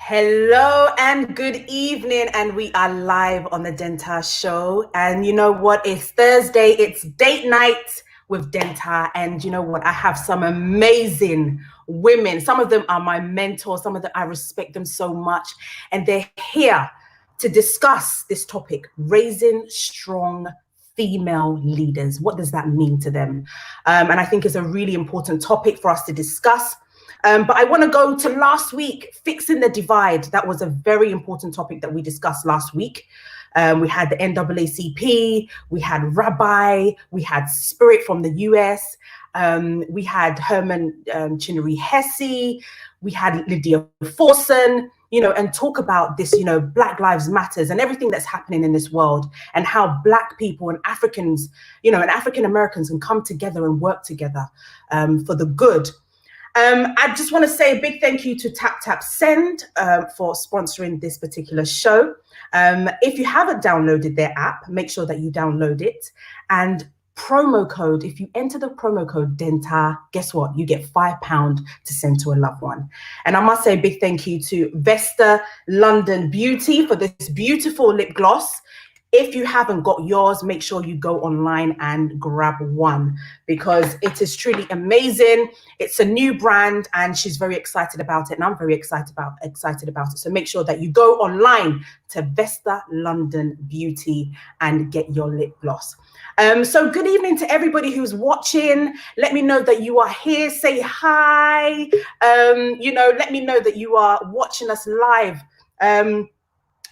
Hello and good evening, and we are live on the Denta Show. And you know what? It's Thursday, it's date night with Denta. And you know what? I have some amazing women. Some of them are my mentors, some of them I respect them so much. And they're here to discuss this topic, raising strong female leaders. What does that mean to them? And I think it's a really important topic for us to discuss. But I want to go to last week, fixing the divide. That was a very important topic that we discussed last week. We had the NAACP, we had Rabbi, we had Spirit from the US, we had Herman Chinnery Hesse, we had Lydia Forson, and talk about this, Black Lives Matters and everything that's happening in this world, and how Black people and Africans, and African Americans can come together and work together for the good. I just want to say a big thank you to Tap Tap Send for sponsoring this particular show. If you haven't downloaded their app, make sure that you download it. And promo code, if you enter the promo code DENTA, guess what? You get £5 to send to a loved one. And I must say a big thank you to Vesta London Beauty for this beautiful lip gloss. If you haven't got yours, make sure you go online and grab one, because it is truly amazing. It's a new brand and she's very excited about it, and I'm very excited about it. So make sure that you go online to Vesta London Beauty and get your lip gloss. So good evening to everybody who's watching. Let me know that you are here. Say hi. Let me know that you are watching us live.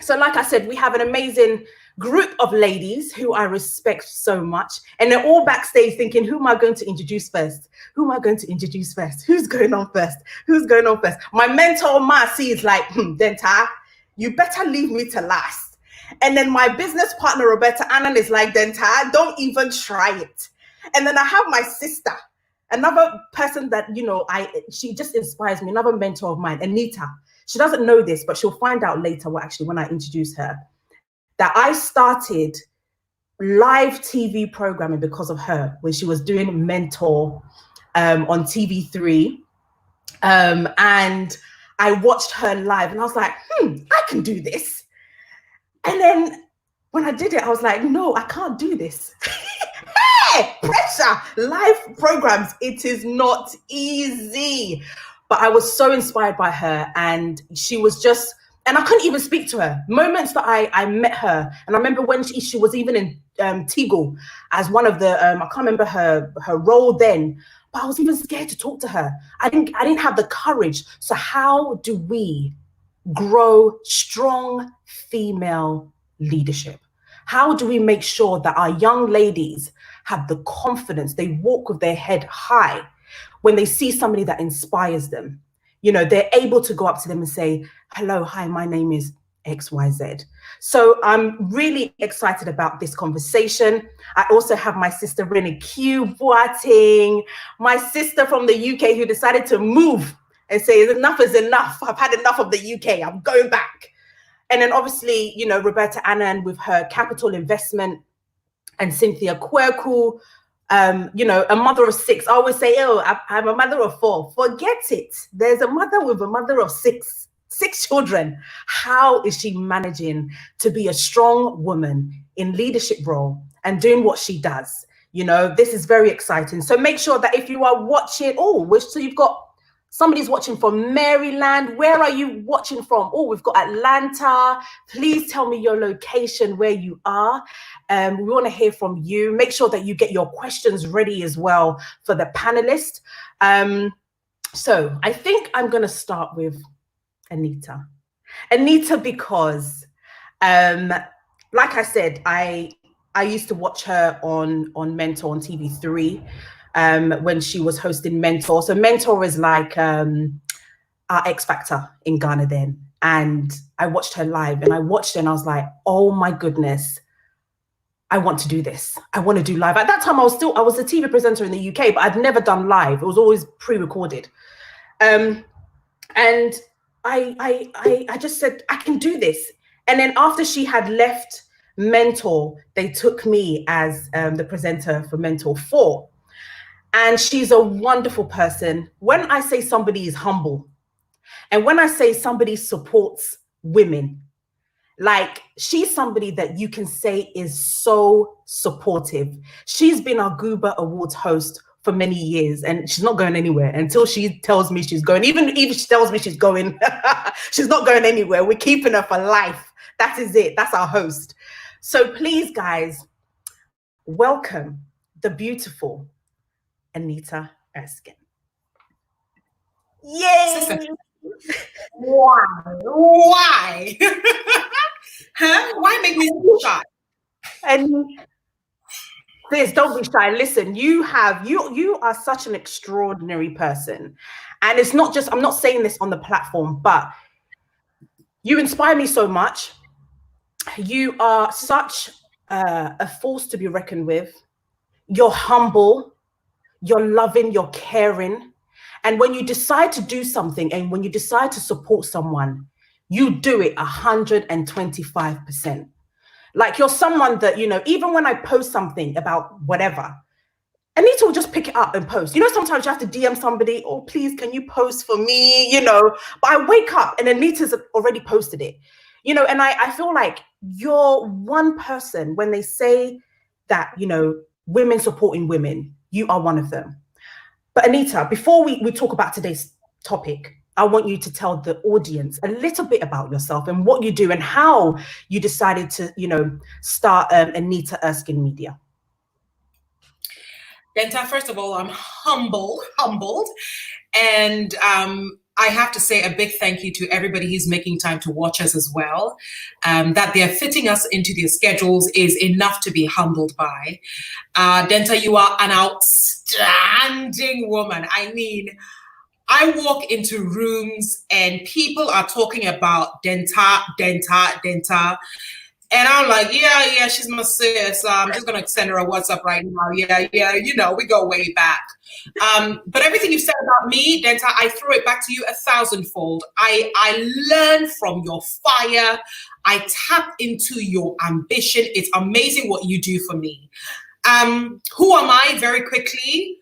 So like I said, we have an amazing group of ladies who I respect so much, and they're all backstage thinking, who am I going to introduce first? Who am I going to introduce first? Who's going on first? Who's going on first? My mentor Marcy is like, Denta, you better leave me to last. And then my business partner Roberta Annan is like, Denta, don't even try it. And then I have my sister, another person that she just inspires me, another mentor of mine, Anita. She doesn't know this, but she'll find out later when I introduce her, that I started live TV programming because of her when she was doing Mentor on TV3. And I watched her live and I was like, I can do this. And then when I did it, I was like, no, I can't do this. Hey, pressure, live programs, it is not easy. But I was so inspired by her, and she was just, and I couldn't even speak to her. Moments that I met her, and I remember when she was even in Teagle as one of the, I can't remember her role then, but I was even scared to talk to her. I didn't have the courage. So how do we grow strong female leadership? How do we make sure that our young ladies have the confidence, they walk with their head high when they see somebody that inspires them? They're able to go up to them and say, hello, hi, my name is XYZ. So I'm really excited about this conversation. I also have my sister Renee Q Boating, my sister from the UK who decided to move and say, enough is enough. I've had enough of the UK. I'm going back. And then obviously, Roberta Annan with her capital investment, and Cynthia Kwerku, a mother of 6. I always say, I'm a mother of 4. Forget it. There's a mother with a mother of 6 children. How is she managing to be a strong woman in leadership role and doing what she does? This is very exciting. So make sure that if you are watching, so you've got somebody's watching from Maryland. Where are you watching from? We've got Atlanta. Please tell me your location, where you are. We want to hear from you. Make sure that you get your questions ready as well for the panelists. So I think I'm going to start with Anita. Anita, because like I said, I used to watch her on Mentor on TV3. When she was hosting Mentor. So Mentor is like our X Factor in Ghana then. And I watched her live, and I watched her and I was like, oh my goodness, I want to do this. I want to do live. At that time, I was a TV presenter in the UK, but I'd never done live. It was always pre-recorded. And I just said, I can do this. And then after she had left Mentor, they took me as the presenter for Mentor 4. And she's a wonderful person. When I say somebody is humble, And when I say somebody supports women, like she's somebody that you can say is so supportive. She's been our Goober Awards host for many years and she's not going anywhere until she tells me she's going. Even if she tells me she's going, she's not going anywhere. We're keeping her for life. That is it. That's our host. So please, guys, welcome the beautiful Anita Erskine. Yay! Why? Why? Huh? Why make me so shy? And please don't be shy. Listen, you are such an extraordinary person. And it's not just, I'm not saying this on the platform, but you inspire me so much. You are such a force to be reckoned with. You're humble, you're loving, you're caring. And when you decide to do something and when you decide to support someone, you do it 125%. Like you're someone that, you know, even when I post something about whatever, Anita will just pick it up and post. You know, sometimes you have to DM somebody, oh, please, can you post for me? You know, but I wake up and Anita's already posted it. You know, and I feel like you're one person when they say that, you know, women supporting women, you are one of them. But Anita, before we talk about today's topic, I want you to tell the audience a little bit about yourself and what you do and how you decided to, you know, start Anita Erskine Media. Denta, first of all, I'm humbled. And I have to say a big thank you to everybody who's making time to watch us as well. That they're fitting us into their schedules is enough to be humbled by. Denta, you are an outstanding woman. I mean, I walk into rooms and people are talking about Denta. And I'm like, yeah, she's my sis. I'm just going to send her a WhatsApp right now. Yeah, you know, we go way back. But everything you've said about me, Denta, I throw it back to you 1,000-fold. I learn from your fire. I tap into your ambition. It's amazing what you do for me. Who am I? Very quickly.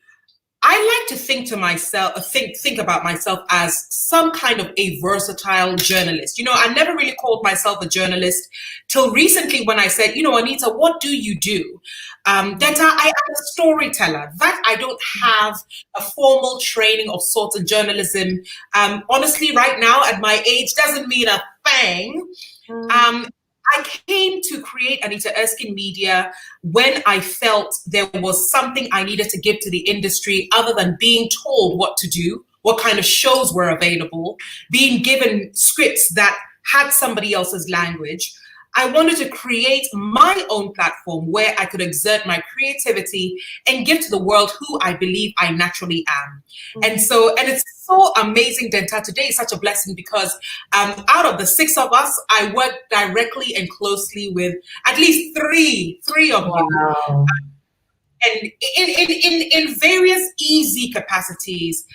I like to think to myself, think about myself as some kind of a versatile journalist. You know, I never really called myself a journalist till recently when I said, you know, Anita, what do you do? Denta, I am a storyteller. That I don't have a formal training of sorts in journalism. Honestly, right now at my age doesn't mean a thing. I came to create Anita Erskine Media when I felt there was something I needed to give to the industry other than being told what to do, what kind of shows were available, being given scripts that had somebody else's language. I wanted to create my own platform where I could exert my creativity and give to the world who I believe I naturally am. And it's so amazing, Denta. Today is such a blessing because out of the 6 of us, I work directly and closely with at least three of you. And in various easy capacities.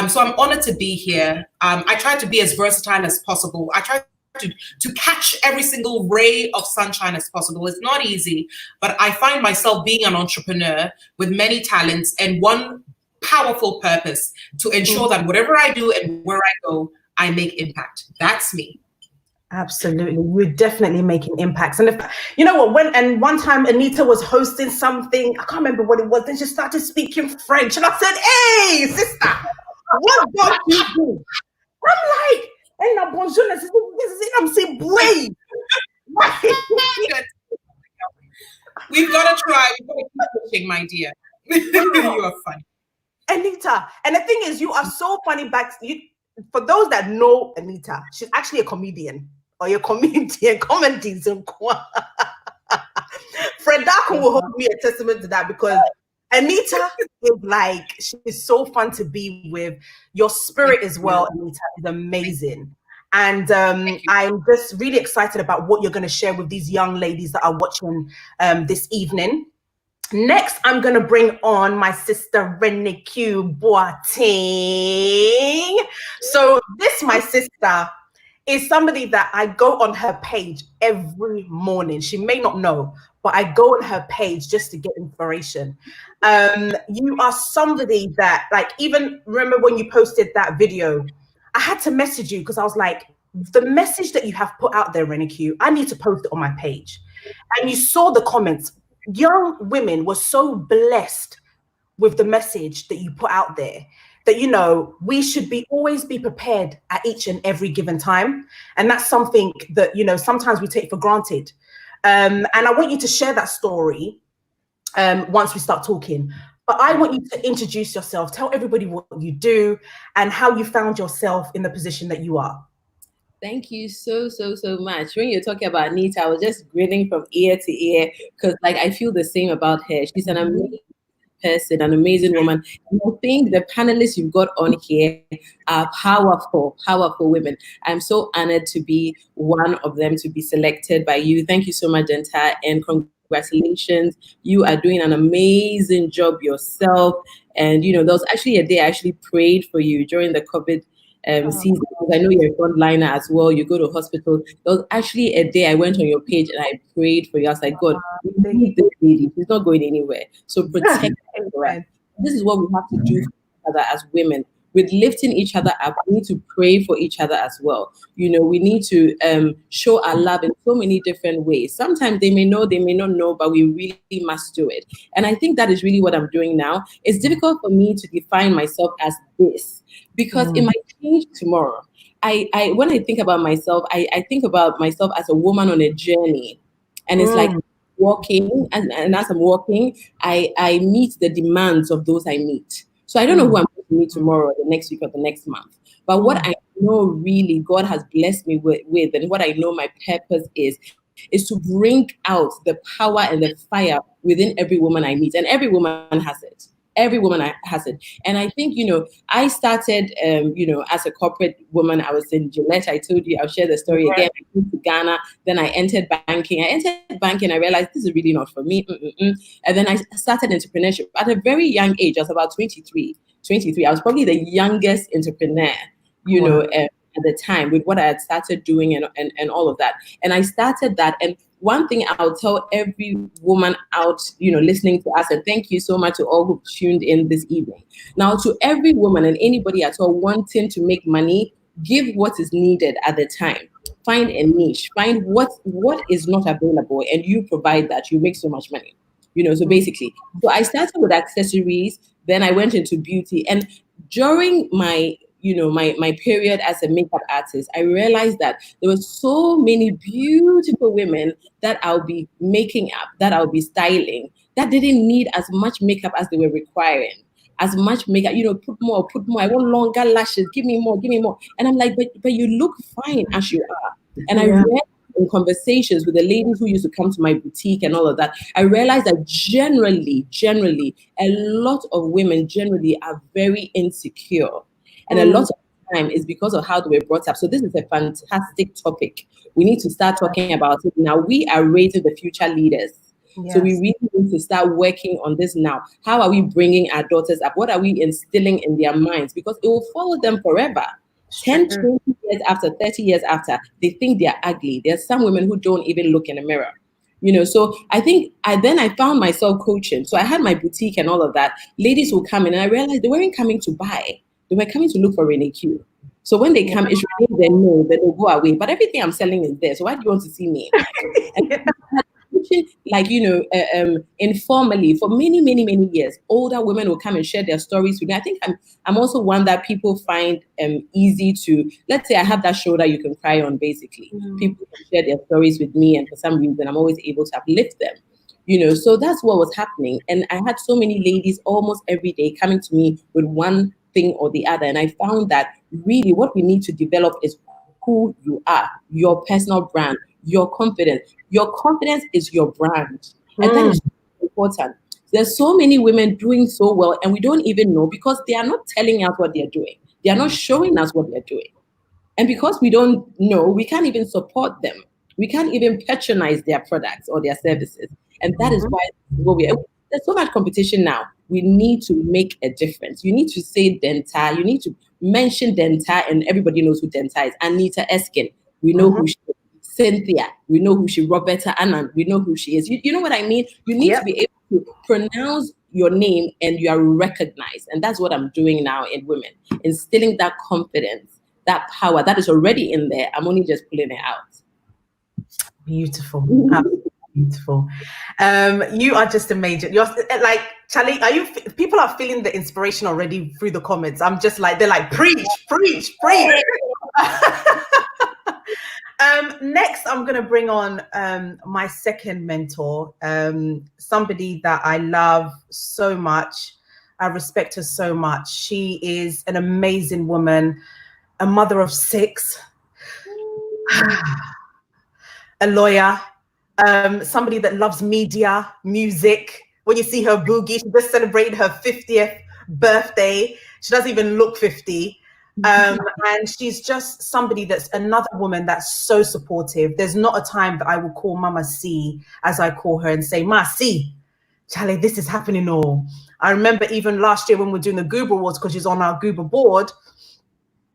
So I'm honored to be here. I try to be as versatile as possible. I try to catch every single ray of sunshine as possible. It's not easy, but I find myself being an entrepreneur with many talents and one powerful purpose to ensure that whatever I do and where I go, I make impact. That's me. Absolutely. We're definitely making impacts. And if you know what, one time Anita was hosting something, I can't remember what it was, then she started speaking French. And I said, hey, sister, what got you do? I'm like, hey, now bonjour, this is it. I'm saying brave. We've got to try. We've got to keep pushing, my dear. You are funny. Anita, and the thing is, you are so funny for those that know Anita, she's actually a comedian or a comedian. Fred Darko will hold me a testament to that because Anita is like, she's so fun to be with. Your spirit as well, Anita, is amazing. And I'm just really excited about what you're going to share with these young ladies that are watching this evening. Next, I'm going to bring on my sister, Renee Q. Boateng. So this, my sister, is somebody that I go on her page every morning. She may not know, but I go on her page just to get inspiration. You are somebody that, like, even remember when you posted that video, I had to message you because I was like, the message that you have put out there, Renique, I need to post it on my page. And you saw the comments. Young women were so blessed with the message that you put out there that, you know, we should be always be prepared at each and every given time. And that's something that, you know, sometimes we take for granted. And I want you to share that story once we start talking. But I want you to introduce yourself, tell everybody what you do and how you found yourself in the position that you are. Thank you so much. When you're talking about Anita, I was just grinning from ear to ear because, like, I feel the same about her. She's an amazing person, an amazing woman. And I think the panelists you've got on here are powerful women. I'm so honored to be one of them, to be selected by you. Thank you so much, Denta, and congratulations. You are doing an amazing job yourself. And, you know, there was actually a day I actually prayed for you during the COVID season. I know you're a frontliner as well. You go to hospital. There was actually a day I went on your page and I prayed for you. I was like, God, we need this lady. She's not going anywhere. So protect her. This is what we have to do for each other as women. With lifting each other up, we need to pray for each other as well. You know, we need to show our love in so many different ways. Sometimes they may know, they may not know, but we really must do it. And I think that is really what I'm doing now. It's difficult for me to define myself as this because it might change tomorrow. I when I think about myself, I think about myself as a woman on a journey. And it's like walking, and as I'm walking, I meet the demands of those I meet. So I don't know who I'm going to meet tomorrow, or the next week, or the next month. But what I know really God has blessed me with, and what I know my purpose is to bring out the power and the fire within every woman I meet. And every woman has it. Every woman has it. And I think, you know, I started, you know, as a corporate woman. I was in Gillette. I told you, I'll share the story again. I came to Ghana. Then I entered banking. I realized this is really not for me. And then I started entrepreneurship at a very young age. I was about 23. I was probably the youngest entrepreneur, you know, at the time with what I had started doing and all of that. And I started that. And one thing I'll tell every woman out, you know, listening to us, and thank you so much to all who tuned in this evening. Now, to every woman and anybody at all wanting to make money, give what is needed at the time. Find a niche. Find what is not available, and you provide that. You make so much money. You know, so basically, so I started with accessories, then I went into beauty. And during my, you know, my period as a makeup artist, I realized that there were so many beautiful women that I'll be making up, that I'll be styling, that didn't need as much makeup as they were requiring. As much makeup, you know, put more. I want longer lashes. Give me more. And I'm like, but you look fine as you are. And I realized in conversations with the ladies who used to come to my boutique and all of that, I realized that generally, a lot of women generally are very insecure. And a lot of time is because of how they were brought up. So this is a fantastic topic. We need to start talking about it now. We are raising the future leaders. Yes. So we really need to start working on this now. How are we bringing our daughters up? What are we instilling in their minds? Because it will follow them forever. 10, 20 years after, 30 years after, they think they're ugly. There's some women who don't even look in a mirror. You know, so I think I found myself coaching. So I had my boutique and all of that. Ladies will come in, and I realized they weren't coming to buy. They were coming to look for Renique. So when they come, it's really they know that they'll go away. But everything I'm selling is there. So why do you want to see me? Like, you know, informally for many years, older women will come and share their stories with me. I think I'm also one that people find easy to, let's say I have that shoulder you can cry on, basically. People can share their stories with me, and for some reason I'm always able to uplift them. You know, so that's what was happening. And I had so many ladies almost every day coming to me with one thing or the other. And I found that really what we need to develop is who you are, your personal brand, your confidence. Your confidence is your brand. And that is important. There's so many women doing so well, and we don't even know because they are not telling us what they're doing. They are not showing us what they're doing. And because we don't know, we can't even support them. We can't even patronize their products or their services. And that is why there's so much competition now. We need to make a difference. You need to say Denta. You need to mention Denta, and everybody knows who Denta is. Anita Eskin, we know who she is. Cynthia, we know who she is. Roberta Anand, we know who she is. You know what I mean? You need to be able to pronounce your name and you are recognized. And that's what I'm doing now in women, instilling that confidence that power that is already in there. I'm only just pulling it out. Beautiful. Absolutely beautiful. You are just amazing. You're like, Charlie, people are feeling the inspiration already through the comments. I'm just like, they're like, preach, preach, preach. Next, I'm going to bring on my second mentor, somebody that I love so much. I respect her so much. She is an amazing woman, a mother of 6, a lawyer, somebody that loves media, music. When you see her boogie, she just celebrated her 50th birthday. She doesn't even look 50. And she's just somebody that's another woman that's so supportive. There's not a time that I will call Mama C, as I call her, and say, Ma C, Charlie, this is happening all. I remember even last year when we were doing the Goober Awards, because she's on our Goober board,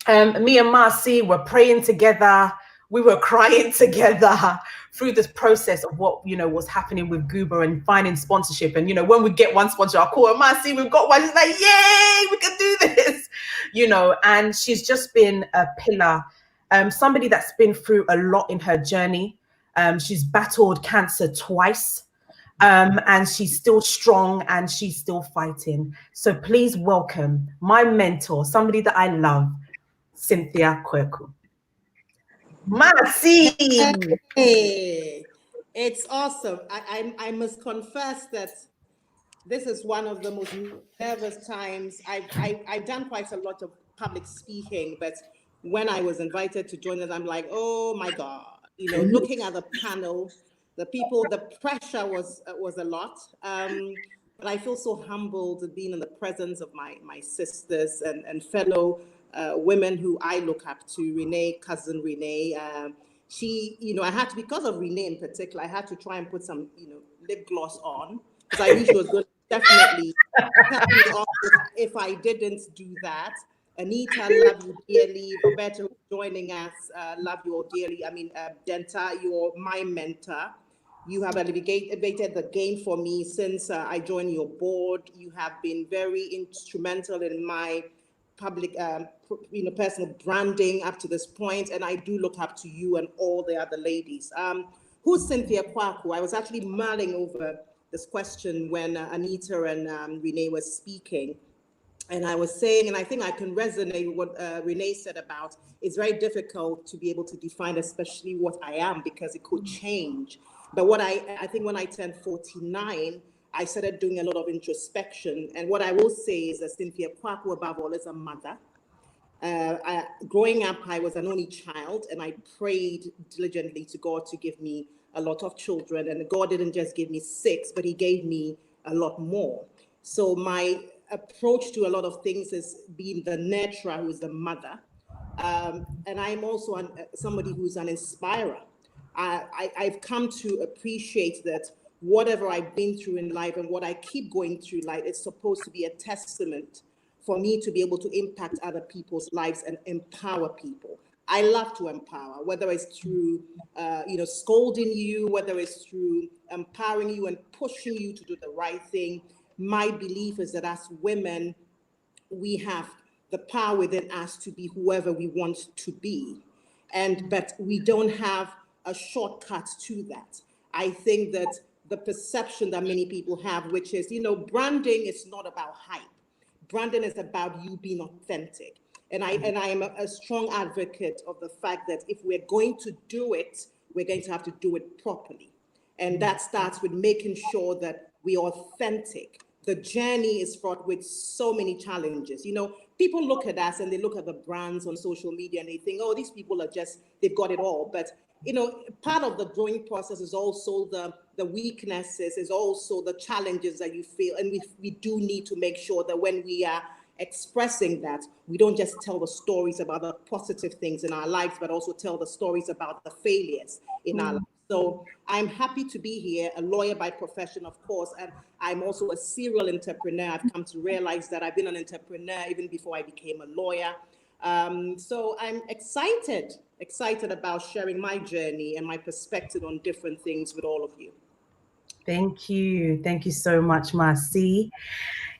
me and Ma C were praying together. We were crying together through this process of what, was happening with Goober and finding sponsorship. And, when we get one sponsor, I'll call her, Ma C, we've got one. She's like, yay, we can do this, and she's just been a pillar, somebody that's been through a lot in her journey. She's battled cancer twice. And she's still strong and she's still fighting. So please welcome my mentor, somebody that I love, Cynthia Kweku. Mercy. Hey, it's awesome. I must confess that this is one of the most nervous times. I've done quite a lot of public speaking, but when I was invited to join it, I'm like, oh my God, looking at the panel, the people, the pressure was a lot. But I feel so humbled being in the presence of my sisters and fellow women who I look up to. Renee, cousin Renee, she, I had to, because of Renee in particular, I had to try and put some, lip gloss on, because I knew she was going to definitely cut me off if I didn't do that. Anita, love you dearly. Roberta, joining us, love you all dearly. I mean, Denta, you're my mentor. You have elevated the game for me since I joined your board. You have been very instrumental in my public, personal branding up to this point, and I do look up to you and all the other ladies. Who's Cynthia Kwaku? I was actually mulling over this question when Anita and Renee were speaking. And I was saying, and I think I can resonate with what Renee said about, it's very difficult to be able to define, especially what I am, because it could change. But what I think when I turned 49, I started doing a lot of introspection. And what I will say is that Cynthia Kwaku, above all, is a mother. Growing up, I was an only child, and I prayed diligently to God to give me a lot of children. And God didn't just give me 6, but He gave me a lot more. So my approach to a lot of things is being the nurturer, who is the mother. And I'm also somebody who's an inspirer. I've come to appreciate that whatever I've been through in life and what I keep going through life, it's supposed to be a testament for me to be able to impact other people's lives and empower people. I love to empower, whether it's through, scolding you, whether it's through empowering you and pushing you to do the right thing. My belief is that as women, we have the power within us to be whoever we want to be. But we don't have a shortcut to that. I think that the perception that many people have, which is, branding is not about hype. Branding is about you being authentic. And I am a strong advocate of the fact that if we're going to do it, we're going to have to do it properly. And that starts with making sure that we're authentic. The journey is fraught with so many challenges. People look at us and they look at the brands on social media and they think, oh, these people they've got it all. But, part of the growing process is also the weaknesses, is also the challenges that you feel. And we do need to make sure that when we are expressing that, we don't just tell the stories about the positive things in our lives, but also tell the stories about the failures in our lives. So I'm happy to be here, a lawyer by profession, of course, and I'm also a serial entrepreneur. I've come to realize that I've been an entrepreneur even before I became a lawyer. So I'm excited about sharing my journey and my perspective on different things with all of you. Thank you. Thank you so much, Marcy.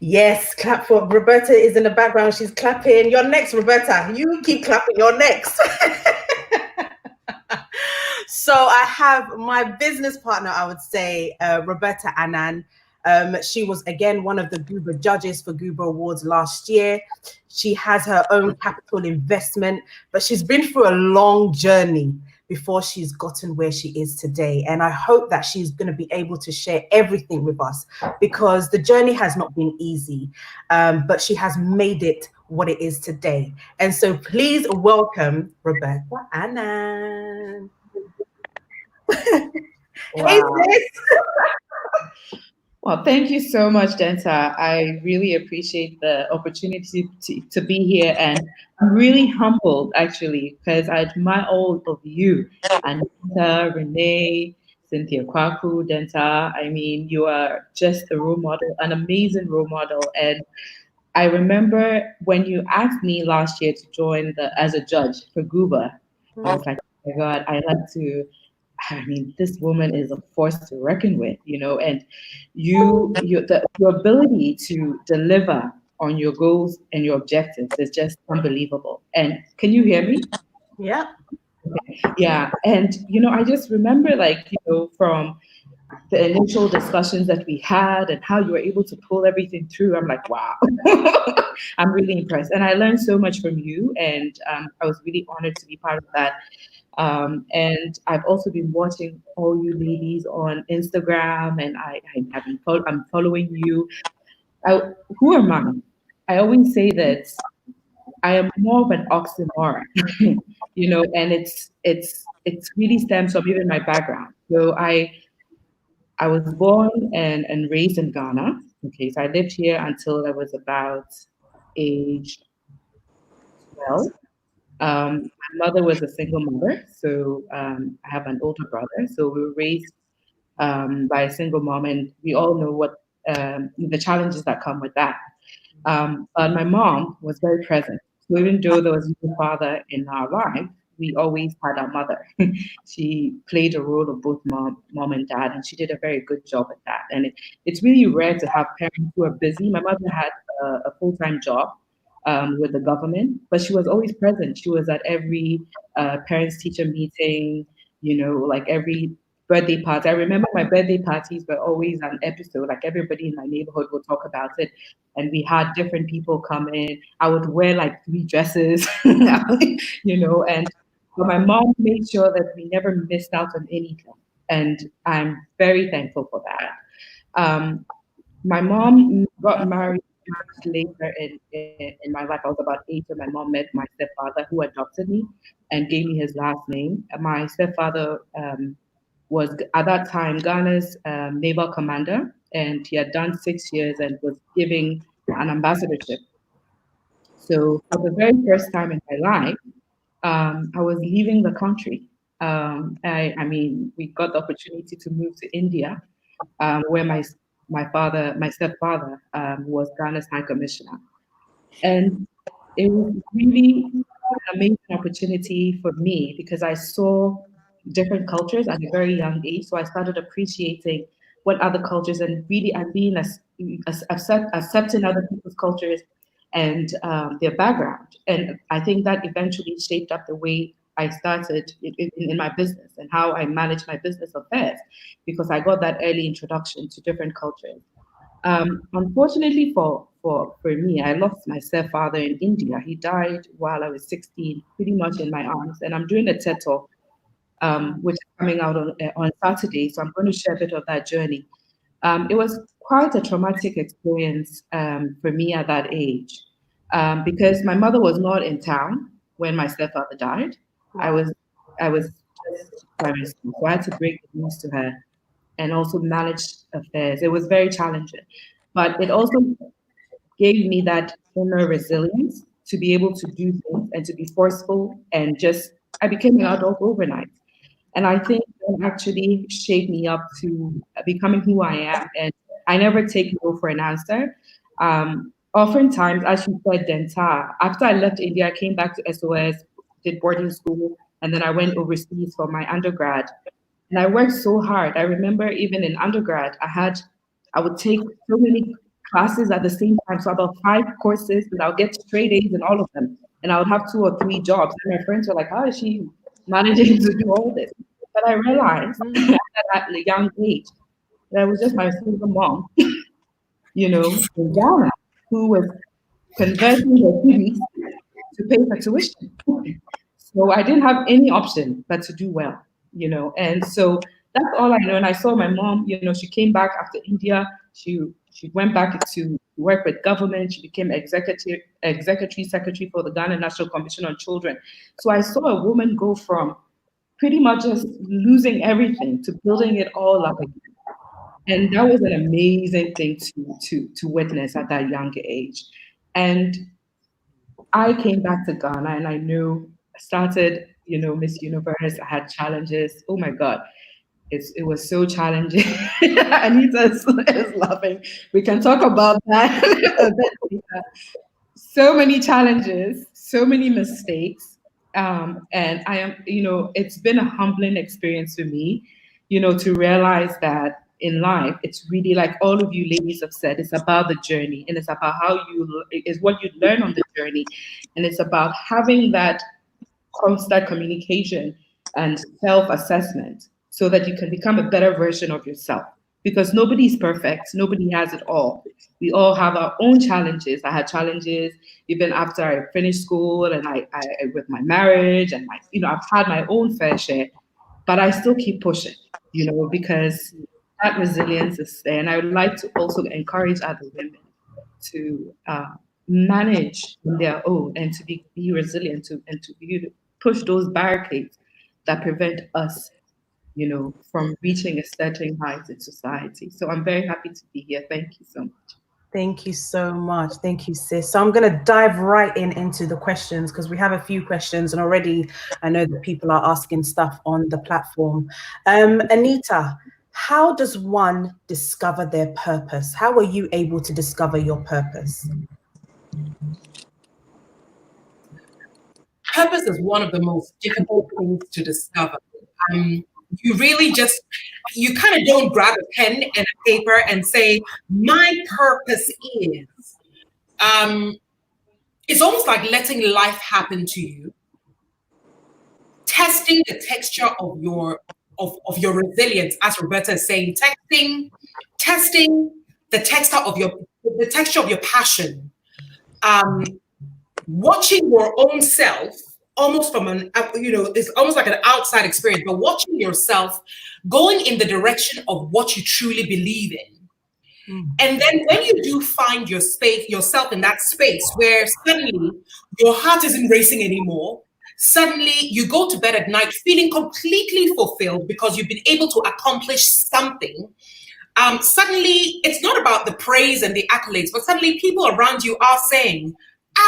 Yes, clap for Roberta is in the background. She's clapping. You're next, Roberta. You keep clapping. You're next. So I have my business partner, I would say, Roberta Annan. She was, again, one of the Goober judges for Goober Awards last year. She has her own capital investment, but she's been through a long journey before she's gotten where she is today. And I hope that she's going to be able to share everything with us, because the journey has not been easy, but she has made it what it is today. And so please welcome Roberta Annan. Wow. Hey, sis. Well, thank you so much, Denta. I really appreciate the opportunity to be here. And I'm really humbled, actually, because I admire all of you. Anita, Renee, Cynthia Kwaku, Denta. I mean, you are just a role model, an amazing role model. And I remember when you asked me last year to join as a judge for Guba, I was like, oh my God, I like to. I mean, this woman is a force to reckon with, and your ability to deliver on your goals and your objectives is just unbelievable. And can you hear me? Yeah. Yeah. And, I just remember, from the initial discussions that we had and how you were able to pull everything through, I'm like, wow, I'm really impressed. And I learned so much from you. And I was really honored to be part of that. And I've also been watching all you ladies on Instagram, and I'm following you. Who am I? I always say that I am more of an oxymoron, and it's really stems from even my background. So I was born and raised in Ghana. Okay, so I lived here until I was about age 12. My mother was a single mother, so I have an older brother. So we were raised by a single mom, and we all know what the challenges that come with that. But my mom was very present. So even though there was no father in our life, we always had our mother. She played a role of both mom and dad, and she did a very good job at that. And it's really rare to have parents who are busy. My mother had a full-time job with the government, but she was always present. She was at every parents-teacher meeting, like every birthday party. I remember my birthday parties were always an episode. Like everybody in my neighborhood would talk about it, and we had different people come in. I would wear like 3 dresses, and but my mom made sure that we never missed out on anything, and I'm very thankful for that. My mom got married much later in my life. I was about 8 when my mom met my stepfather, who adopted me and gave me his last name. My stepfather was at that time Ghana's naval commander, and he had done 6 years and was giving an ambassadorship. So for the very first time in my life, I was leaving the country. I mean, we got the opportunity to move to India, where my stepfather was Ghana's High Commissioner. And it was really an amazing opportunity for me because I saw different cultures at a very young age. So I started appreciating what other cultures and really and being accepting other people's cultures and their background. And I think that eventually shaped up the way I started in my business and how I manage my business affairs because I got that early introduction to different cultures. Unfortunately for me, I lost my stepfather in India. He died while I was 16, pretty much in my arms. And I'm doing a TED talk, which is coming out on Saturday. So I'm going to share a bit of that journey. It was quite a traumatic experience for me at that age because my mother was not in town when my stepfather died. I was just primary school, so I had to break the news to her and also manage affairs. It was very challenging, but it also gave me that inner resilience to be able to do things and to be forceful and just I became an adult overnight. And I think that actually shaped me up to becoming who I am. And I never take no for an answer. Oftentimes, as you said, Denta, after I left India, I came back to SOS, did boarding school, and then I went overseas for my undergrad. And I worked so hard. I remember even in undergrad, I would take so many classes at the same time. So about 5 courses, and I'll get straight A's in all of them. And I would have 2 or 3 jobs. And my friends were like, how is she managing to do all this? But I realized at a young age that I was just my single mom, in Ghana, who was converting her cities to pay for tuition. So I didn't have any option but to do well, And so that's all I know. And I saw my mom, she came back after India. She went back to work with government. She became executive secretary for the Ghana National Commission on Children. So I saw a woman go from pretty much just losing everything to building it all up again. And that was an amazing thing to witness at that younger age. And I came back to Ghana and I knew I started, Miss Universe. I had challenges. Oh my God. It was so challenging. Anita is laughing. We can talk about that a bit later. So many challenges, so many mistakes. And I am, it's been a humbling experience for me, to realize that in life, it's really like all of you ladies have said, it's about the journey, and it's about it's what you learn on the journey. And it's about having that constant communication and self-assessment so that you can become a better version of yourself. Because nobody's perfect, nobody has it all. We all have our own challenges. I had challenges even after I finished school, and I with my marriage, and I've had my own fair share, but I still keep pushing, because that resilience is there. And I would like to also encourage other women to manage on their own and to be resilient and to push those barricades that prevent us, from reaching a certain height in society. So I'm very happy to be here. Thank you so much. Thank you so much. Thank you, sis. So I'm going to dive right into the questions because we have a few questions, and already I know that people are asking stuff on the platform. Anita, how does one discover their purpose? How were you able to discover your purpose? Purpose is one of the most difficult things to discover. You really you kind of don't grab a pen and a paper and say, my purpose is. It's almost like letting life happen to you, testing the texture of your resilience, as Roberta is saying, testing the texture of your passion, watching your own self almost from it's almost like an outside experience, but watching yourself going in the direction of what you truly believe in. And then when you do find yourself in that space where suddenly your heart isn't racing anymore, suddenly you go to bed at night feeling completely fulfilled because you've been able to accomplish something. Suddenly it's not about the praise and the accolades, but suddenly people around you are saying,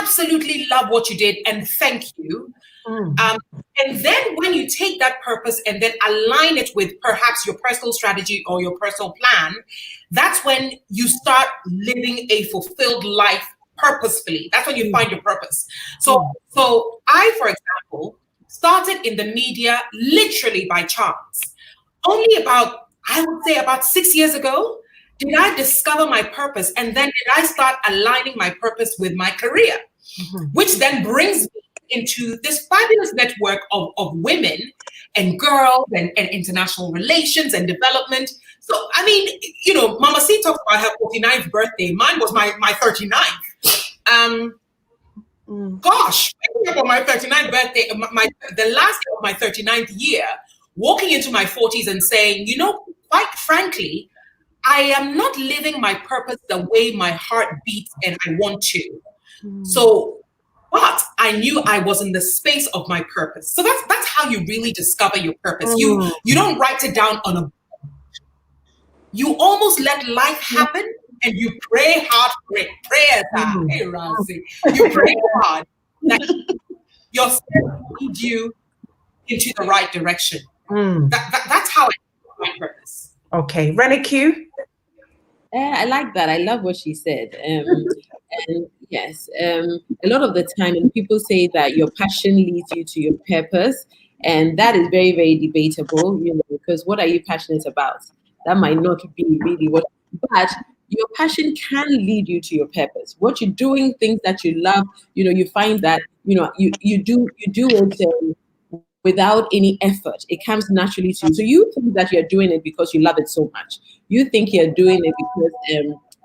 absolutely love what you did and thank you. And then when you take that purpose and then align it with perhaps your personal strategy or your personal plan, that's when you start living a fulfilled life purposefully. That's when you find your purpose. So I, for example, started in the media literally by chance. Only I would say about 6 years ago, did I discover my purpose, and then did I start aligning my purpose with my career, which then brings me into this fabulous network of women and girls and international relations and development. So, I mean, Mama C talks about her 49th birthday. Mine was my 39th. Gosh, I think about my 39th birthday, the last day of my 39th year, walking into my 40s and saying, quite frankly, I am not living my purpose the way my heart beats and I want to. So, but I knew I was in the space of my purpose. So that's how you really discover your purpose. You don't write it down on a book. You almost let life happen and you pray hard for it. Hey, Razi. You pray hard that your spirit leads you into the right direction. That's how I discover my purpose. Okay, Renique. I like that. I love what she said. And yes, a lot of the time, and people say that your passion leads you to your purpose. And that is very, very debatable, because what are you passionate about? That might not be really what, but your passion can lead you to your purpose. What you're doing, things that you love, you find that, you do it without any effort. It comes naturally to you. So you think that you're doing it because you love it so much. You think you're doing it because,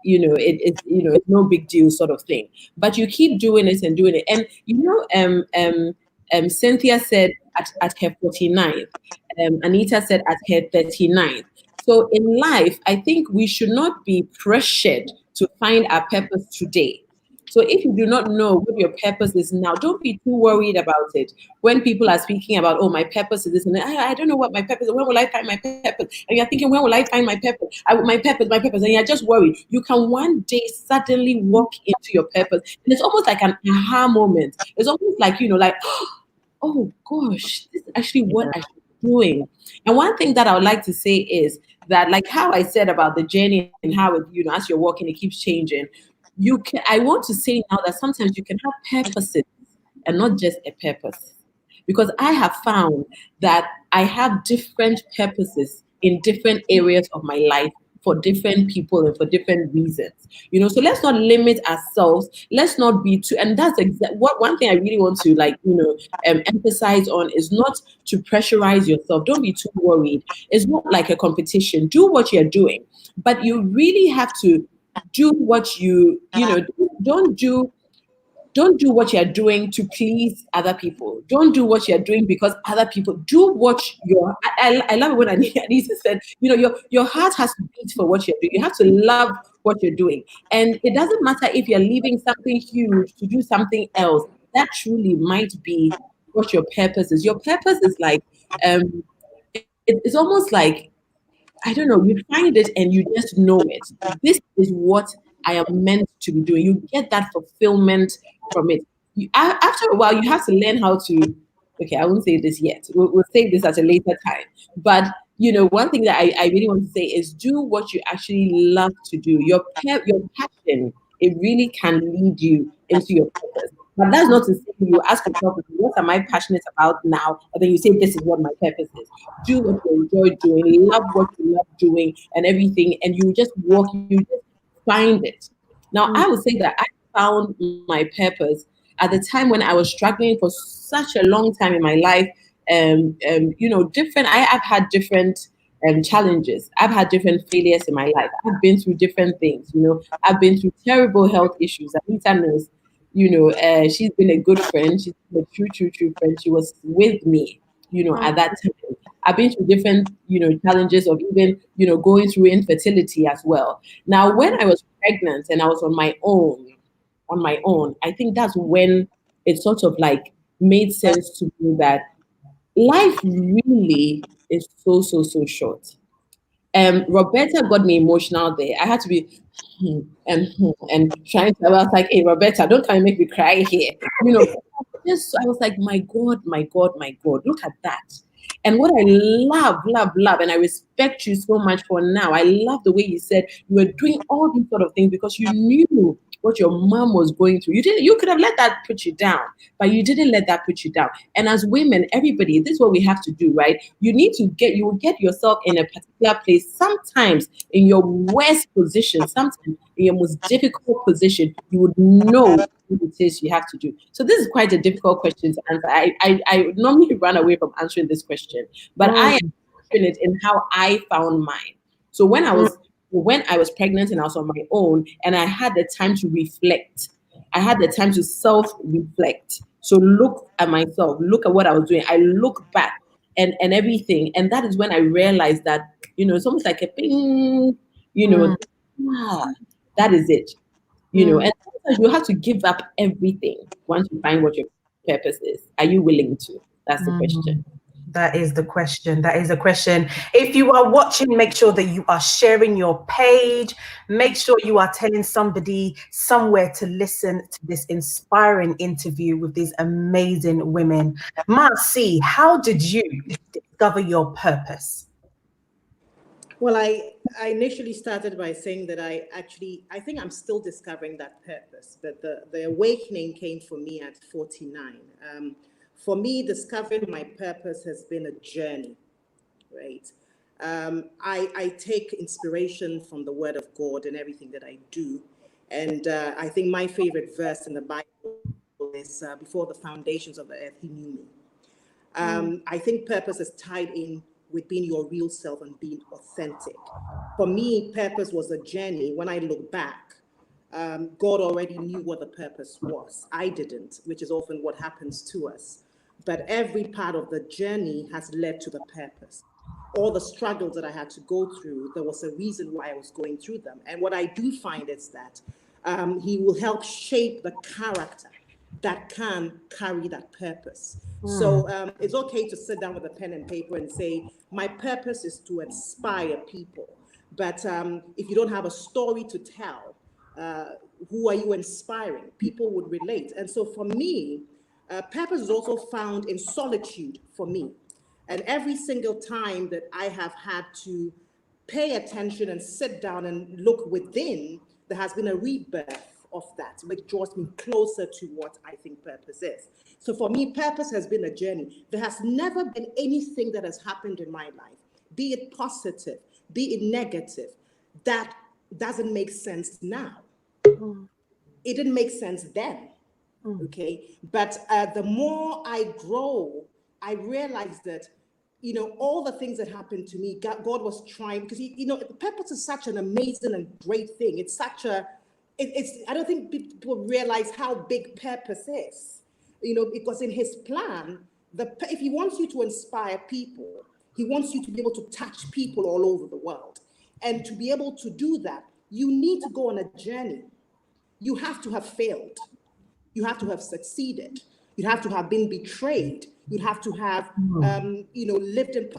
it's no big deal sort of thing. But you keep doing it and doing it. And, Cynthia said at her 49th, Anita said at her 39th. So in life, I think we should not be pressured to find our purpose today. So if you do not know what your purpose is now, don't be too worried about it. When people are speaking about, oh, my purpose is this, and I don't know what my purpose is. When will I find my purpose? And you're thinking, when will I find my purpose? My purpose. And you're just worried. You can one day suddenly walk into your purpose. And it's almost like an aha moment. It's almost like, like, oh gosh, this is actually what I should be doing. And one thing that I would like to say is that, like how I said about the journey and how it, as you're walking, it keeps changing. I want to say now that sometimes you can have purposes and not just a purpose. Because I have found that I have different purposes in different areas of my life for different people and for different reasons. So let's not limit ourselves. Let's not be too, and that's what one thing I really want to emphasize on is not to pressurize yourself. Don't be too worried. It's not like a competition. Do what you're doing, but you really have to do what don't do what you're doing to please other people. Don't do what you're doing because other people do what I love it when Anita said, your heart has to beat for what you're doing. You have to love what you're doing. And it doesn't matter if you're leaving something huge to do something else. That truly might be what your purpose is. Your purpose is like, it's almost like, I don't know, you find it and you just know it. This is what I am meant to be doing. You get that fulfillment from it. After a while, you have to learn how to, okay, I won't say this yet. We'll say this at a later time. But, one thing that I really want to say is do what you actually love to do. Your passion, it really can lead you into your purpose. But that's not to say you ask yourself, what am I passionate about now? And then you say, this is what my purpose is. Do what you enjoy doing, love what you love doing and everything. And you just walk, you just find it. Now, I would say that I found my purpose at the time when I was struggling for such a long time in my life. I've had different challenges. I've had different failures in my life. I've been through different things. I've been through terrible health issues. Anita knows. She's been a good friend. She's been a true friend. She was with me, at that time. I've been through different, challenges of even, going through infertility as well. Now, when I was pregnant and I was on my own, I think that's when it sort of like made sense to me that life really is so short. Roberta got me emotional there. I had to be and trying to. I was like, "Hey, Roberta, don't come and make me cry here." I was like, "My God, look at that!" And what I love, and I respect you so much for now. I love the way you said you were doing all these sort of things because you knew what your mom was going through. You could have let that put you down, but you didn't let that put you down. And as women, everybody, this is what we have to do, right? You will get yourself in a particular place, sometimes in your worst position, sometimes in your most difficult position, you would know what it is you have to do. So this is quite a difficult question to answer. I would normally run away from answering this question, but I am answering it in how I found mine. So when I was pregnant and I was on my own and I had the time to reflect, I had the time to self-reflect. So look at myself, look at what I was doing. I look back and everything. And that is when I realized that, it's almost like a ping, that is it. And sometimes you have to give up everything once you find what your purpose is. Are you willing to? That's the question. That is the question. If you are watching, make sure that you are sharing your page. Make sure you are telling somebody somewhere to listen to this inspiring interview with these amazing women. Marcy, how did you discover your purpose? Well, I initially started by saying that I think I'm still discovering that purpose, but the awakening came for me at 49. For me, discovering my purpose has been a journey, right? I take inspiration from the Word of God in everything that I do. And I think my favorite verse in the Bible is, before the foundations of the earth, he knew me. I think purpose is tied in with being your real self and being authentic. For me, purpose was a journey. When I look back, God already knew what the purpose was. I didn't, which is often what happens to us. But every part of the journey has led to the purpose. All the struggles that I had to go through, there was a reason why I was going through them. And what I do find is that he will help shape the character that can carry that purpose. So it's okay to sit down with a pen and paper and say, my purpose is to inspire people. But if you don't have a story to tell, who are you inspiring? People would relate. And so for me, purpose is also found in solitude for me. And every single time that I have had to pay attention and sit down and look within, there has been a rebirth of that, which draws me closer to what I think purpose is. So for me, purpose has been a journey. There has never been anything that has happened in my life, be it positive, be it negative, that doesn't make sense now. It didn't make sense then, okay? But the more I grow, I realize that, you know, all the things that happened to me, God was trying, because, you know, purpose is such an amazing and great thing. It's such a, I don't think people realize how big purpose is, you know, because in his plan, if he wants you to inspire people, he wants you to be able to touch people all over the world. And to be able to do that, you need to go on a journey. You have to have failed. You have to have succeeded. You'd have to have been betrayed. You'd have to have, you know, lived in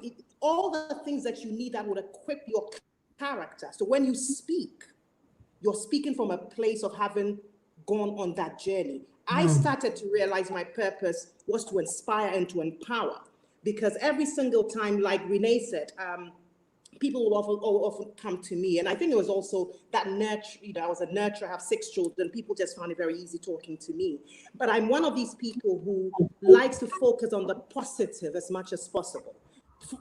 all the things that you need that would equip your character. So when you speak, you're speaking from a place of having gone on that journey. I started to realize my purpose was to inspire and to empower, because every single time, like Renee said, people will often come to me. And I think it was also that nurture, you know, I was a nurturer, I have 6 children. People just found it very easy talking to me. But I'm one of these people who likes to focus on the positive as much as possible.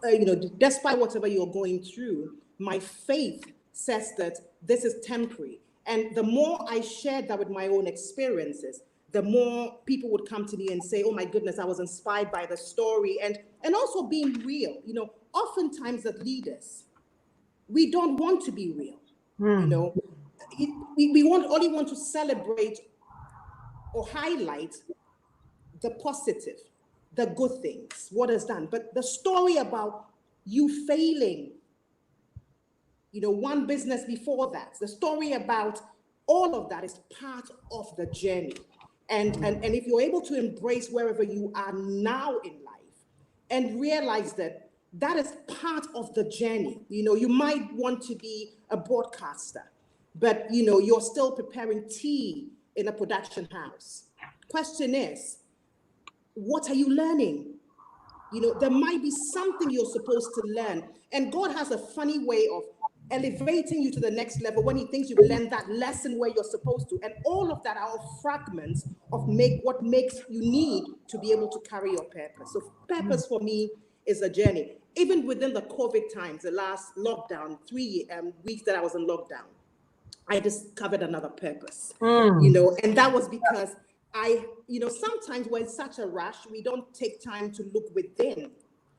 You know, despite whatever you're going through, my faith says that this is temporary. And the more I shared that with my own experiences, the more people would come to me and say, oh my goodness, I was inspired by the story. And also being real. You know, oftentimes as leaders, we don't want to be real. You know, we only want to celebrate or highlight the positive, the good things, what is done. But the story about you failing, you know, one business before that, the story about all of that is part of the journey. And if you're able to embrace wherever you are now in life and realize that that is part of the journey. You know, you might want to be a broadcaster, but, you know, you're still preparing tea in a production house. Question is, what are you learning? You know, there might be something you're supposed to learn. And God has a funny way of elevating you to the next level when he thinks you've learned that lesson where you're supposed to. And all of that are all fragments of what makes you need to be able to carry your purpose. So purpose for me is a journey. Even within the COVID times, the last lockdown, 3 weeks that I was in lockdown, I discovered another purpose, you know, and that was because you know, sometimes we're in such a rush, we don't take time to look within.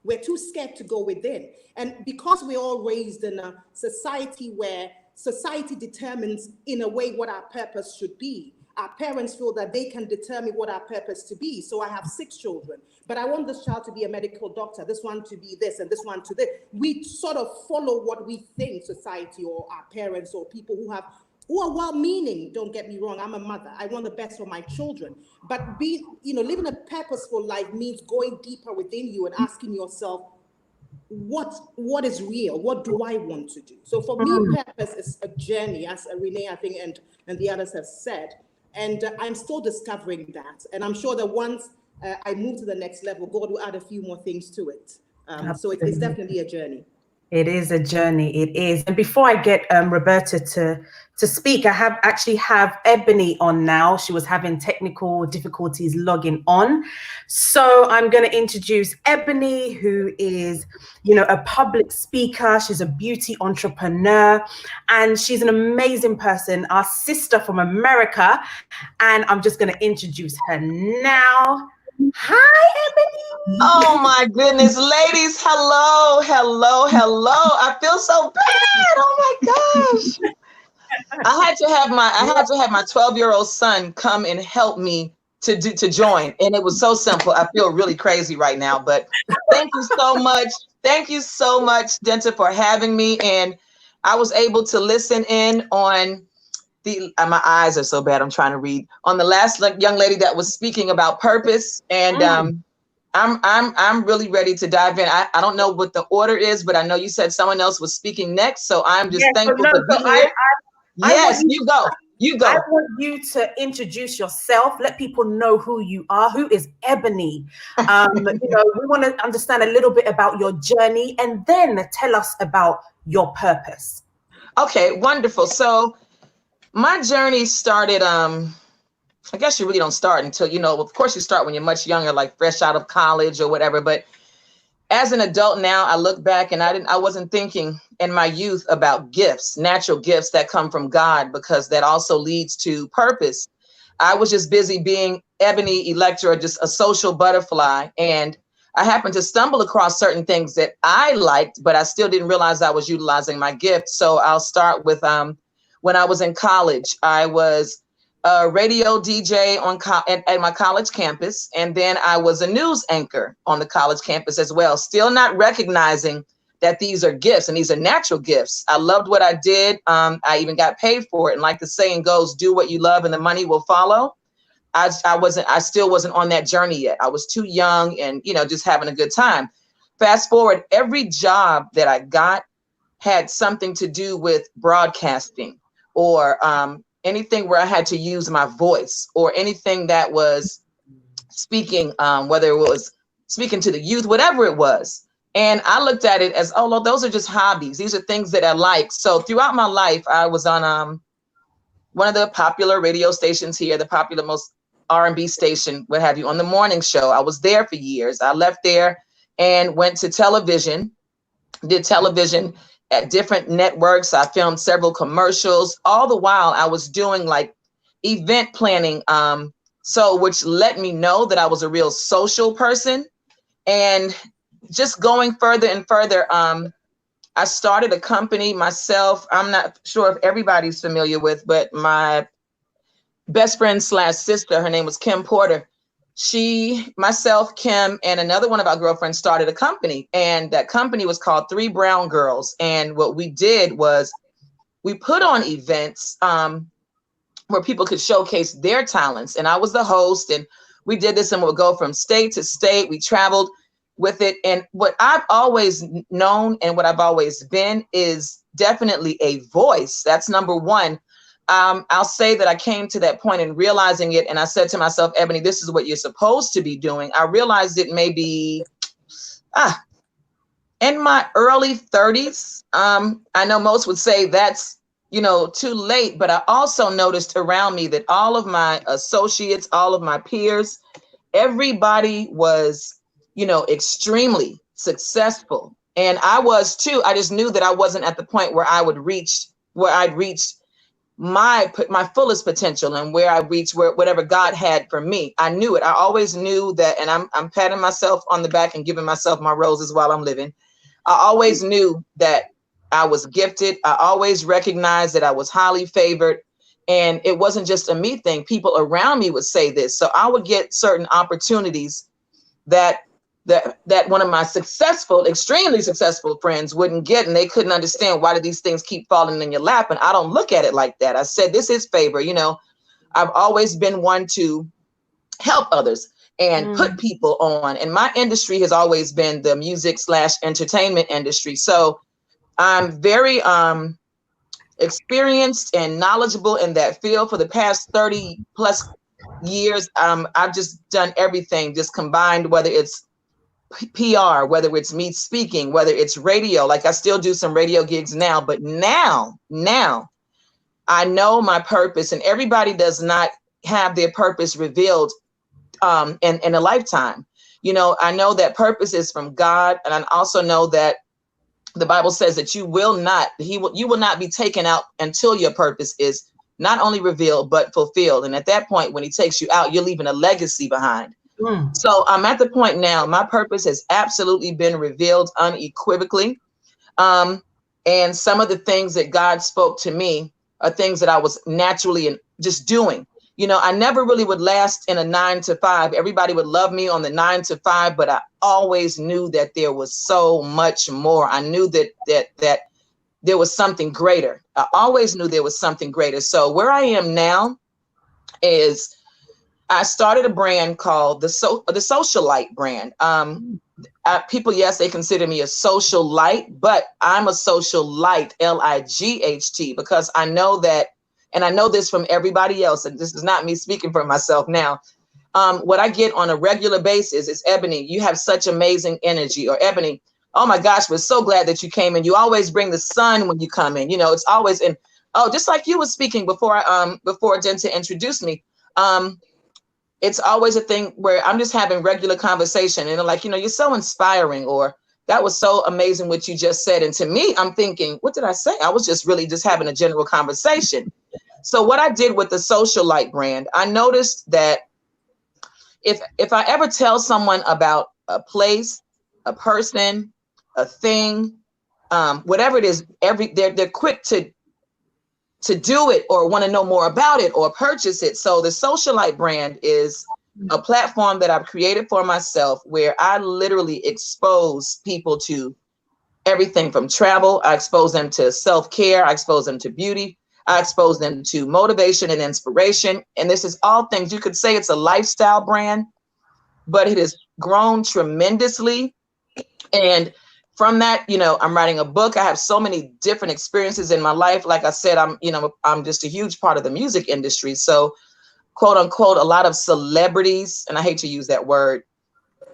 We're too scared to go within. And because we're all raised in a society where society determines in a way what our purpose should be, our parents feel that they can determine what our purpose to be. So I have 6 children, but I want this child to be a medical doctor, this one to be this, and this one to this. We sort of follow what we think society or our parents or people who are well-meaning. Don't get me wrong, I'm a mother. I want the best for my children. But living a purposeful life means going deeper within you and asking yourself, what is real? What do I want to do? So for me, purpose is a journey, as Renee, I think, and the others have said. And I'm still discovering that. And I'm sure that once I move to the next level, God will add a few more things to it. So it's definitely a journey. It is a journey. It is. And before I get Roberta to speak, I have Ebony on now. She was having technical difficulties logging on. So I'm going to introduce Ebony, who is, a public speaker. She's a beauty entrepreneur, and she's an amazing person, our sister from America. And I'm just going to introduce her now. Hi, Ebony. Oh my goodness, ladies. Hello. I feel so bad. Oh my gosh. I had to have my 12-year-old son come and help me to join. And it was so simple. I feel really crazy right now, but thank you so much. Thank you so much, Denta, for having me. And I was able to listen in on my eyes are so bad. I'm trying to read on the last young lady that was speaking about purpose. And I'm really ready to dive in. I don't know what the order is, but I know you said someone else was speaking next. So I'm just thankful to be here. Yes, you go. I want you to introduce yourself. Let people know who you are. Who is Ebony? We want to understand a little bit about your journey, and then tell us about your purpose. Okay, wonderful. So my journey started, I guess you really don't start until, of course you start when you're much younger, like fresh out of college or whatever. But as an adult now, I look back and I wasn't thinking in my youth about gifts, natural gifts that come from God, because that also leads to purpose. I was just busy being Ebony Electra, just a social butterfly. And I happened to stumble across certain things that I liked, but I still didn't realize I was utilizing my gift. So I'll start with, when I was in college, I was a radio DJ at my college campus. And then I was a news anchor on the college campus as well, still not recognizing that these are gifts and these are natural gifts. I loved what I did. I even got paid for it. And like the saying goes, do what you love and the money will follow. I still wasn't on that journey yet. I was too young and, just having a good time. Fast forward, every job that I got had something to do with broadcasting, or anything where I had to use my voice, or anything that was speaking, whether it was speaking to the youth, whatever it was. And I looked at it as, oh, those are just hobbies. These are things that I like. So throughout my life, I was on one of the popular radio stations here, the popular most R&B station, what have you, on the morning show. I was there for years. I left there and went to television, did television at different networks. I filmed several commercials. All the while I was doing like event planning. Which let me know that I was a real social person. And just going further and further, I started a company myself. I'm not sure if everybody's familiar with, but my best friend / sister, her name was Kim Porter. She, myself, Kim, and another one of our girlfriends started a company, and that company was called Three Brown Girls. And what we did was we put on events where people could showcase their talents. And I was the host, and we did this, and we'll go from state to state. We traveled with it. And what I've always known and what I've always been is definitely a voice. That's number one. I'll say that I came to that point in realizing it, and I said to myself, Ebony, this is what you're supposed to be doing. I realized it maybe in my early 30s. I know most would say that's, too late, but I also noticed around me that all of my associates, all of my peers, everybody was, extremely successful. And I was too. I just knew that I wasn't at the point where I'd reached my fullest potential, and where I reached whatever God had for me. I knew it. I always knew that, and I'm patting myself on the back and giving myself my roses while I'm living. I always knew that I was gifted. I always recognized that I was highly favored, and it wasn't just a me thing. People around me would say this. So I would get certain opportunities that one of my extremely successful friends wouldn't get, and they couldn't understand, why do these things keep falling in your lap? And I don't look at it like that. I said, this is favor. I've always been one to help others and put people on. And my industry has always been the music / entertainment industry. So I'm very experienced and knowledgeable in that field. For the past 30 plus years, I've just done everything, just combined, whether it's PR, whether it's me speaking, whether it's radio, like I still do some radio gigs now, but now I know my purpose, and everybody does not have their purpose revealed in a lifetime. You know, I know that purpose is from God, and I also know that the Bible says that you will not be taken out until your purpose is not only revealed but fulfilled. And at that point, when he takes you out, you're leaving a legacy behind. So I'm at the point now, my purpose has absolutely been revealed unequivocally. And some of the things that God spoke to me are things that I was naturally just doing. You know, I never really would last in a 9 to 5. Everybody would love me on the 9 to 5, but I always knew that there was so much more. I knew that there was something greater. I always knew there was something greater. So where I am now is I started a brand called the Socialite brand. People, yes, they consider me a socialite, but I'm a socialite, Light, because I know that, and I know this from everybody else, and this is not me speaking for myself now. What I get on a regular basis is, Ebony, you have such amazing energy, or Ebony, oh my gosh, we're so glad that you came in. You always bring the sun when you come in. You know, it's always in. Oh, just like you were speaking before Denta introduced me. It's always a thing where I'm just having regular conversation, and they're like, you know, you're so inspiring, or that was so amazing what you just said. And to me, I'm thinking, what did I say? I was just really just having a general conversation. So what I did with the Socialite brand, I noticed that if I ever tell someone about a place, a person, a thing, whatever it is, they're quick to do it or want to know more about it or purchase it. So the Socialite brand is a platform that I've created for myself, where I literally expose people to everything from travel. I expose them to self-care. I expose them to beauty. I expose them to motivation and inspiration. And this is all things, you could say it's a lifestyle brand, but it has grown tremendously. And from that, you know, I'm writing a book. I have so many different experiences in my life. Like I said, I'm just a huge part of the music industry. So, quote unquote, a lot of celebrities, and I hate to use that word,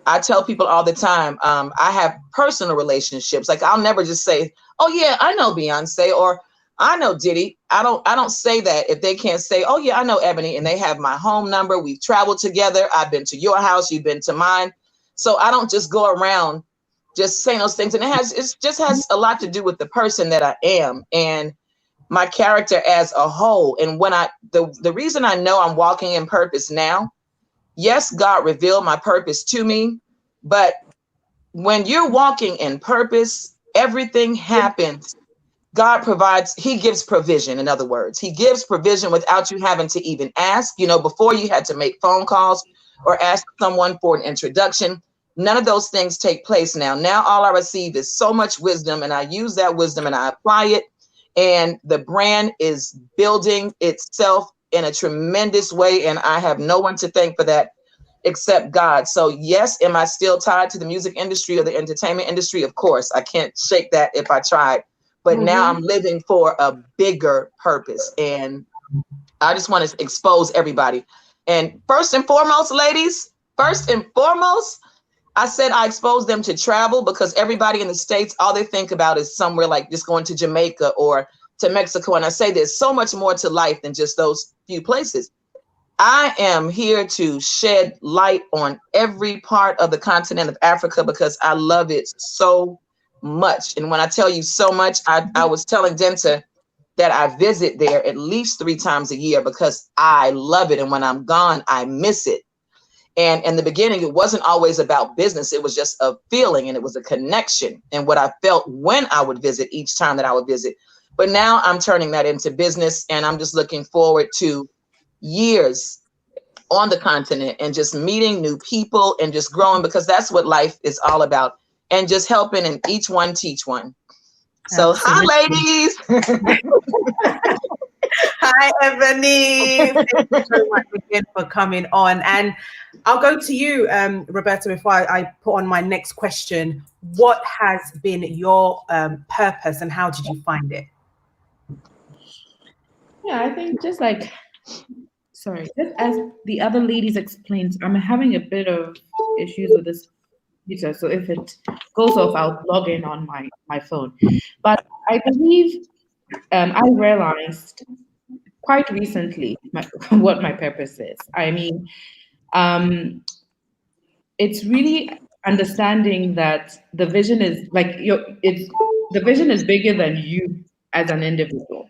I tell people all the time, I have personal relationships. Like, I'll never just say, oh yeah, I know Beyonce, or I know Diddy. I don't say that if they can't say, oh yeah, I know Ebony, and they have my home number. We've traveled together. I've been to your house. You've been to mine. So I don't just go around just saying those things. And it just has a lot to do with the person that I am and my character as a whole. And when the reason I know I'm walking in purpose now, yes, God revealed my purpose to me, but when you're walking in purpose, everything happens. God provides, he gives provision. In other words, he gives provision without you having to even ask. You know, before you had to make phone calls or ask someone for an introduction. None of those things take place now. Now all I receive is so much wisdom, and I use that wisdom and I apply it. And the brand is building itself in a tremendous way. And I have no one to thank for that except God. So yes, am I still tied to the music industry or the entertainment industry? Of course, I can't shake that if I tried. But now I'm living for a bigger purpose. And I just want to expose everybody. And first and foremost, ladies, I said I expose them to travel, because everybody in the States, all they think about is somewhere like just going to Jamaica or to Mexico. And I say there's so much more to life than just those few places. I am here to shed light on every part of the continent of Africa because I love it so much. And when I tell you so much, I was telling Denta that I visit there at least 3 times a year because I love it. And when I'm gone, I miss it. And in the beginning, it wasn't always about business. It was just a feeling, and it was a connection and what I felt when I would visit each time that I would visit. But now I'm turning that into business, and I'm just looking forward to years on the continent and just meeting new people and just growing, because that's what life is all about, and just helping and each one teach one. So, absolutely. Hi, ladies. Hi, Ebony. Thank you so much again for coming on. And I'll go to you, Roberta, before I put on my next question. What has been your purpose, and how did you find it? Yeah, I think just as the other ladies explained, I'm having a bit of issues with this computer, so if it goes off, I'll log in on my phone. But I believe I realized quite recently what my purpose is. I mean, it's really understanding that the vision is like the vision is bigger than you as an individual.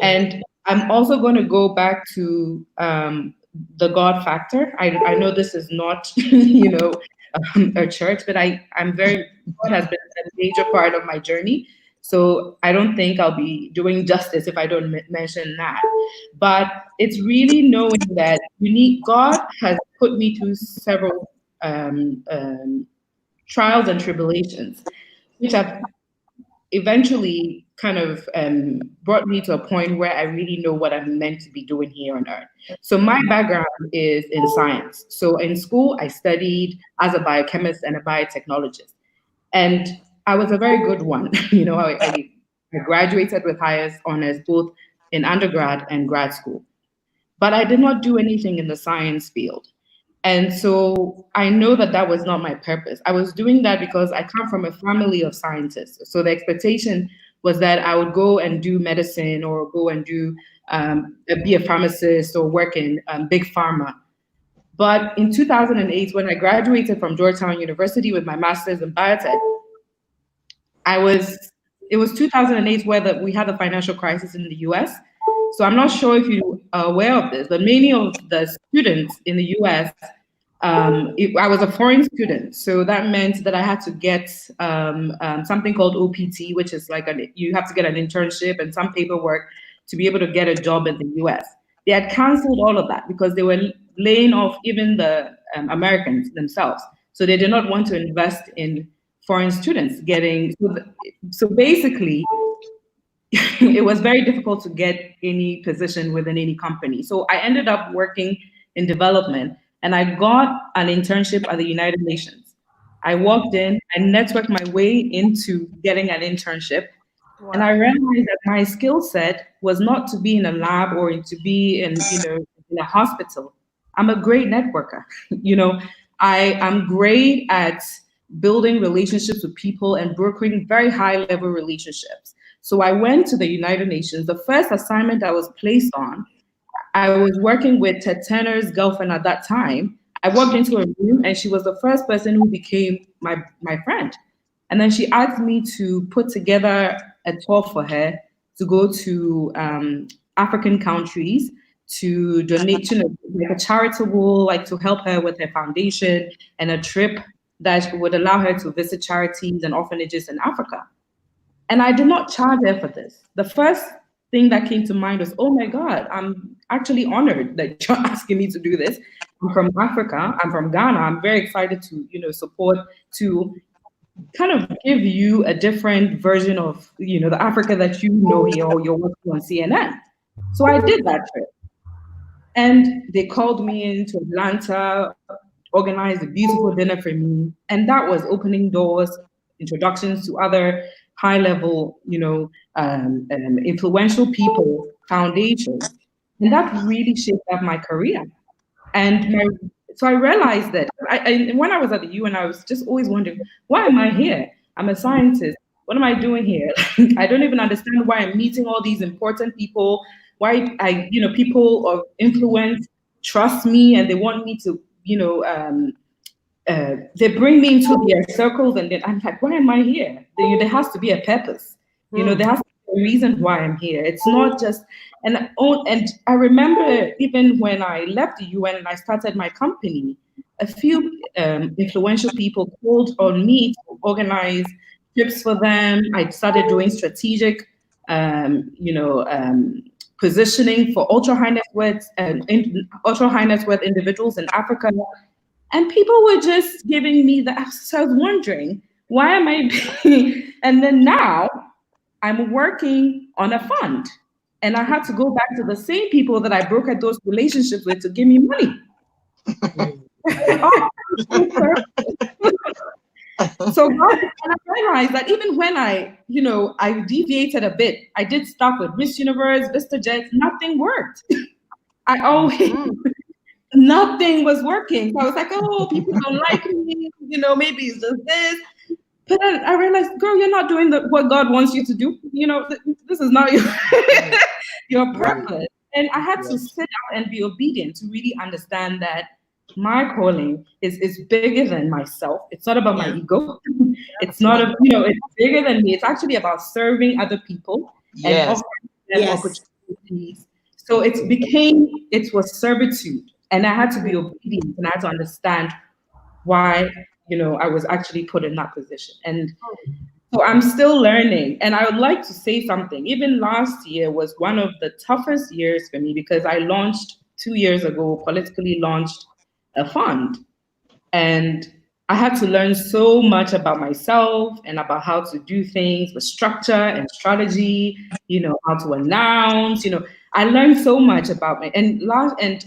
And I'm also going to go back to the God factor. I know this is not, a church, but I'm very, God has been a major part of my journey. So I don't think I'll be doing justice if I don't mention that. But it's really knowing that God has put me through several trials and tribulations, which have eventually kind of brought me to a point where I really know what I'm meant to be doing here on earth. So my background is in science. So in school, I studied as a biochemist and a biotechnologist. And I was a very good one. I graduated with highest honors both in undergrad and grad school. But I did not do anything in the science field. And so I know that that was not my purpose. I was doing that because I come from a family of scientists. So the expectation was that I would go and do medicine or go and do be a pharmacist or work in big pharma. But in 2008, when I graduated from Georgetown University with my master's in biotech, it was 2008 where we had the financial crisis in the US. So I'm not sure if you are aware of this, but many of the students in the US, I was a foreign student. So that meant that I had to get something called OPT, which is like you have to get an internship and some paperwork to be able to get a job in the US. They had canceled all of that because they were laying off even the Americans themselves. So they did not want to invest in foreign students getting, so basically, it was very difficult to get any position within any company. So I ended up working in development and I got an internship at the United Nations. I walked in, I networked my way into getting an internship. Wow. And I realized that my skill set was not to be in a lab or to be in a hospital. I'm a great networker. I am great at building relationships with people and brokering very high level relationships. So I went to the United Nations. The first assignment I was placed on, I was working with Ted Turner's girlfriend at that time. I walked into a room and she was the first person who became my friend. And then she asked me to put together a tour for her to go to African countries to donate, like a charitable, like to help her with her foundation and a trip that would allow her to visit charities and orphanages in Africa. And I did not charge her for this. The first thing that came to mind was, oh my God, I'm actually honored that you're asking me to do this. I'm from Africa, I'm from Ghana. I'm very excited to, support, to kind of give you a different version of, the Africa that you know here or you're working on CNN. So I did that trip. And they called me into Atlanta, organized a beautiful dinner for me. And that was opening doors, introductions to other high-level, influential people, foundations. And that really shaped up my career. And so I realized that when I was at the UN, I was just always wondering, why am I here? I'm a scientist. What am I doing here? I don't even understand why I'm meeting all these important people, why people of influence trust me and they want me to, they bring me into their circles and then I'm like, why am I here? There has to be a purpose. There has to be a reason why I'm here. It's not just, and I remember even when I left the UN and I started my company, a few influential people called on me to organize trips for them. I started doing strategic, positioning for ultra high net worth individuals in Africa. And people were just giving me so I was wondering, why am I and then now I'm working on a fund and I had to go back to the same people that I brokered those relationships with to give me money. So and I realized that even when I deviated a bit, I did stuff with Miss Universe, VistaJet, nothing worked. I always nothing was working. So I was like, oh, people don't like me, maybe it's just this. But then I realized, girl, you're not doing what God wants you to do. This is not your purpose. And I had to sit down and be obedient to really understand that my calling is bigger than myself. It's not about my ego. It's not, it's bigger than me. It's actually about serving other people and offering them opportunities. So it was servitude. And I had to be obedient, and I had to understand why, I was actually put in that position. And so I'm still learning. And I would like to say something. Even last year was one of the toughest years for me, because I launched 2 years ago, politically launched a fund. And I had to learn so much about myself and about how to do things with structure and strategy, how to announce, I learned so much about me. And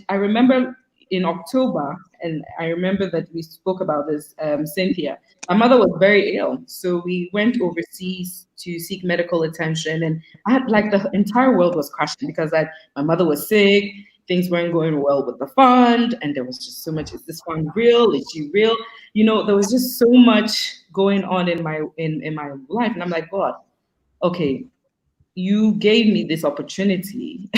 I remember in October, and I remember that we spoke about this, Cynthia, my mother was very ill. So we went overseas to seek medical attention. And I had the entire world was crashing because my mother was sick. Things weren't going well with the fund. And there was just so much, is this fund real? Is she real? There was just so much going on in my life. And I'm like, God, okay, you gave me this opportunity.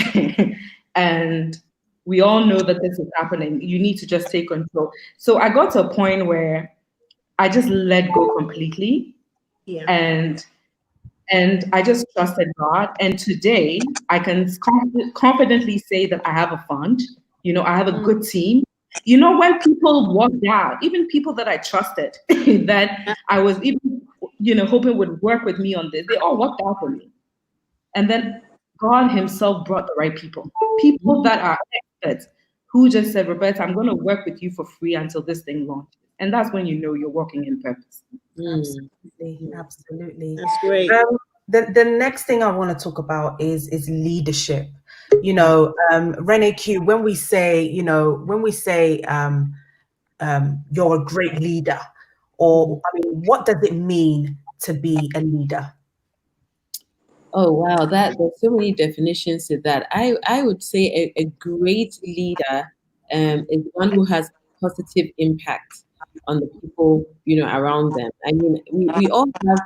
And we all know that this is happening. You need to just take control. So I got to a point where I just let go completely. Yeah. And I just trusted God. And today I can confidently say that I have a fund. I have a good team. When people walked out, even people that I trusted, that I was even, hoping would work with me on this, they all walked out for me. And then God himself brought the right people that are experts, who just said, Roberta, I'm going to work with you for free until this thing launches. And that's when you're walking in purpose. Absolutely. That's great. The next thing I want to talk about is leadership. Renee Q, when we say you're a great leader, or what does it mean to be a leader? Oh wow, there's so many definitions to that. I would say a great leader is one who has positive impact on the people around them. I mean, we all have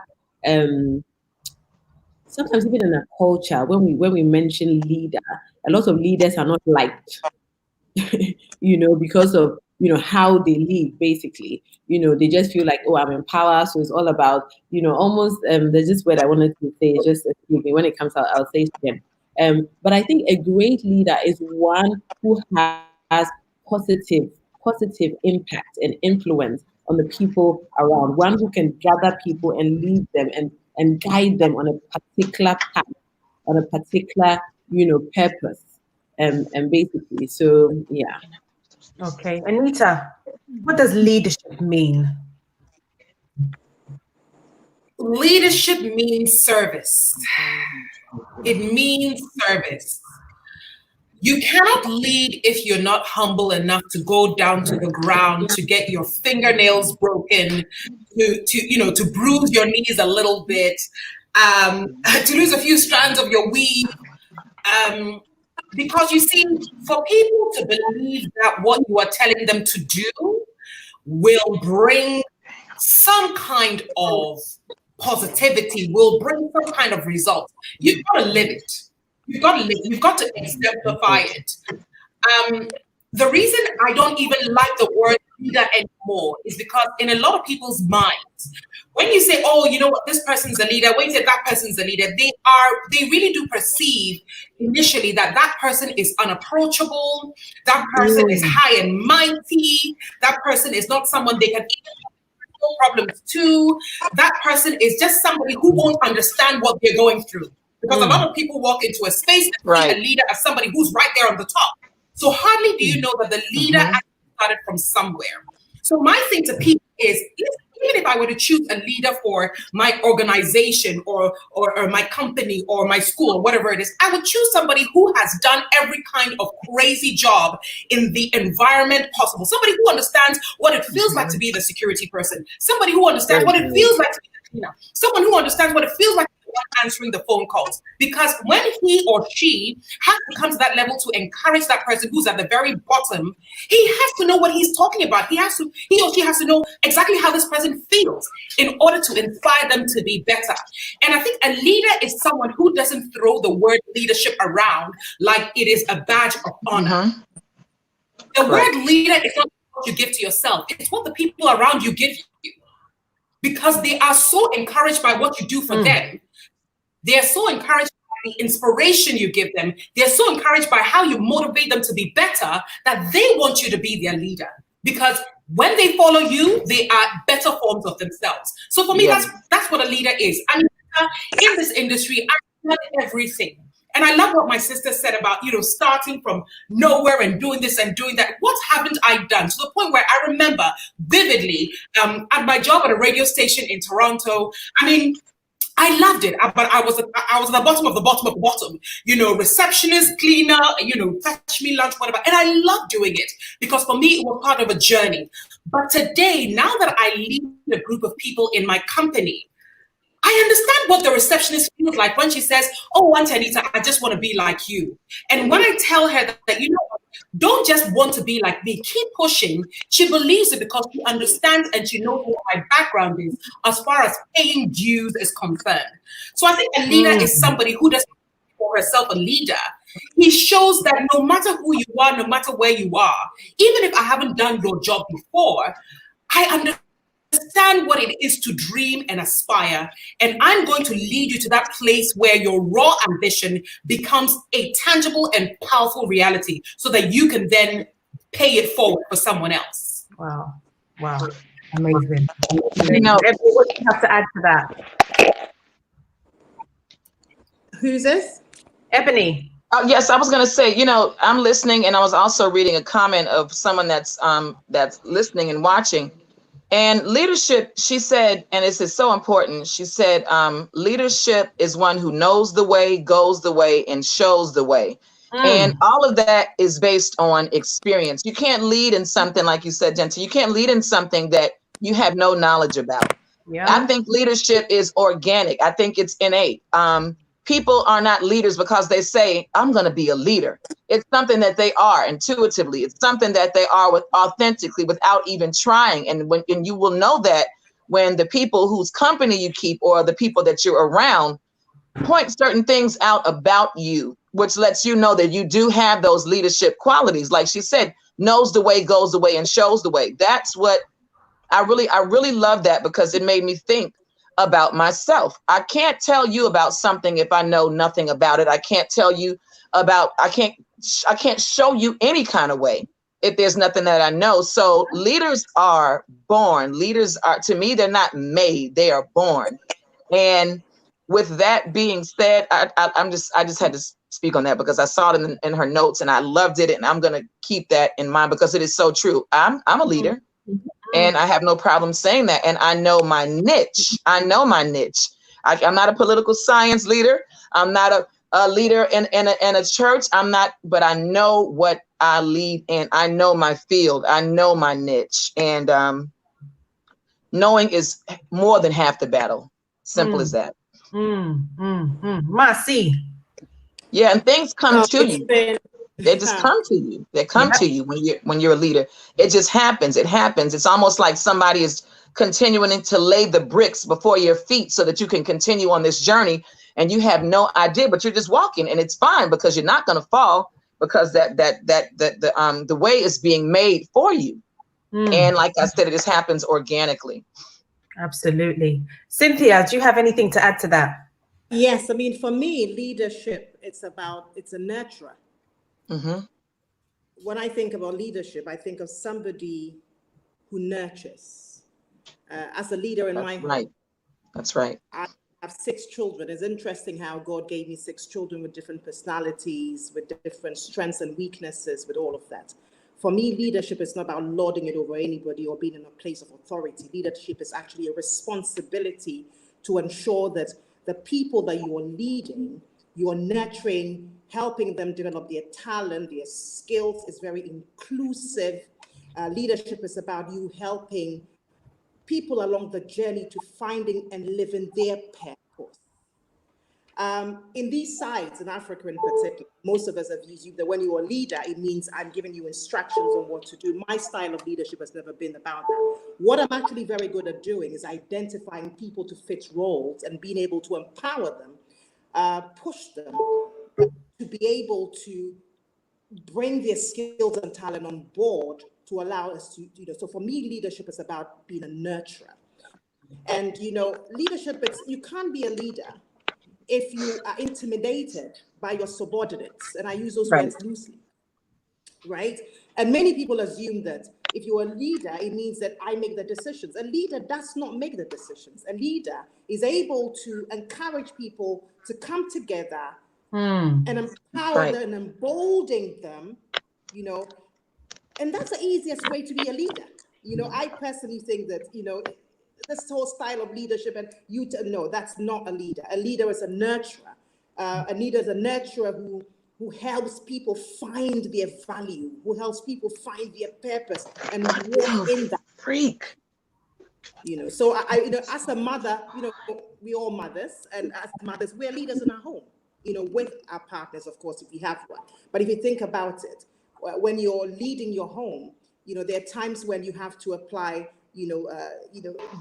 sometimes even in our culture, when we mention leader, a lot of leaders are not liked, because of how they lead. Basically, they just feel like, oh, I'm in power, so it's all about almost. There's this word I wanted to say, just excuse me. When it comes out, I'll say it again. But I think a great leader is one who has positive impact and influence on the people around. One who can gather people and lead them and guide them on a particular path, on a particular, purpose. And basically, so yeah. Okay. Anita, what does leadership mean? Leadership means service. It means service. You cannot lead if you're not humble enough to go down to the ground, to get your fingernails broken, to bruise your knees a little bit, to lose a few strands of your weave. Because you see, for people to believe that what you are telling them to do will bring some kind of positivity, will bring some kind of result, you've got to live it. You've got to exemplify it. The reason I don't even like the word leader anymore is because in a lot of people's minds, when you say, oh, you know what, this person's a leader, when you say that person's a leader, they really do perceive initially that person is unapproachable, that person is high and mighty, that person is not someone they can even no problems to, that person is just somebody who won't understand what they're going through. Because a lot of people walk into a space and see a leader as somebody who's right there on the top. So hardly do you know that the leader actually started from somewhere. So my thing to people is, even if I were to choose a leader for my organization or my company or my school or whatever it is, I would choose somebody who has done every kind of crazy job in the environment possible. Somebody who understands what it feels like to be the security person. Somebody who understands what it feels like to be the cleaner. Someone who understands what it feels like to be one answering the phone calls. Because when he or she has to come to that level to encourage that person who's at the very bottom, he has to know what he's talking about. He or she has to know exactly how this person feels in order to inspire them to be better. And I think a leader is someone who doesn't throw the word leadership around like it is a badge of honor. The word leader is not what you give to yourself. It's what the people around you give you. Because they are so encouraged by what you do for them. They are so encouraged by the inspiration you give them. They're so encouraged by how you motivate them to be better that they want you to be their leader. Because when they follow you, they are better forms of themselves. So for me, that's what a leader is. I mean, in this industry, I've done everything. And I love what my sister said about, starting from nowhere and doing this and doing that. What haven't I done? To the point where I remember vividly at my job at a radio station in Toronto. I mean, I loved it, but I was at the bottom of the bottom of the bottom. Receptionist, cleaner, fetch me lunch, whatever. And I loved doing it because for me, it was part of a journey. But today, now that I lead a group of people in my company, I understand what the receptionist feels like when she says, "Oh, Auntie Anita, I just want to be like you." And when I tell her that don't just want to be like me, keep pushing, she believes it because she understands and she knows what my background is as far as paying dues is concerned. So I think a leader is somebody who doesn't call herself a leader. He shows that no matter who you are, no matter where you are, even if I haven't done your job before, I understand what it is to dream and aspire, and I'm going to lead you to that place where your raw ambition becomes a tangible and powerful reality so that you can then pay it forward for someone else. Wow. Amazing. What do you have to add to that? Who's this? Ebony. Yes, I was going to say, I'm listening, and I was also reading a comment of someone that's listening and watching. And leadership, she said, and this is so important, she said, leadership is one who knows the way, goes the way, and shows the way. And all of that is based on experience. You can't lead in something, like you said, Genta, you can't lead in something that you have no knowledge about. Yeah. I think leadership is organic. I think it's innate. People are not leaders because they say, "I'm going to be a leader." It's something that they are intuitively. It's something that they are authentically without even trying. And you will know that when the people whose company you keep or the people that you're around point certain things out about you, which lets you know that you do have those leadership qualities. Like she said, knows the way, goes the way, and shows the way. That's what I really love that, because it made me think about myself. I can't tell you about something if I know nothing about it. I can't tell you about, I can't show you any kind of way if there's nothing that I know. So leaders are born. Leaders are, to me, they're not made, they are born. And with that being said, I just had to speak on that because I saw it in her notes and I loved it. And I'm going to keep that in mind because it is so true. I'm a leader. And I have no problem saying that. And I know my niche. I'm not a political science leader. I'm not a leader in a church. I'm not, but I know what I lead in. I know my field. I know my niche. And knowing is more than half the battle. Simple as that. Masi. Yeah, and things come to you. They just come to you. They come to you when you're a leader. It just happens. It happens. It's almost like somebody is continuing to lay the bricks before your feet so that you can continue on this journey, and you have no idea, but you're just walking, and it's fine because you're not going to fall because the way is being made for you. And like I said, it just happens organically. Absolutely. Cynthia, do you have anything to add to that? Yes, I mean, for me, leadership, it's a nurturer. Mm-hmm. When I think about leadership, I think of somebody who nurtures. As a leader in my home. That's right. I have 6 children. It's interesting how God gave me 6 children with different personalities, with different strengths and weaknesses, with all of that. For me, leadership is not about lording it over anybody or being in a place of authority. Leadership is actually a responsibility to ensure that the people that you are leading, you are nurturing, helping them develop their talent, their skills. Is very inclusive. Leadership is about you helping people along the journey to finding and living their purpose. In these sites, in Africa in particular, most of us have used that when you're a leader, it means I'm giving you instructions on what to do. My style of leadership has never been about that. What I'm actually very good at doing is identifying people to fit roles and being able to empower them, push them to be able to bring their skills and talent on board to allow us to, so for me, leadership is about being a nurturer. And, leadership, you can't be a leader if you are intimidated by your subordinates, and I use those words loosely, right? And many people assume that if you're a leader, it means that I make the decisions. A leader does not make the decisions. A leader is able to encourage people to come together and empower them and embolden them, and that's the easiest way to be a leader. I personally think that, this whole style of leadership, and no, that's not a leader. A leader is a nurturer. A leader is a nurturer who helps people find their value, who helps people find their purpose and walk in that. Freak. So I as a mother, we're all mothers, and as mothers, we're leaders in our home, with our partners, of course, if we have one. But if you think about it, when you're leading your home, there are times when you have to apply, be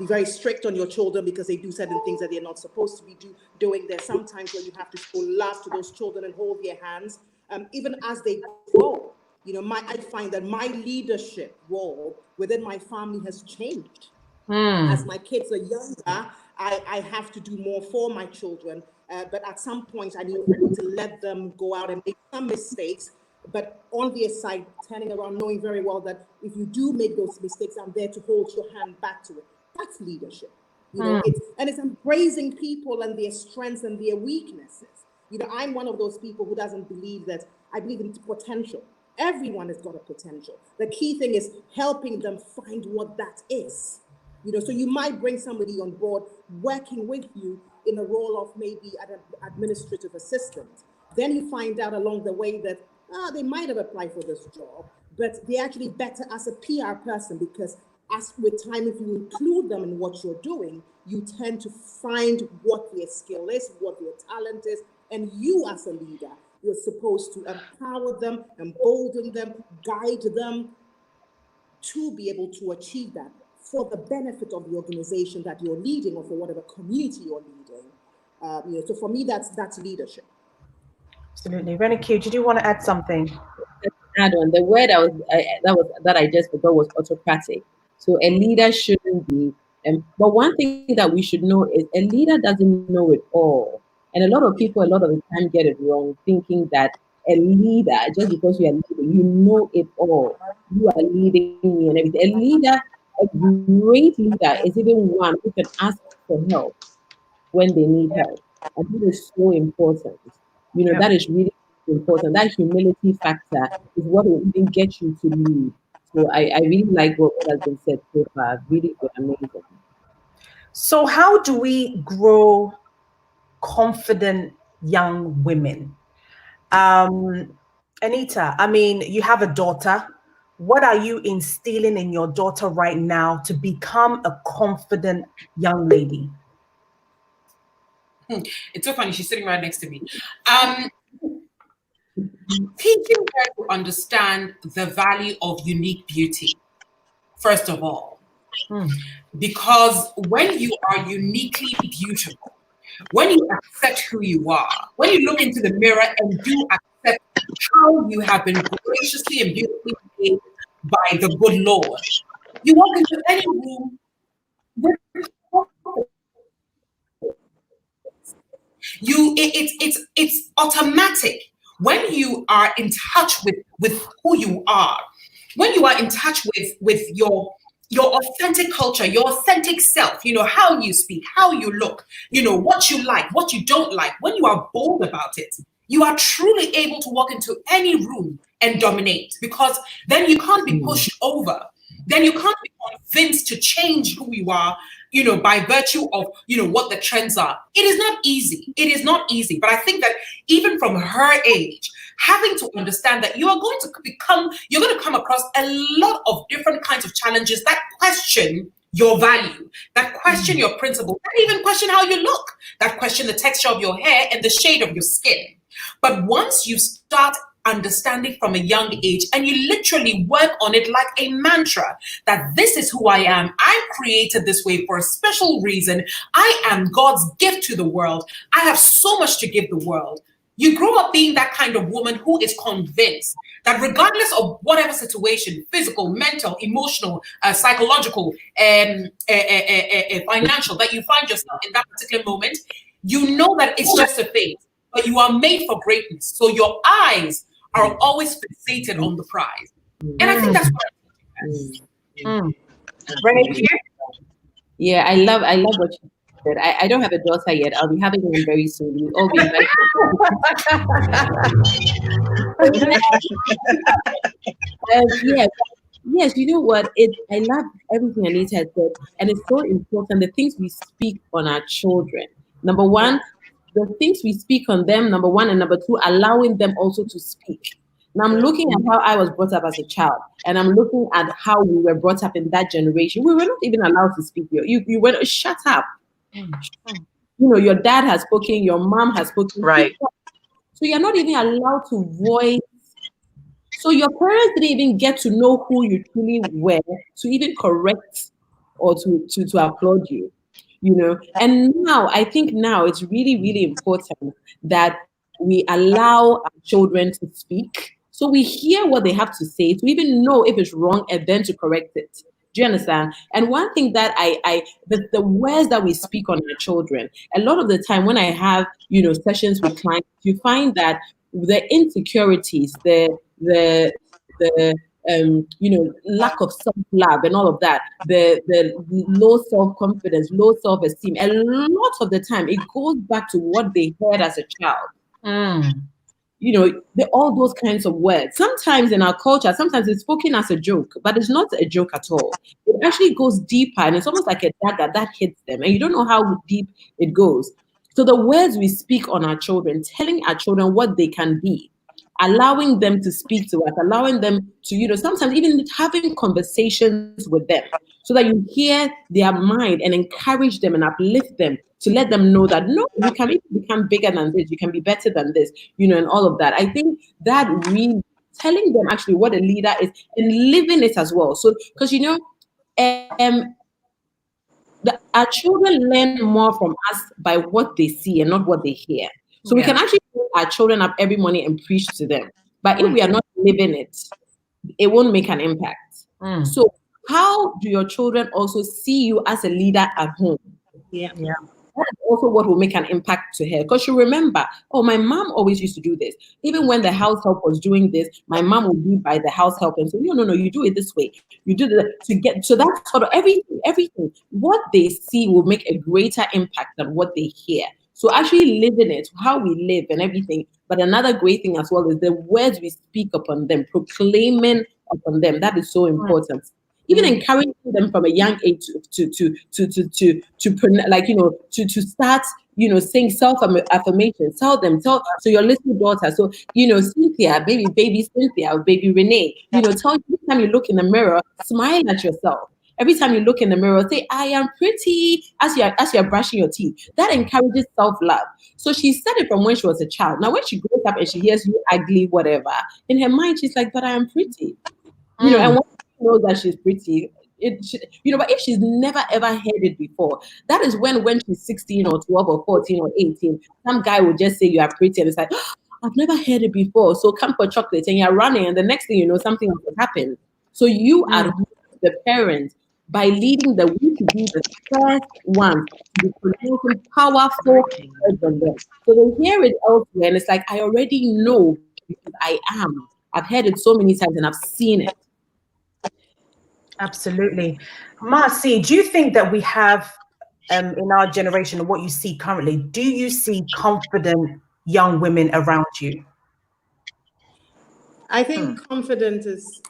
very strict on your children because they do certain things that they're not supposed to be doing. There's sometimes when you have to show love to those children and hold their hands, even as they grow. I find that my leadership role within my family has changed. As my kids are younger, I have to do more for my children, but at some point I need to let them go out and make some mistakes, but on their side, turning around, knowing very well that if you do make those mistakes, I'm there to hold your hand back to it. That's leadership. It's embracing people and their strengths and their weaknesses. I'm one of those people who doesn't believe that. I believe in potential. Everyone has got a potential. The key thing is helping them find what that is. So you might bring somebody on board working with you in a role of maybe an administrative assistant. Then you find out along the way that they might have applied for this job, but they're actually better as a PR person, because as with time, if you include them in what you're doing, you tend to find what their skill is, what their talent is, and you as a leader, you're supposed to empower them, embolden them, guide them to be able to achieve that for the benefit of the organization that you're leading or for whatever community you're leading. So for me, that's leadership. Absolutely. Renike, did you want to add something? Add on the word that I just forgot was autocratic. So a leader shouldn't be. But one thing that we should know is a leader doesn't know it all, and a lot of people a lot of the time get it wrong, thinking that a leader, just because you are leading, you know it all. You are leading me and everything. A leader, a great leader, is even one who can ask for help when they need help, and that is so important. That is really important. That humility factor is what will even get you to lead. So I really like what has been said so far. Really good, amazing. So how do we grow confident young women? Anita, I mean, you have a daughter. What are you instilling in your daughter right now to become a confident young lady? It's so funny. She's sitting right next to me. Teaching her to understand the value of unique beauty, first of all. Because when you are uniquely beautiful, when you accept who you are, when you look into the mirror and do accept how you have been graciously and beautifully made by the good Lord, you walk into any room with it's automatic. When you are in touch with who you are, when you are in touch with your authentic culture, your authentic self, how you speak, how you look, what you like, what you don't like, when you are bold about it, you are truly able to walk into any room and dominate, because then you can't be pushed over. Then you can't be convinced to change who you are, by virtue of, what the trends are. It is not easy. It is not easy. But I think that even from her age, having to understand that you're going to come across a lot of different kinds of challenges that question your value, that question your principles, that even question how you look, that question the texture of your hair and the shade of your skin. But once you start understanding from a young age and you literally work on it like a mantra, that this is who I am, I'm created this way for a special reason, I am God's gift to the world, I have so much to give the world. You grow up being that kind of woman who is convinced that regardless of whatever situation, physical, mental, emotional, psychological, financial, that you find yourself in that particular moment, you know that it's just a phase, but you are made for greatness. So your eyes are always fixated on the prize. And I think that's what Yeah, I love what you said. I don't have a daughter yet. I'll be having one very soon. We'll all be invited. Yeah, yes, you know what? I love everything Anita has said, and it's so important. The things we speak on our children. Number one, the things we speak on them. Number one, and number two, allowing them also to speak. Now I'm looking at how I was brought up as a child, and I'm looking at how we were brought up in that generation. We were not even allowed to speak. You went, shut up. You know, your dad has spoken, your mom has spoken. Right. So you're not even allowed to voice. So your parents didn't even get to know who you truly were to even correct or to applaud you, you know. And now I think now it's really, really important that we allow our children to speak. So we hear what they have to say to even know if it's wrong and then to correct it. Do you understand? And one thing that the words that we speak on our children, a lot of the time when I have, you know, sessions with clients, you find that the insecurities, the you know, lack of self-love and all of that, the low self-confidence, low self-esteem, a lot of the time it goes back to what they heard as a child. You know, all those kinds of words. Sometimes in our culture, sometimes it's spoken as a joke, but it's not a joke at all. It actually goes deeper, and it's almost like a dagger that hits them, and you don't know how deep it goes. So the words we speak on our children, telling our children what they can be, allowing them to speak to us, allowing them to, you know, sometimes even having conversations with them so that you hear their mind and encourage them and uplift them to let them know that, no, you can even become bigger than this, you can be better than this, you know, and all of that. I think that really telling them actually what a leader is and living it as well. So, because, you know, our children learn more from us by what they see and not what they hear. So we can actually put our children up every morning and preach to them. But if we are not living it, it won't make an impact. So how do your children also see you as a leader at home? Yeah. That's also what will make an impact to her. Because she'll remember, oh, my mom always used to do this. Even when the house help was doing this, my mom would be by the house help and say, no, you do it this way. You do that to get, so that's sort of everything. What they see will make a greater impact than what they hear. So actually living it, how we live and everything. But another great thing as well is the words we speak upon them, proclaiming upon them. That is so important. Even encouraging them from a young age like, you know, to start, you know, saying self-affirmation. So your little daughter, so, you know, Cynthia, baby Cynthia, or baby Renee, you know, every time you look in the mirror, smile at yourself. Every time you look in the mirror, say, I am pretty, as you're brushing your teeth. That encourages self-love. So she said it from when she was a child. Now, when she grows up and she hears you ugly, whatever, in her mind, she's like, but I am pretty. You know, and once she knows that she's pretty, you know, but if she's never ever heard it before, that is when she's 16 or 12 or 14 or 18, some guy will just say you are pretty, and it's like, oh, I've never heard it before. So come for chocolate, and you're running, and the next thing you know, something will happen. So you are the parent by leading the way to be the first one to be producing powerful words on them. So they hear it elsewhere, and it's like, I already know because I am. I've heard it so many times and I've seen it. Absolutely. Marcy, do you think that we have, in our generation and what you see currently, do you see confident young women around you? I think confidence is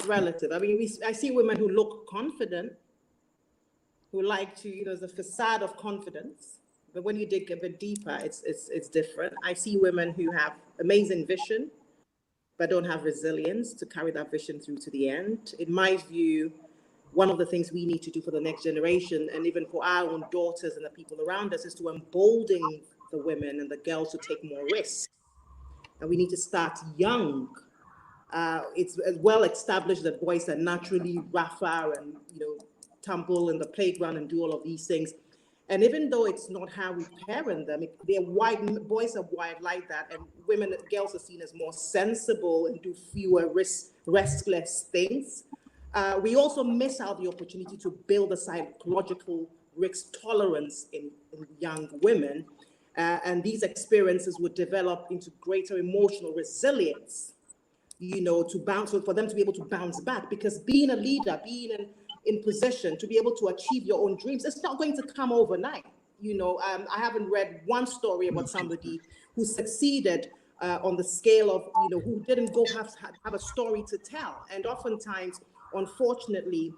relative. I mean, I see women who look confident, who like to, you know, the facade of confidence. But when you dig a bit deeper, it's different. I see women who have amazing vision, but don't have resilience to carry that vision through to the end. In my view, one of the things we need to do for the next generation, and even for our own daughters and the people around us, is to embolden the women and the girls to take more risks. And we need to start young. It's well established that boys are naturally rougher and, tumble in the playground and do all of these things. And even though it's not how we parent them, boys are wired like that, and girls are seen as more sensible and do fewer restless things. We also miss out the opportunity to build a psychological risk tolerance in young women. And these experiences would develop into greater emotional resilience, for them to be able to bounce back. Because being a leader, being in position to be able to achieve your own dreams, it's not going to come overnight. I haven't read one story about somebody who succeeded on the scale of, who didn't go have a story to tell. And oftentimes, unfortunately,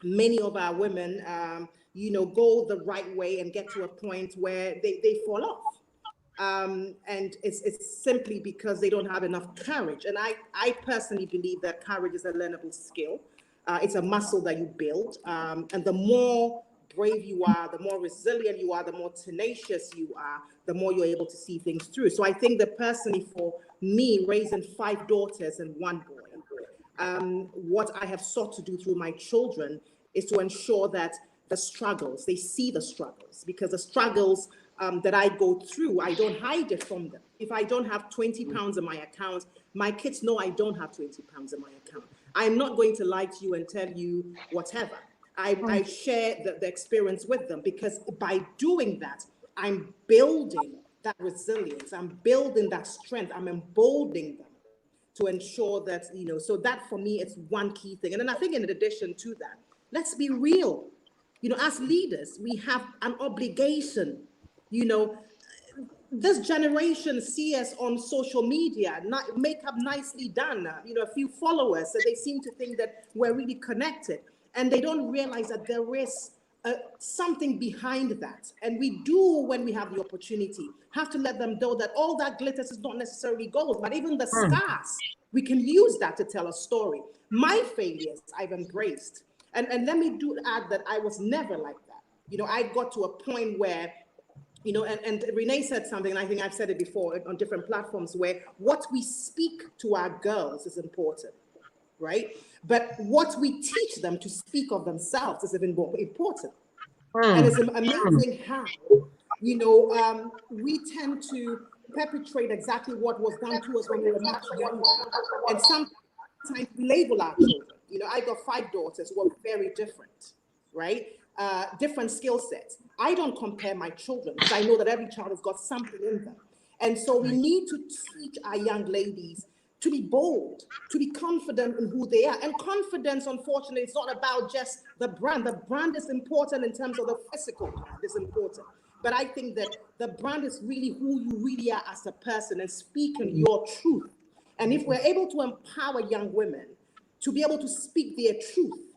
many of our women, go the right way and get to a point where they fall off. And it's simply because they don't have enough courage. And I personally believe that courage is a learnable skill. It's a muscle that you build. And the more brave you are, the more resilient you are, the more tenacious you are, the more you're able to see things through. So I think that personally for me, raising 5 daughters and 1 boy, what I have sought to do through my children is to ensure that they see the struggles, because the struggles that I go through, I don't hide it from them. If I don't have 20 pounds in my account, my kids know I don't have 20 pounds in my account. I'm not going to lie to you and tell you whatever. I share the experience with them, because by doing that, I'm building that resilience. I'm building that strength. I'm emboldening them to ensure that, so that for me, it's one key thing. And then I think in addition to that, let's be real. As leaders, we have an obligation. This generation see us on social media, makeup nicely done, a few followers, so they seem to think that we're really connected. And they don't realize that there is something behind that. And we do, when we have the opportunity, have to let them know that all that glitters is not necessarily gold, but even the scars, we can use that to tell a story. My failures, I've embraced. And let me add that I was never like that. I got to a point where, and Renee said something, and I think I've said it before on different platforms, where what we speak to our girls is important, right? But what we teach them to speak of themselves is even more important. And it's amazing how, we tend to perpetrate exactly what was done to us when we were much younger. And sometimes we label our children. I got 5 daughters who are very different, right? Different skill sets. I don't compare my children, because I know that every child has got something in them. And so we need to teach our young ladies to be bold, to be confident in who they are. And confidence, unfortunately, it's not about just the brand. The brand is important in terms of the physical brand is important. But I think that the brand is really who you really are as a person and speaking your truth. And if we're able to empower young women to be able to speak their truth,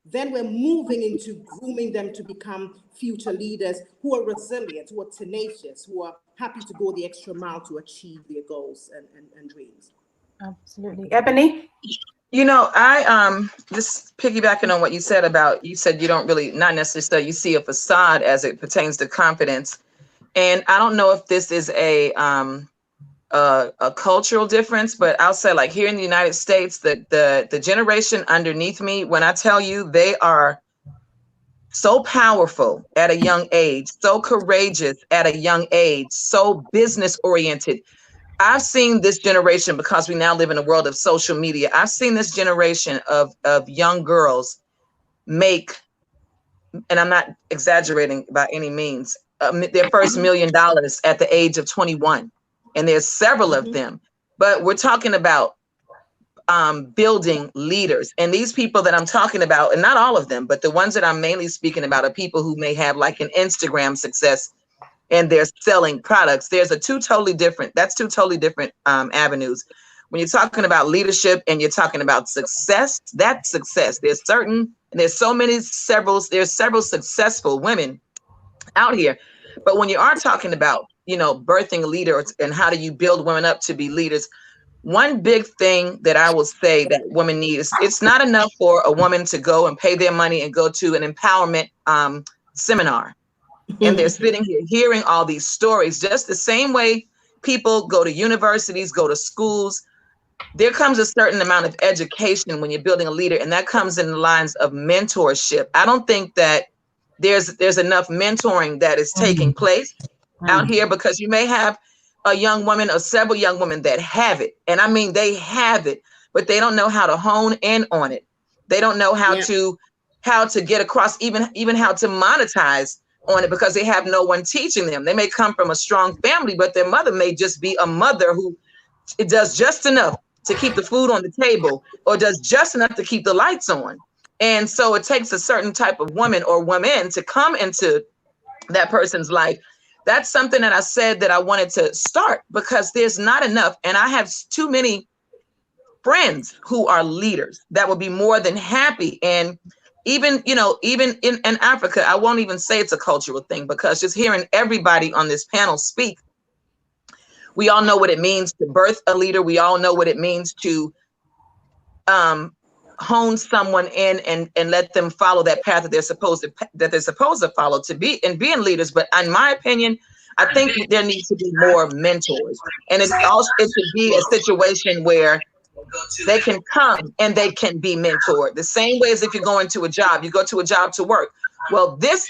then we're moving into grooming them to become future leaders who are resilient, who are tenacious, who are happy to go the extra mile to achieve their goals and dreams. Absolutely. Ebony? I just piggybacking on what you said you don't really, not necessarily, you see a facade as it pertains to confidence. And I don't know if this is a cultural difference, but I'll say, like, here in the United States, the generation underneath me, when I tell you they are so powerful at a young age, so courageous at a young age, so business oriented. I've seen this generation, because we now live in a world of social media, I've seen this generation of young girls make, and I'm not exaggerating by any means, their first $1 million at the age of 21. And there's several of them, but we're talking about building leaders. And these people that I'm talking about, and not all of them, but the ones that I'm mainly speaking about are people who may have like an Instagram success and they're selling products. There's two totally different avenues. When you're talking about leadership and you're talking about success, that's success. There's several successful women out here. But when you are talking about, birthing leaders and how do you build women up to be leaders, one big thing that I will say that women need is it's not enough for a woman to go and pay their money and go to an empowerment seminar. And they're sitting here hearing all these stories, just the same way people go to universities, go to schools. There comes a certain amount of education when you're building a leader, and that comes in the lines of mentorship. I don't think that there's enough mentoring that is taking place out here, because you may have a young woman or several young women that have it. And I mean, they have it, but they don't know how to hone in on it. They don't know how to get across, even how to monetize on it, because they have no one teaching them. They may come from a strong family, but their mother may just be a mother who it does just enough to keep the food on the table, or does just enough to keep the lights on. And so it takes a certain type of woman or women to come into that person's life. That's something that I said that I wanted to start, because there's not enough. And I have too many friends who are leaders that would be more than happy. And even in Africa, I won't even say it's a cultural thing, because just hearing everybody on this panel speak, we all know what it means to birth a leader. We all know what it means to hone someone in and let them follow that path that they're supposed to follow to be and being leaders. But in my opinion, I think there needs to be more mentors, and it should be a situation where they can come and they can be mentored. The same way as if you're going to a job, you go to a job to work. Well, this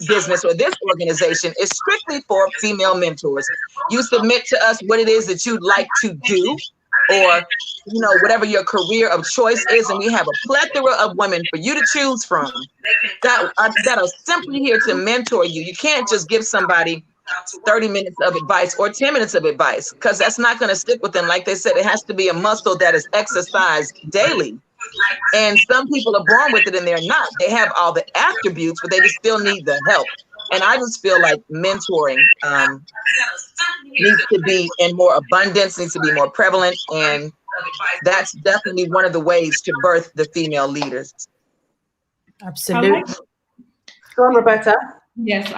business or this organization is strictly for female mentors. You submit to us what it is that you'd like to do, or whatever your career of choice is, and we have a plethora of women for you to choose from that are simply here to mentor you. You can't just give somebody 30 minutes of advice or 10 minutes of advice, because that's not going to stick with them. Like they said, it has to be a muscle that is exercised daily. And some people are born with it and they're not. They have all the attributes, but they just still need the help. And I just feel like mentoring needs to be in more abundance, needs to be more prevalent. And that's definitely one of the ways to birth the female leaders. Absolutely. Go on, Roberta. Yes,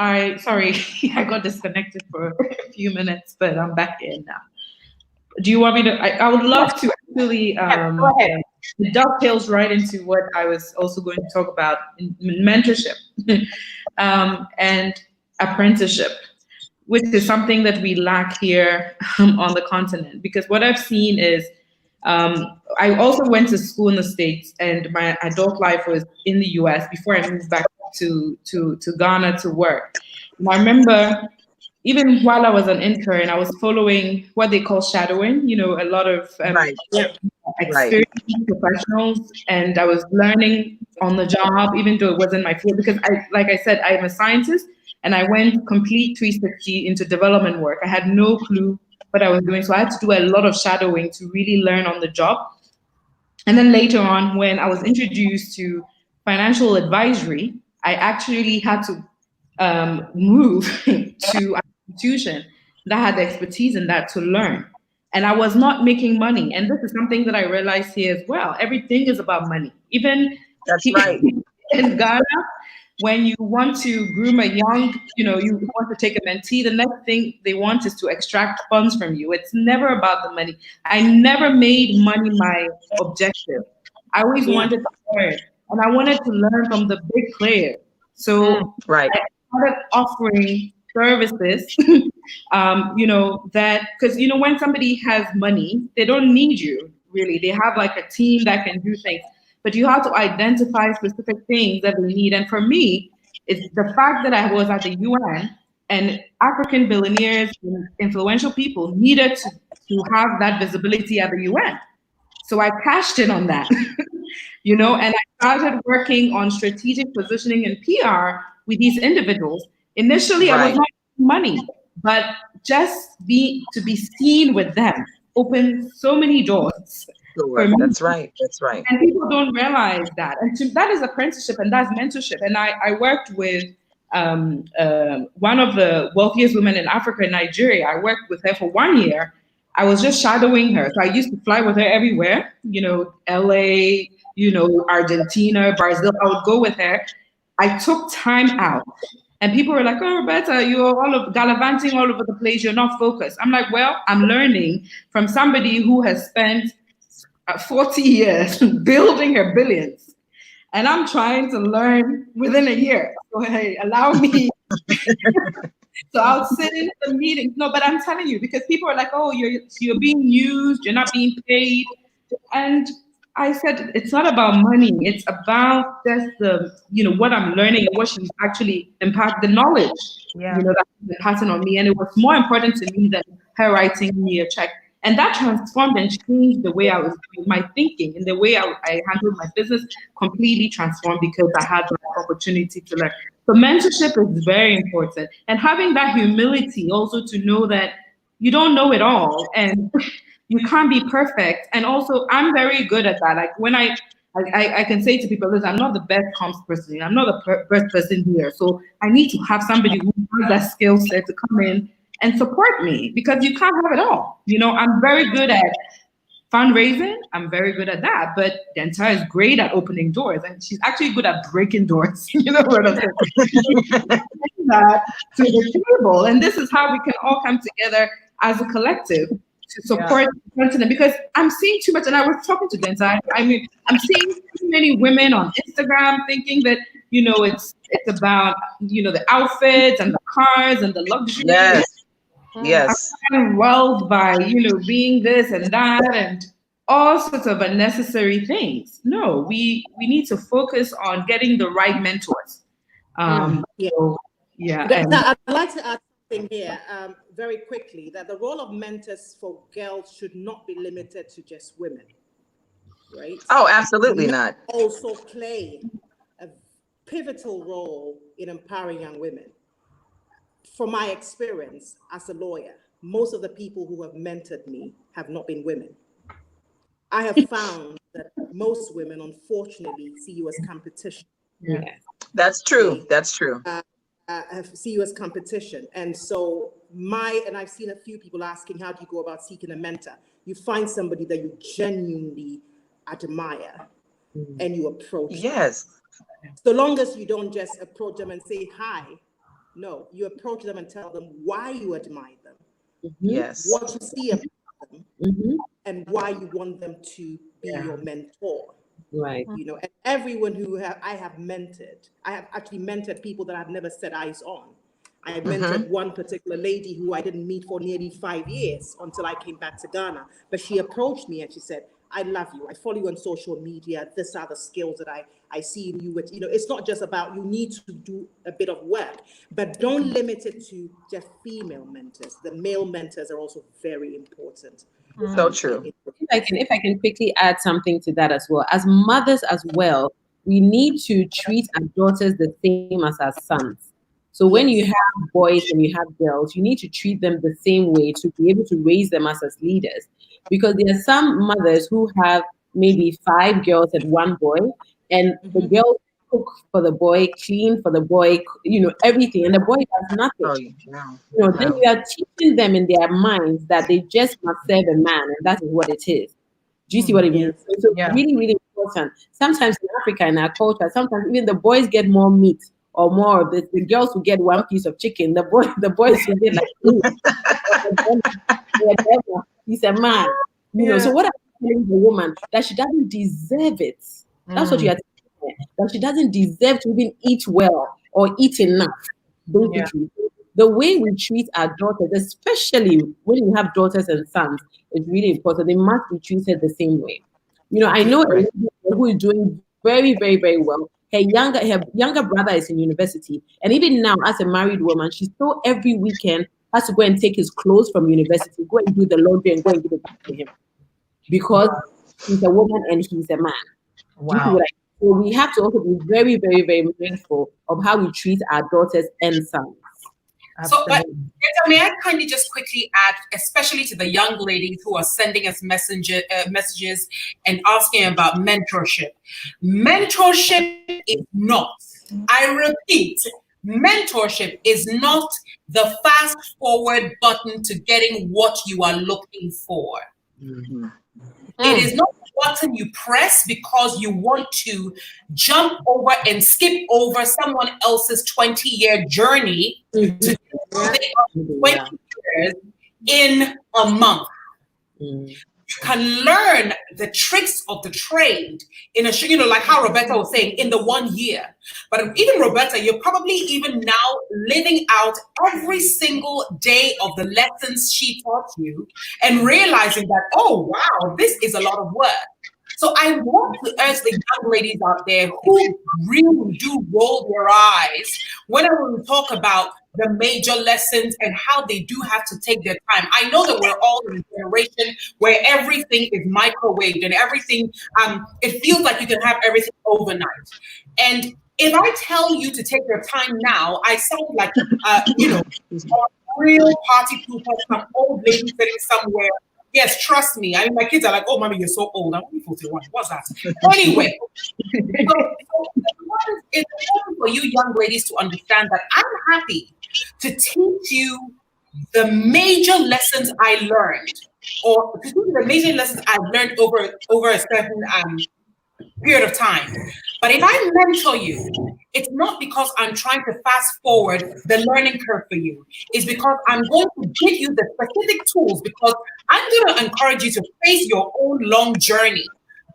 sorry, I got disconnected for a few minutes, but I'm back in now. Do you want me to? I would love to actually. Go ahead. It dovetails right into what I was also going to talk about in mentorship and apprenticeship, which is something that we lack here on the continent. Because what I've seen is, I also went to school in the States, and my adult life was in the US before I moved back to Ghana to work. And I remember, even while I was an intern, I was following what they call shadowing, a lot of experienced professionals, and I was learning on the job, even though it wasn't my field, because like I said, I'm a scientist, and I went complete 360 into development work. I had no clue what I was doing, so I had to do a lot of shadowing to really learn on the job. And then later on, when I was introduced to financial advisory, I actually had to move to an institution that had the expertise in that to learn. And I was not making money. And this is something that I realized here as well. Everything is about money. Even in Ghana, when you want to groom a young, you want to take a mentee, the next thing they want is to extract funds from you. It's never about the money. I never made money my objective. I always wanted to learn. And I wanted to learn from the big players. So I started offering services, that, because, when somebody has money, they don't need you, really. They have like a team that can do things, but you have to identify specific things that they need. And for me, it's the fact that I was at the UN, and African billionaires and influential people needed to have that visibility at the UN. So I cashed in on that, and I started working on strategic positioning and PR with these individuals. Initially, I was not making money, but just to be seen with them opened so many doors. Sure. That's right. And people don't realize that. And that is apprenticeship, and that's mentorship. And I worked with one of the wealthiest women in Africa, in Nigeria. I worked with her for 1 year. I was just shadowing her. So I used to fly with her everywhere, LA, Argentina, Brazil. I would go with her. I took time out And people were like, oh, Roberta, you're gallivanting all over the place. You're not focused. I'm like, well, I'm learning from somebody who has spent 40 years building her billions. And I'm trying to learn within a year. So, hey, allow me. So I'll sit in the meetings. No, but I'm telling you, because people are like, oh, you're being used. You're not being paid. And I said, it's not about money. It's about just what I'm learning and what she's actually the knowledge, that she's imparting on me. And it was more important to me than her writing me a check. And that transformed and changed the way I was doing my thinking and the way I handled my business completely transformed because I had the opportunity to learn. So mentorship is very important. And having that humility also to know that you don't know it all and you can't be perfect. And also, I'm very good at that. Like when I can say to people, listen, I'm not the best comms person. I'm not the best person here. So I need to have somebody who has that skill set to come in and support me because you can't have it all. I'm very good at fundraising. I'm very good at that. But Denta is great at opening doors. And she's actually good at breaking doors. You know what I'm saying? That to the table. And this is how we can all come together as a collective to support the continent because I'm seeing too much. And I was talking to Denta. I mean, I'm seeing too many women on Instagram thinking that, it's about, the outfits and the cars and the luxury. Yes. I'm wealth by, being this and that and all sorts of unnecessary things. No, we need to focus on getting the right mentors. I'd like to add something here very quickly, that the role of mentors for girls should not be limited to just women, right? Oh, absolutely not. Also play a pivotal role in empowering young women. From my experience as a lawyer, most of the people who have mentored me have not been women. I have found that most women, unfortunately, see you as competition. Yeah. That's true. That's true. See you as competition. And so and I've seen a few people asking, how do you go about seeking a mentor? You find somebody that you genuinely admire and you approach them. Yes. So long as you don't just approach them and say hi. No, you approach them and tell them why you admire them. Yes. What you see about them and why you want them to be your mentor. Right. And everyone who I have actually mentored people that I've never set eyes on. I have mentored one particular lady who I didn't meet for nearly 5 years until I came back to Ghana. But she approached me and she said, I love you. I follow you on social media. These are the skills that I see in you. With, it's not just about you need to do a bit of work, but don't limit it to just female mentors. The male mentors are also very important. So true. If I can quickly add something to that as well. As mothers as well, we need to treat our daughters the same as our sons. So when you have boys and you have girls, you need to treat them the same way to be able to raise them as leaders. Because there are some mothers who have maybe 5 girls and 1 boy, and the girls cook for the boy, clean for the boy, everything, and the boy does nothing. Then you are teaching them in their minds that they just must serve a man, and that is what it is. Do you see what I mean? So really, really important. Sometimes in Africa, in our culture, sometimes even the boys get more meat or more of this. The girls will get 1 piece of chicken. The boys will get like he's a man. So what I'm telling the woman that she doesn't deserve it. That's what you are telling her. That she doesn't deserve to even eat well or eat enough. Basically. The way we treat our daughters, especially when you have daughters and sons, is really important. They must be treated the same way. I know a lady who is doing very, very, very well. Her younger brother is in university, and even now, as a married woman, she still every weekend has to go and take his clothes from university, go and do the laundry, and go and give it back to him because he's a woman and he's a man. Wow. So we have to also be very, very, very mindful of how we treat our daughters and sons. So, but may I kindly just quickly add, especially to the young ladies who are sending us messages and asking about mentorship. Mentorship is not, I repeat, mentorship is not the fast forward button to getting what you are looking for. It is not button you press because you want to jump over and skip over someone else's 20-year journey to do something of 20 years in a month. You can learn the tricks of the trade in a, like how Roberta was saying, in the 1 year. But even Roberta, you're probably even now living out every single day of the lessons she taught you and realizing that, oh, wow, this is a lot of work. So I want to urge the young ladies out there who really do roll their eyes whenever we talk about the major lessons and how they do have to take their time. I know that we're all in a generation where everything is microwaved and everything, it feels like you can have everything overnight. And if I tell you to take your time now, I sound like, a real party pooper, some old lady sitting somewhere. Yes, trust me. I mean, my kids are like, oh, mommy, you're so old. I'm only 41. What's that? Anyway, so it's important for you young ladies to understand that I'm happy to teach you the major lessons I learned, or to teach you the major lessons I've learned over a certain period of time. But if I mentor you, it's not because I'm trying to fast forward the learning curve for you. It's because I'm going to give you the specific tools, because I'm going to encourage you to face your own long journey.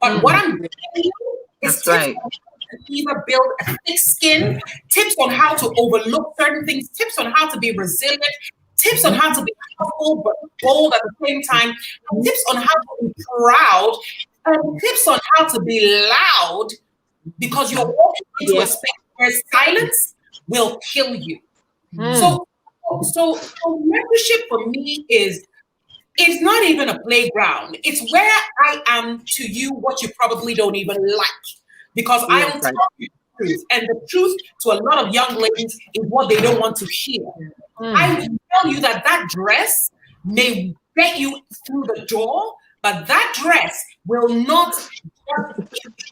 But what I'm giving you is tips on how to either build a thick skin, tips on how to overlook certain things, tips on how to be resilient, tips on how to be humble but bold at the same time, tips on how to be proud, and tips on how to be loud, because you're walking into a space where silence will kill you. So mentorship for me it's not even a playground. It's where I am to you what you probably don't even like, because I will tell you the truth. And the truth to a lot of young ladies is what they don't want to hear. I will tell you that dress may get you through the door, but that dress will not,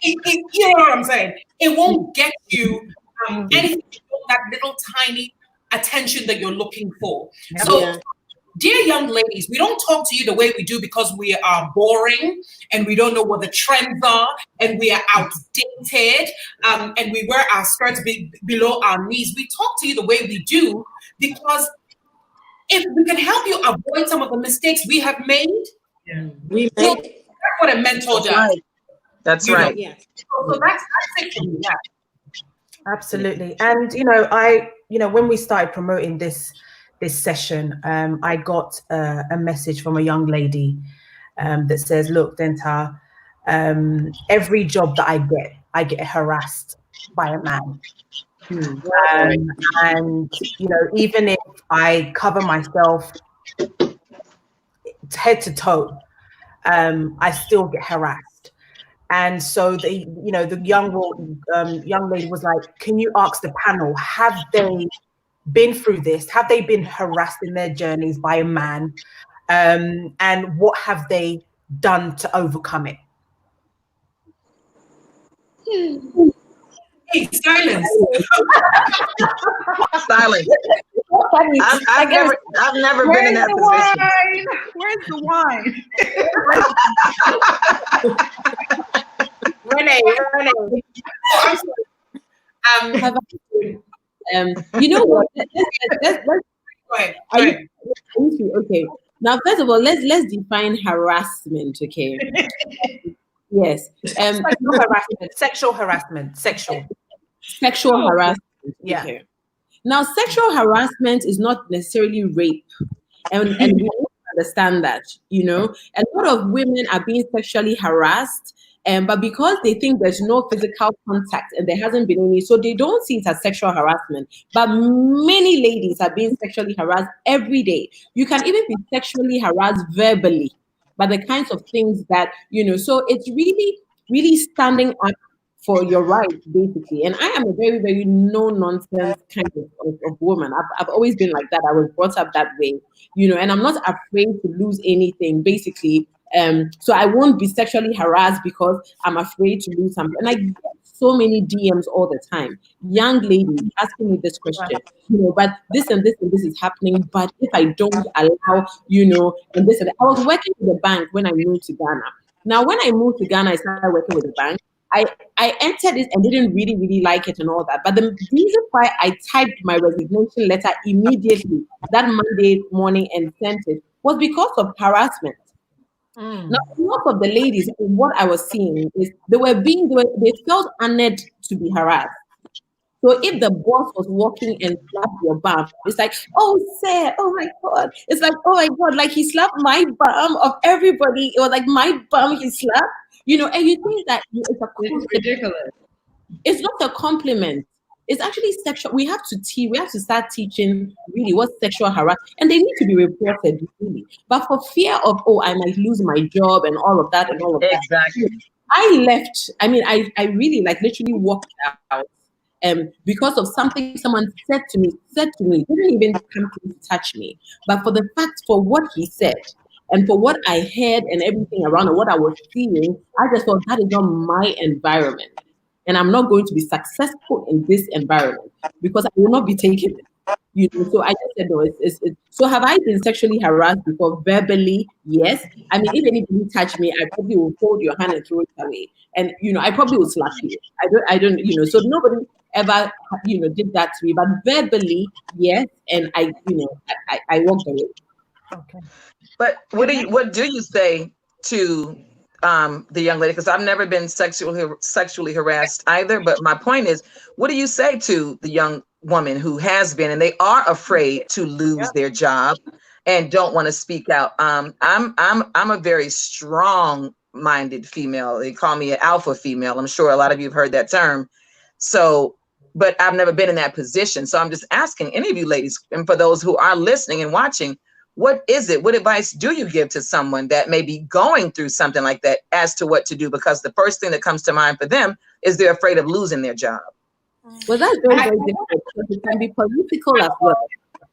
you know what I'm saying? It won't get you anything, that little tiny attention that you're looking for. So, dear young ladies, we don't talk to you the way we do because we are boring and we don't know what the trends are and we are outdated and we wear our skirts below our knees. We talk to you the way we do because if we can help you avoid some of the mistakes we have made, that's what a mentor does. That's right. Yeah. So that's it for me. Yeah. Absolutely. And when we started promoting this session, I got a message from a young lady that says, look, Denta, every job that I get harassed by a man. And even if I cover myself head to toe, I still get harassed. And so the young lady was like, can you ask the panel, have they been through this? Have they been harassed in their journeys by a man? And what have they done to overcome it? Hey, silence. Silence. I've never been in that position. Where's the wine? Renee. You know what? Let's Go ahead. okay. Now, first of all, let's define harassment. Okay. Yes. Sexual harassment. Yeah. Okay. Now, sexual harassment is not necessarily rape, and we understand that. A lot of women are being sexually harassed. But because they think there's no physical contact and there hasn't been any, so they don't see it as sexual harassment. But many ladies are being sexually harassed every day. You can even be sexually harassed verbally by the kinds of things that, so it's really, really standing up for your rights, basically. And I am a very, very no-nonsense kind of woman. I've always been like that. I was brought up that way, and I'm not afraid to lose anything, basically. So I won't be sexually harassed because I'm afraid to lose something. And I get so many DMs all the time. Young ladies asking me this question, but this and this and this is happening. But if I don't allow, and this and that. I was working in the bank when I moved to Ghana. Now, when I moved to Ghana, I started working with the bank. I entered it and didn't really, really like it and all that. But the reason why I typed my resignation letter immediately that Monday morning and sent it was because of harassment. Now, most of the ladies, what I was seeing is they felt honored to be harassed. So if the boss was walking and slapped your bum, it's like, oh, sir, oh my God. It's like, oh my God, like he slapped my bum of everybody. It was like my bum he slapped, and you think that it's a It's ridiculous. it's not a compliment. It's actually sexual. We have to start teaching really what sexual harassment, and they need to be reported really. But for fear of, oh, I might lose my job and all of that Exactly. I left. I mean, I really like literally walked out. Because of something someone said to me, didn't even come to touch me. But for what he said and for what I heard and everything around and what I was seeing, I just thought that is not my environment. And I'm not going to be successful in this environment because I will not be taking it. So I just said no. So have I been sexually harassed before? Verbally, yes. I mean, if anybody touched me, I probably will hold your hand and throw it away, and I probably will slap you. I don't. So nobody ever, did that to me. But verbally, yes, and I walked away. Okay. But what do you say to the young lady? Because I've never been sexually harassed either. But my point is, what do you say to the young woman who has been, and they are afraid to lose their job and don't want to speak out? I'm a very strong-minded female. They call me an alpha female. I'm sure a lot of you have heard that term. So, but I've never been in that position. So I'm just asking any of you ladies, and for those who are listening and watching, what advice do you give to someone that may be going through something like that as to what to do? Because the first thing that comes to mind for them is they're afraid of losing their job. Well, that's very, very difficult because it can be political as well.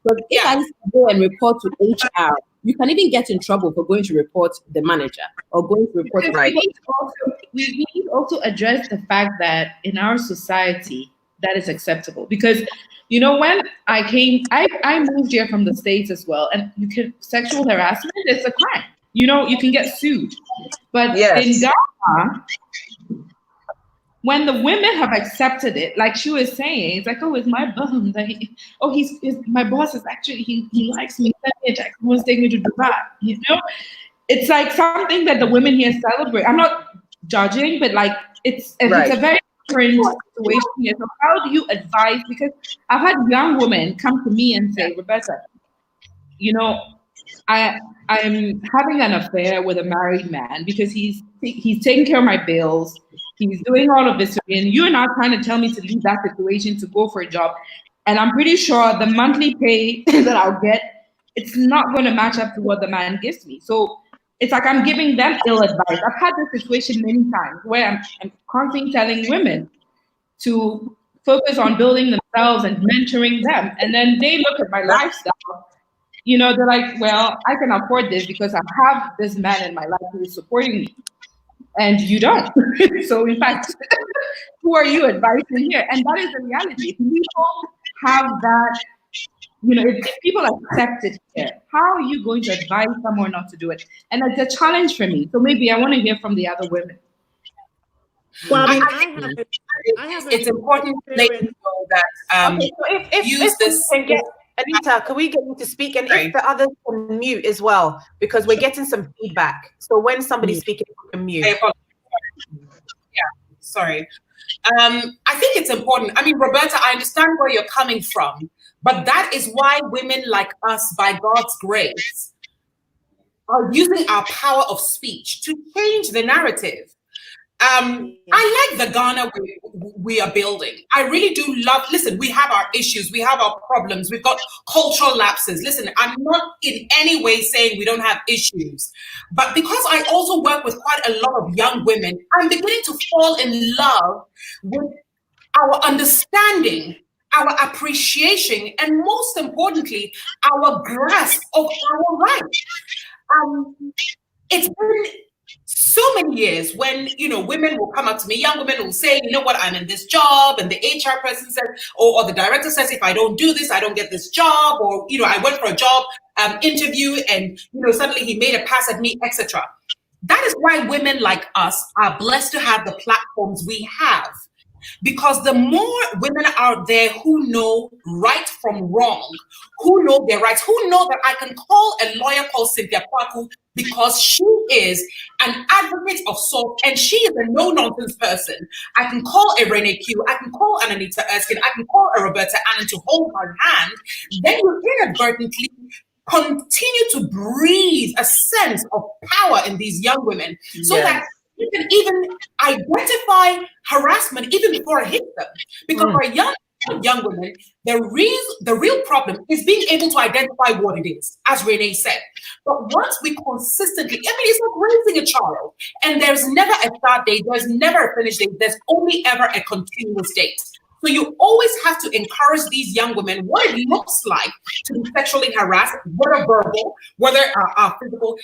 Because if I go and report to HR, you can even get in trouble for going to report the manager or going to report. Right. We need also address the fact that in our society that is acceptable, because when I came, I moved here from the States as well, and sexual harassment is a crime. You can get sued. But in Ghana, when the women have accepted it, like she was saying, it's like, oh, it's my bum. My boss is actually, he likes me. He wants to take me to Dubai. It's like something that the women here celebrate. I'm not judging, but like it's a very different situation here. So how do you advise? Because I've had young women come to me and say, Rebecca, I'm having an affair with a married man because he's taking care of my bills. He's doing all of this, and you're not trying to tell me to leave that situation to go for a job. And I'm pretty sure the monthly pay that I'll get, it's not going to match up to what the man gives me. So it's like I'm giving them ill advice. I've had this situation many times where I'm constantly telling women to focus on building themselves and mentoring them. And then they look at my lifestyle. They're like, well, I can afford this because I have this man in my life who is supporting me. And you don't. So in fact, who are you advising here? And that is the reality. If people have that, if people accept it here, how are you going to advise someone not to do it? And it's a challenge for me. So maybe I want to hear from the other women. Well, I mean, it's important to know that okay, so if this. Anita, can we get you to speak? And if the others can mute as well, because we're getting some feedback. So when somebody's speaking, you can mute. Sorry. I think it's important. I mean, Roberta, I understand where you're coming from, but that is why women like us, by God's grace, are using our power of speech to change the narrative. I like the Ghana we are building. I really do love, listen, we have our issues, we have our problems, we've got cultural lapses. Listen, I'm not in any way saying we don't have issues, but because I also work with quite a lot of young women, I'm beginning to fall in love with our understanding, our appreciation, and most importantly, our grasp of our rights. It's been so many years when, women will come up to me, young women will say, you know what, I'm in this job, and the HR person says, or the director says, if I don't do this, I don't get this job, or, I went for a job interview and, suddenly he made a pass at me, etc. That is why women like us are blessed to have the platforms we have. Because the more women out there who know right from wrong, who know their rights, who know that I can call a lawyer called Cynthia Background because she is an advocate of salt and she is a no-nonsense person. I can call a Renee Q, I can call an Anita Erskine, I can call a Roberta Allen to hold her hand. Then you inadvertently continue to breathe a sense of power in these young women so that you can even identify harassment even before it hits them. Because for young women, the real problem is being able to identify what it is, as Renee said. But once we consistently, I mean, it's like raising a child, and there's never a start date, there's never a finish date, there's only ever a continuous date. So you always have to encourage these young women what it looks like to be sexually harassed, whether verbal, whether physical.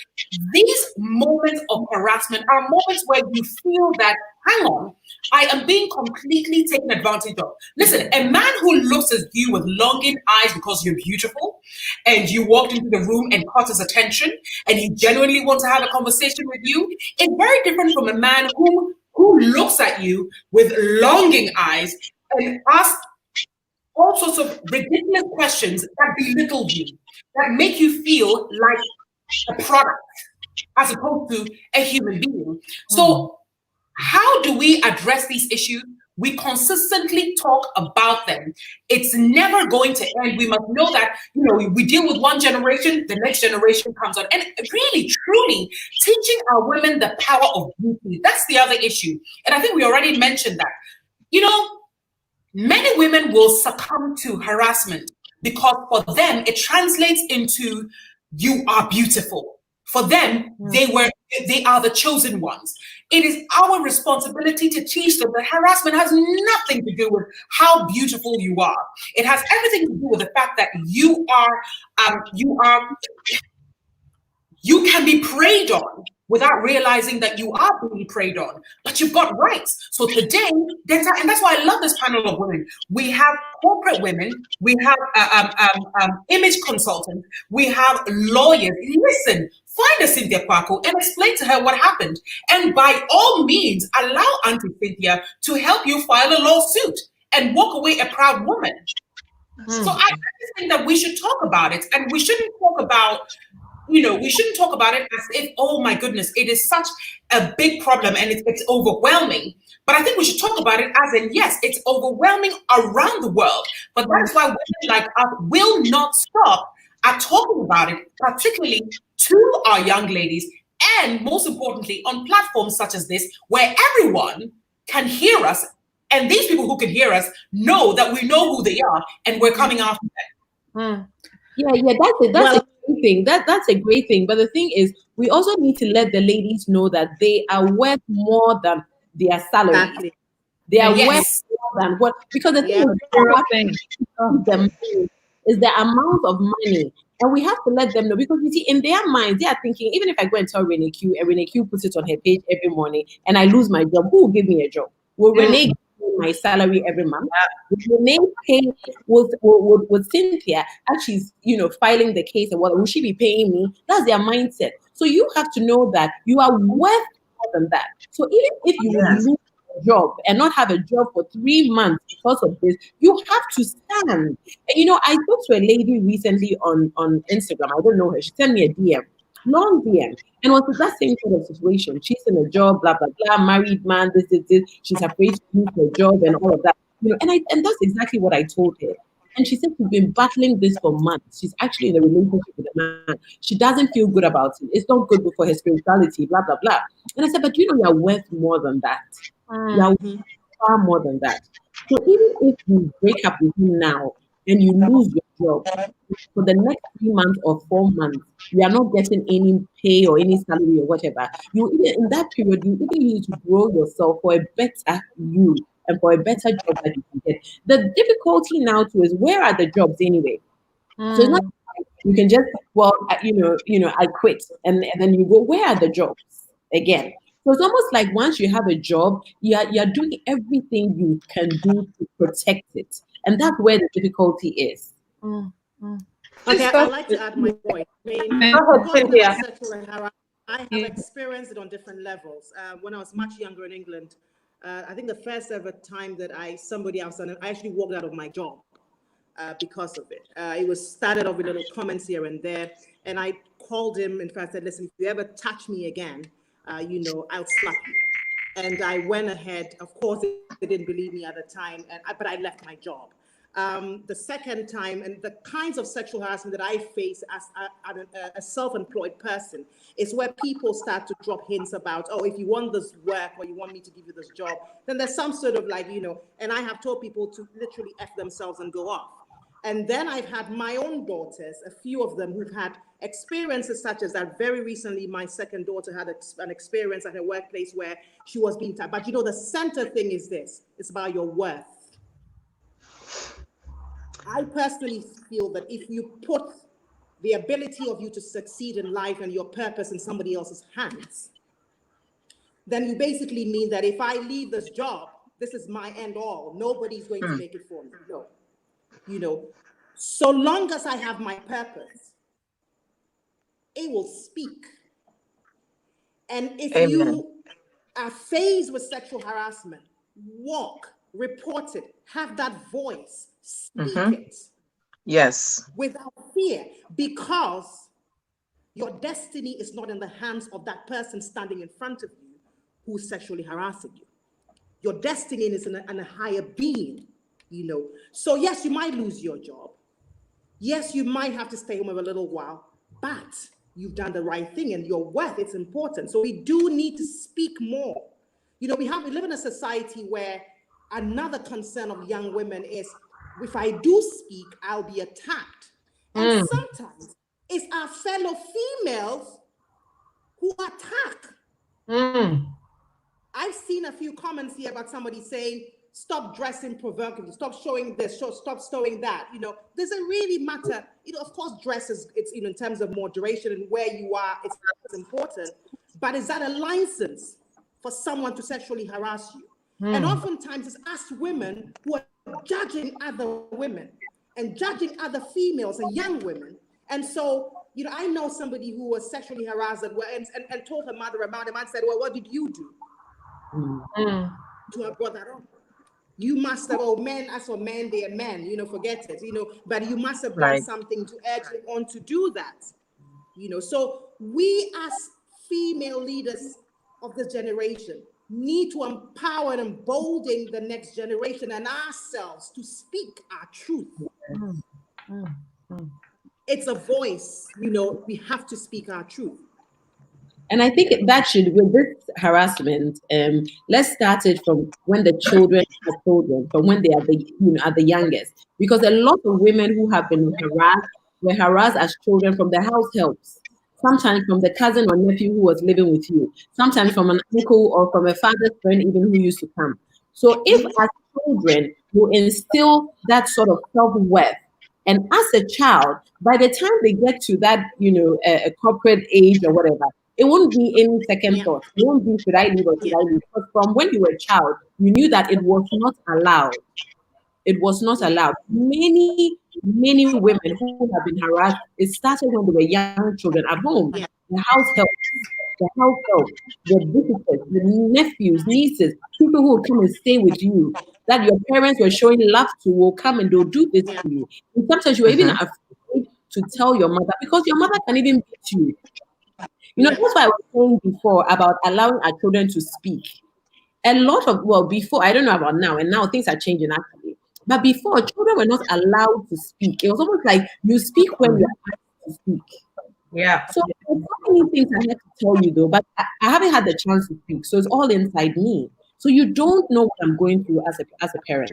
These moments of harassment are moments where you feel that, hang on, I am being completely taken advantage of. Listen, a man who looks at you with longing eyes because you're beautiful and you walked into the room and caught his attention and he genuinely wants to have a conversation with you is very different from a man who looks at you with longing eyes and ask all sorts of ridiculous questions that belittle you, that make you feel like a product as opposed to a human being. So how do we address these issues? We consistently talk about them. It's never going to end. We must know that, we deal with one generation, the next generation comes on. And really, truly, teaching our women the power of beauty, that's the other issue. And I think we already mentioned that. Many women will succumb to harassment because for them, it translates into you are beautiful. For them, they are the chosen ones. It is our responsibility to teach them that harassment has nothing to do with how beautiful you are. It has everything to do with the fact that you can be preyed on without realizing that you are being preyed on, but you've got rights. So today, and that's why I love this panel of women. We have corporate women, we have image consultants, we have lawyers. Listen, find a Cynthia Background and explain to her what happened. And by all means, allow Auntie Cynthia to help you file a lawsuit and walk away a proud woman. So I just think that we should talk about it, and we shouldn't talk about we shouldn't talk about it as if, oh my goodness, it is such a big problem and it's overwhelming. But I think we should talk about it as in, yes, it's overwhelming around the world. But that's why women like us will not stop at talking about it, particularly to our young ladies, and most importantly, on platforms such as this, where everyone can hear us. And these people who can hear us know that we know who they are and we're coming after them. Yeah, that's a great thing. That's a great thing. But the thing is, we also need to let the ladies know that they are worth more than their salary. Exactly. They are worth more than what, because the thing is the amount of money. And we have to let them know, because you see, in their minds, they are thinking, even if I go and tell Renee Q, and Renee Q puts it on her page every morning, and I lose my job, who will give me a job? Will Renee give me my salary every month? Will Renee pay with Cynthia, as she's filing the case, and what will she be paying me? That's their mindset. So you have to know that you are worth more than that. So even if you lose a job and not have a job for 3 months because of this, you have to stand. And I spoke to a lady recently on Instagram. I don't know her. She sent me a DM, long DM, and was that same sort of situation. She's in a job, blah blah blah, married man, this. She's afraid to lose her job and all of that. And that's exactly what I told her. And she said she's been battling this for months. She's actually in a relationship with a man. She doesn't feel good about it. It's not good for her spirituality, blah, blah, blah. And I said, but you are worth more than that. You are worth far more than that. So even if you break up with him now and you lose your job, for the next 3 months or 4 months, you are not getting any pay or any salary or whatever. In that period, you either need to grow yourself for a better you and for a better job that you can get. The difficulty now too is, where are the jobs anyway? So it's not like you can just, I quit, and then you go, where are the jobs again? So it's almost like once you have a job, you're doing everything you can do to protect it, and that's where the difficulty is. Okay, I'd like to add my voice. I have experienced it on different levels. When I was much younger in England, I think the first ever time that somebody else, and I actually walked out of my job because of it. It was started off with little comments here and there, and I called him. In fact, I said, "Listen, if you ever touch me again, I'll slap you." And I went ahead. Of course, they didn't believe me at the time, but I left my job. The second time, and the kinds of sexual harassment that I face as a self-employed person, is where people start to drop hints about, oh, if you want this work or you want me to give you this job, then there's some sort of and I have told people to literally F themselves and go off. And then I've had my own daughters, a few of them who've had experiences such as that. Very recently, my second daughter had an experience at her workplace where she was being tapped. But the center thing is this: it's about your worth. I personally feel that if you put the ability of you to succeed in life and your purpose in somebody else's hands, then you basically mean that if I leave this job, this is my end all. Nobody's going to make it for me. No. So long as I have my purpose, it will speak. And if you are faced with sexual harassment, walk, report it, have that voice, speak it. Yes. Without fear, because your destiny is not in the hands of that person standing in front of you who's sexually harassing you. Your destiny is in a higher being, So yes, you might lose your job. Yes, you might have to stay home for a little while, but you've done the right thing, and your worth, it's important. So we do need to speak more. We live in a society where another concern of young women is, if I do speak, I'll be attacked. And sometimes it's our fellow females who attack. I've seen a few comments here about somebody saying, stop dressing provocatively, stop showing this, stop showing that. Does it really matter? Of course, dress is, it's in terms of moderation and where you are, it's important. But is that a license for someone to sexually harass you? And oftentimes it's us women who are judging other women and judging other females and young women. And so, I know somebody who was sexually harassed and told her mother about him and said, well, what did you do to have brought that up? You must have, men, as for men, they are men, forget it, but you must have done something to urge them on to do that, So we as female leaders of this generation need to empower and embolden the next generation and ourselves to speak our truth. It's a voice, we have to speak our truth. And I think that should, with this harassment, let's start it from when the children are children, from when they are at the youngest. Because a lot of women who have been harassed were harassed as children from the house helps. Sometimes from the cousin or nephew who was living with you. Sometimes from an uncle or from a father's friend even who used to come. So if as children you instill that sort of self-worth, and as a child, by the time they get to that, a corporate age or whatever, it won't be any second thought. It won't be, should I leave or should I leave? But from when you were a child, you knew that it was not allowed. It was not allowed. Many women who have been harassed, it started when they were young children at home. The house help, the visitors, the nephews, nieces, people who will come and stay with you, that your parents were showing love to, will come and they'll do this to you. And sometimes you were even afraid to tell your mother, because your mother can even beat you. That's why I was saying before about allowing our children to speak. A lot of, before, I don't know about now, and now things are changing actually. But before, children were not allowed to speak. It was almost like you speak when you're asked to speak. Yeah. So there's so many things I have to tell you though, but I haven't had the chance to speak. So it's all inside me. So you don't know what I'm going through as a parent.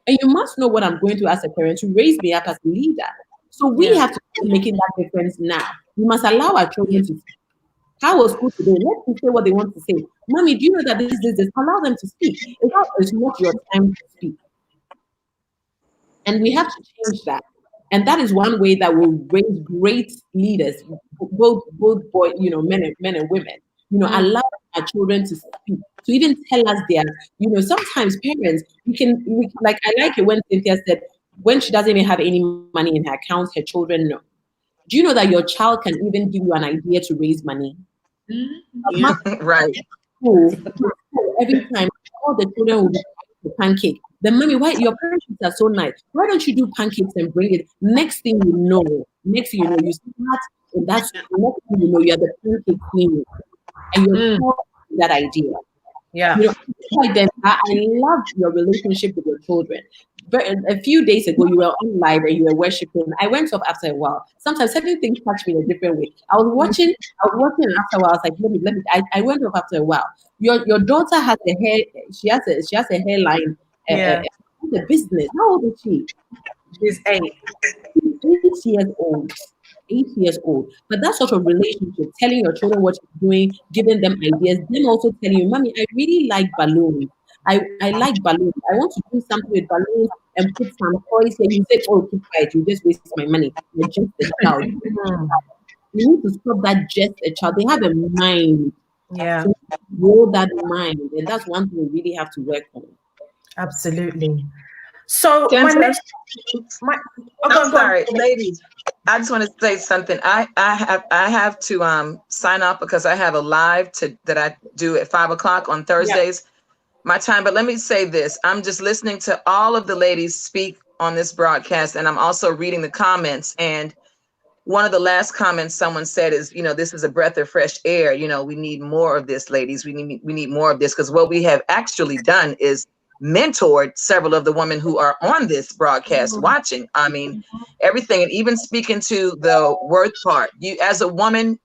And you must know what I'm going through as a parent to raise me up as a leader. So we have to be making that difference now. We must allow our children to speak. How was school today? Let them say what they want to say. Mommy, do you know that this? Allow them to speak. It's not your time to speak. And we have to change that. And that is one way that will raise great leaders, both boys, men and women. Allow our children to speak, to even tell us their, sometimes parents, we like, I like it when Cynthia said, when she doesn't even have any money in her account, her children know. Do you know that your child can even give you an idea to raise money? Yeah, right. School, every time all the children will be the pancake. Then, mommy, why your pancakes are so nice? Why don't you do pancakes and bring it? Next thing you know, you start in that school. Next thing you know, you are the pancake queen, and you're taught that idea. Yeah. You know, like then I love your relationship with your children. But a few days ago, you were on live and you were worshiping. I went off after a while. Sometimes certain things touch me in a different way. I was watching, and after a while, I was like, let me. I went off after a while. Your daughter has a hair. She has a hairline. Yeah. A business. How old is she? She's 8. 8 years old. 8 years old. But that sort of relationship, telling your children what you're doing, giving them ideas, them also telling you, mommy, I really like balloons. I like balloons. I want to do something with balloons and put some toys here. You say, oh, keep quiet. You just waste my money. You're just a child. You need to stop that just a child. They have a mind. Yeah. So grow that mind. And that's one thing we really have to work on. Absolutely. So I'm sorry, ladies. I just want to say something. I have to sign off because I have a live that I do at 5:00 on Thursdays, my time. But let me say this: I'm just listening to all of the ladies speak on this broadcast, and I'm also reading the comments. And one of the last comments someone said is, this is a breath of fresh air. We need more of this, ladies. We need more of this, because what we have actually done is mentored several of the women who are on this broadcast watching. I mean, everything. And even speaking to the worth part, you as a woman,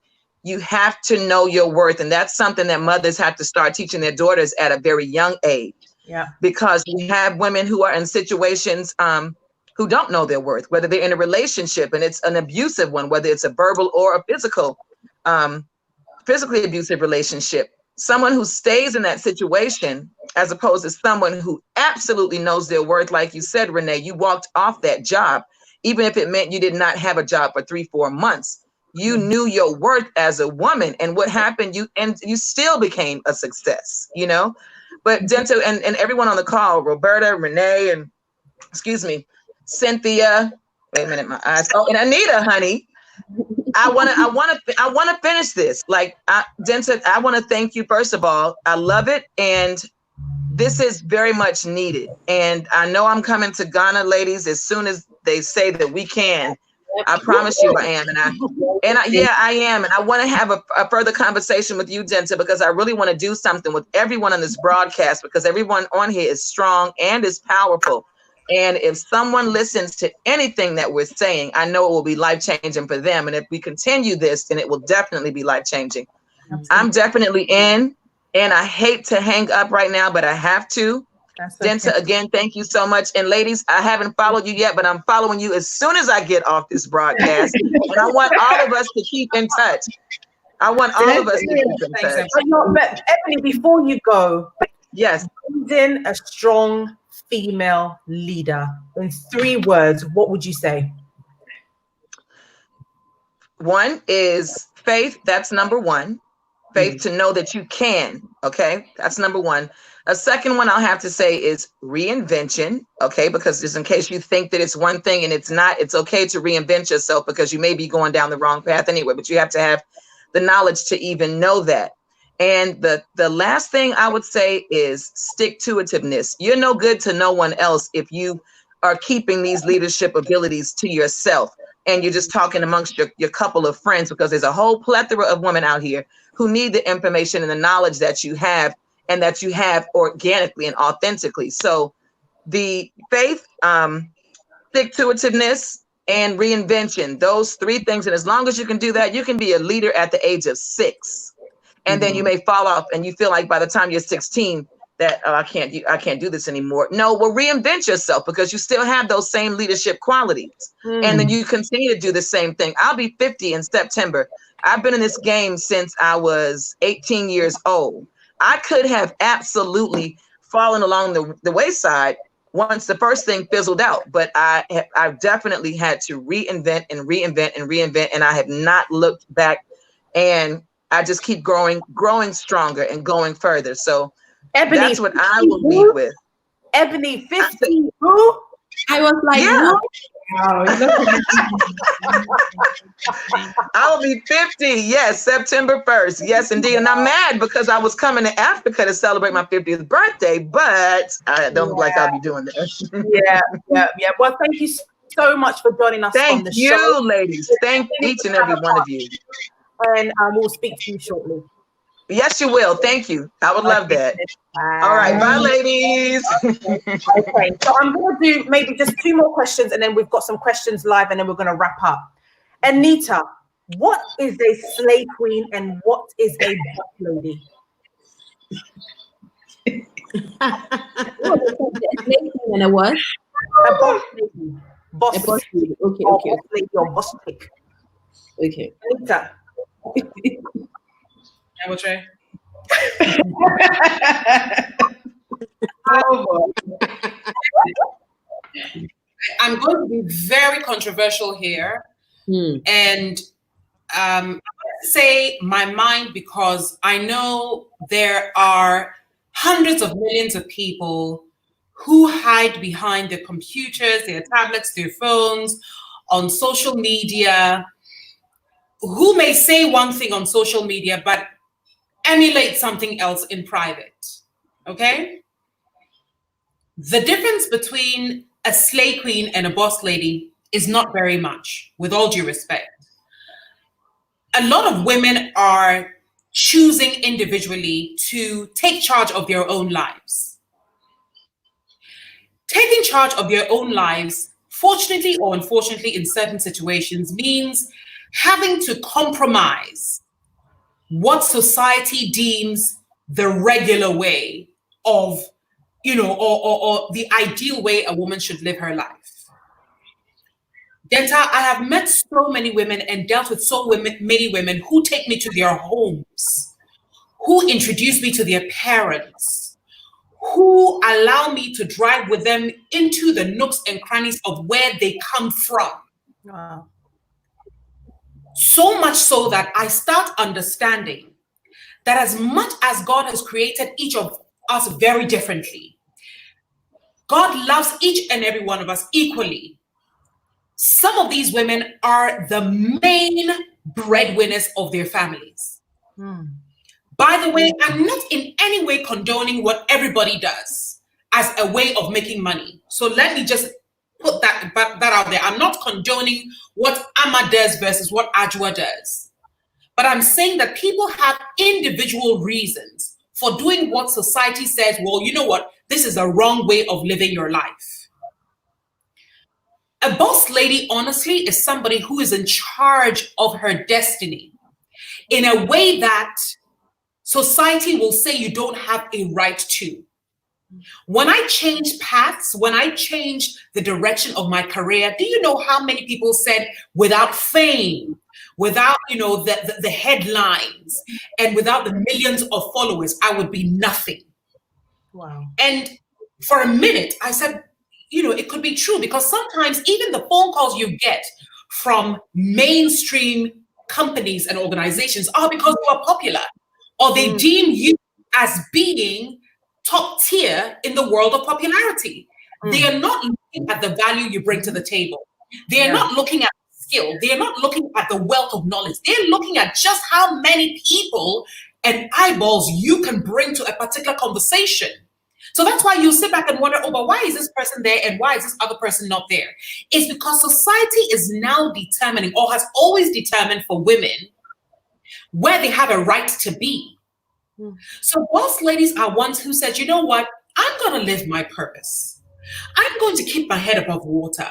you have to know your worth. And that's something that mothers have to start teaching their daughters at a very young age. Yeah. Because we have women who are in situations who don't know their worth, whether they're in a relationship and it's an abusive one, whether it's a verbal or a physically abusive relationship. Someone who stays in that situation, as opposed to someone who absolutely knows their worth. Like you said, Renee, you walked off that job, even if it meant you did not have a job for 3-4 months. You knew your worth as a woman, and what happened, you still became a success, But Dento and everyone on the call, Roberta, Renee, and Cynthia. Wait a minute, my eyes. Oh, and Anita, honey. I want to finish this. Denton, I want to thank you first of all. I love it, and this is very much needed. And I know I'm coming to Ghana, ladies, as soon as they say that we can. I promise you, I am, I am, and I want to have a further conversation with you, Denton, because I really want to do something with everyone on this broadcast, because everyone on here is strong and is powerful. And if someone listens to anything that we're saying, I know it will be life-changing for them. And if we continue this, then it will definitely be life-changing. I'm definitely in, and I hate to hang up right now, but I have to. Denta, again, thank you so much. And ladies, I haven't followed you yet, but I'm following you as soon as I get off this broadcast. And I want all of us to keep in touch. But Ebony, before you go, yes, in a strong female leader in 3 words, what would you say? One is faith. That's number one. Faith to know that you can. Okay, that's number one. A second one I'll have to say is reinvention. Okay, because just in case you think that it's one thing and it's not, it's okay to reinvent yourself, because you may be going down the wrong path anyway, but you have to have the knowledge to even know that. And the last thing I would say is stick-to-itiveness. You're no good to no one else if you are keeping these leadership abilities to yourself and you're just talking amongst your couple of friends, because there's a whole plethora of women out here who need the information and the knowledge that you have, and that you have organically and authentically. So the faith, stick-to-itiveness, and reinvention, those 3 things. And as long as you can do that, you can be a leader at the age of 6. And then you may fall off and you feel like by the time you're 16 that, oh, I can't do this anymore. No, well, reinvent yourself, because you still have those same leadership qualities. And then you continue to do the same thing. I'll be 50 in September. I've been in this game since I was 18 years old. I could have absolutely fallen along the wayside once the first thing fizzled out, but I've definitely had to reinvent, and I have not looked back, and I just keep growing stronger and going further. So Ebony, that's what I will lead with. Ebony, 50. Who? I was like, yeah. What? Wow. I'll be 50. Yes, September 1st. Yes, indeed. And I'm mad because I was coming to Africa to celebrate my 50th birthday, but I don't look like I'll be doing that. Yeah. Well, thank you so much for joining us on Thank the you, show. ladies. Thank each and every one of you. And we'll speak to you shortly. Yes, you will. Thank you. I would love that. Bye. All right. Bye, ladies. Okay, so I'm going to do maybe just 2 more questions, and then we've got some questions live, and then we're going to wrap up. Anita, what is a slay queen and what is a boss lady? And a what? A boss lady. Boss, A boss lady. Okay, or okay, boss lady or boss chick. okay. Anita. I will try. Oh, I'm going to be very controversial here, and I'm going to say my mind because I know there are hundreds of millions of people who hide behind their computers, their tablets, their phones, on social media, who may say one thing on social media, but emulate something else in private, okay? The difference between a slay queen and a boss lady is not very much, with all due respect. A lot of women are choosing individually to take charge of their own lives. Taking charge of your own lives, fortunately or unfortunately in certain situations, means having to compromise what society deems the regular way of, or the ideal way a woman should live her life. Denta, I have met so many women and dealt with many women who take me to their homes, who introduce me to their parents, who allow me to drive with them into the nooks and crannies of where they come from. Wow. So much so that I start understanding that as much as God has created each of us very differently, God loves each and every one of us equally. Some of these women are the main breadwinners of their families. By the way, I'm not in any way condoning what everybody does as a way of making money. So let me just put that out there. I'm not condoning what Amma does versus what Ajwa does. But I'm saying that people have individual reasons for doing what society says, well, you know what? This is a wrong way of living your life. A boss lady, honestly, is somebody who is in charge of her destiny in a way that society will say you don't have a right to. When I changed paths, when I changed the direction of my career, do you know how many people said without fame, without the headlines, and without the millions of followers, I would be nothing? Wow. And for a minute, I said, it could be true, because sometimes even the phone calls you get from mainstream companies and organizations are because you are popular, or they deem you as being top tier in the world of popularity. They are not looking at the value you bring to the table. They are not looking at skill. They are not looking at the wealth of knowledge. They're looking at just how many people and eyeballs you can bring to a particular conversation. So that's why you sit back and wonder, but why is this person there and why is this other person not there? It's because society is now determining, or has always determined for women, where they have a right to be. So boss ladies are ones who said, you know what? I'm going to live my purpose. I'm going to keep my head above water.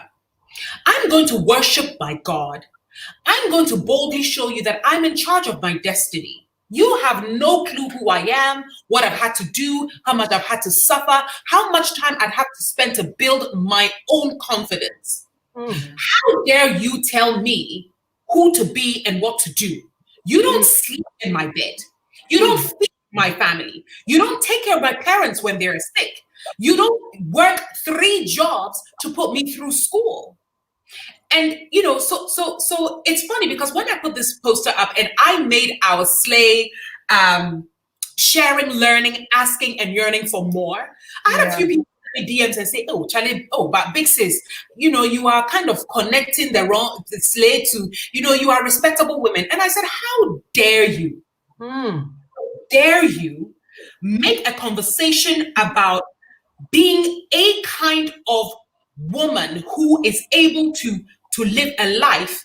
I'm going to worship my God. I'm going to boldly show you that I'm in charge of my destiny. You have no clue who I am, what I've had to do, how much I've had to suffer, how much time I'd have to spend to build my own confidence. How dare you tell me who to be and what to do? You don't sleep in my bed. You don't feed my family. You don't take care of my parents when they're sick. You don't work 3 jobs to put me through school. And, so it's funny because when I put this poster up and I made our slay, sharing, learning, asking, and yearning for more, I had a few people DMs and say, "Oh, Charlie, oh, but big sis, you are kind of connecting the slate to, you are respectable women." And I said, "How dare you? Dare you make a conversation about being a kind of woman who is able to live a life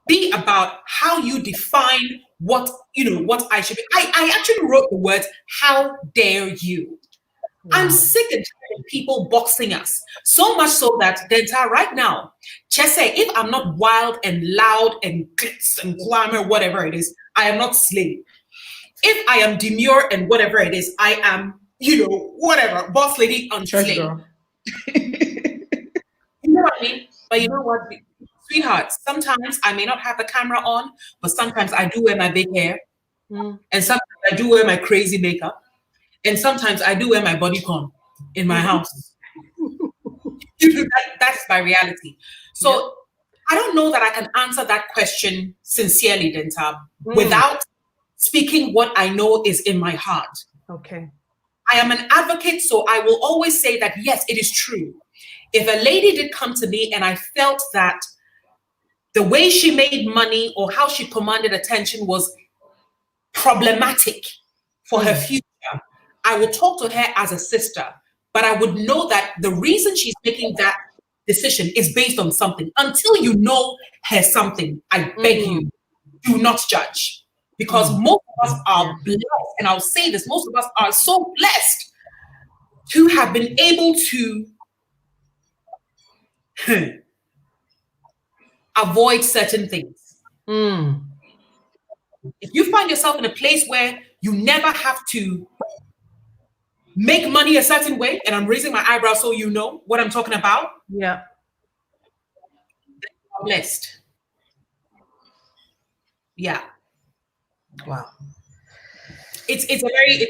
be about how you define what I should be." I actually wrote the words, "How dare you?" Wow. I'm sick and tired of people boxing us, so much so that Denta right now, just say, if I'm not wild and loud and glitz and glamour, whatever it is, I am not slave. If I am demure and whatever it is, I am, whatever, boss lady on slave. You know what I mean? But you know what, sweetheart, sometimes I may not have the camera on, but sometimes I do wear my big hair. And sometimes I do wear my crazy makeup. And sometimes I do wear my bodycon in my house. That's my reality. So I don't know that I can answer that question sincerely, Denta, without speaking what I know is in my heart. Okay. I am an advocate, so I will always say that, yes, it is true. If a lady did come to me and I felt that the way she made money or how she commanded attention was problematic for her future, I would talk to her as a sister, but I would know that the reason she's making that decision is based on something. Until you know her something, I beg you, do not judge. Because most of us are blessed, and I'll say this, most of us are so blessed to have been able to avoid certain things. If you find yourself in a place where you never have to make money a certain way, and I'm raising my eyebrows so you know what I'm talking about. Yeah. You're blessed. Yeah. Wow. It's a very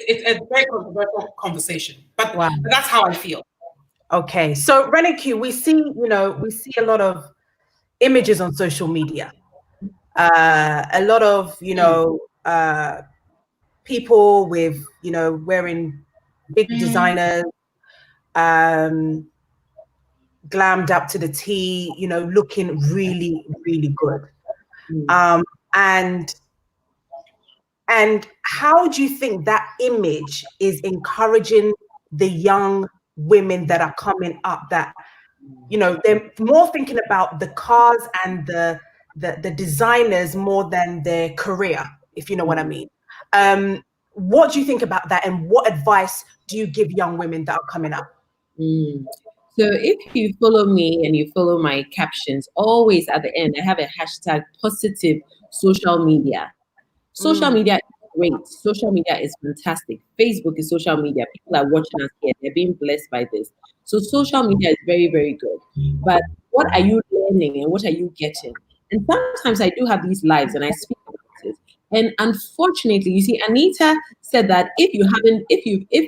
controversial conversation, but that's how I feel. Okay. So Renike, we see a lot of images on social media. A lot of, people with, wearing big designers, glammed up to the T, looking really, really good. And how do you think that image is encouraging the young women that are coming up, that, they're more thinking about the cars and the designers more than their career, if you know what I mean? What do you think about that? And what advice do you give young women that are coming up? So if you follow me and you follow my captions, always at the end, I have a hashtag positive social media. Social media is great. Social media is fantastic. Facebook is social media. People are watching us here. They're being blessed by this. So social media is very, very good. But what are you learning and what are you getting? And sometimes I do have these lives and I speak about it. And unfortunately, you see, Anita said that if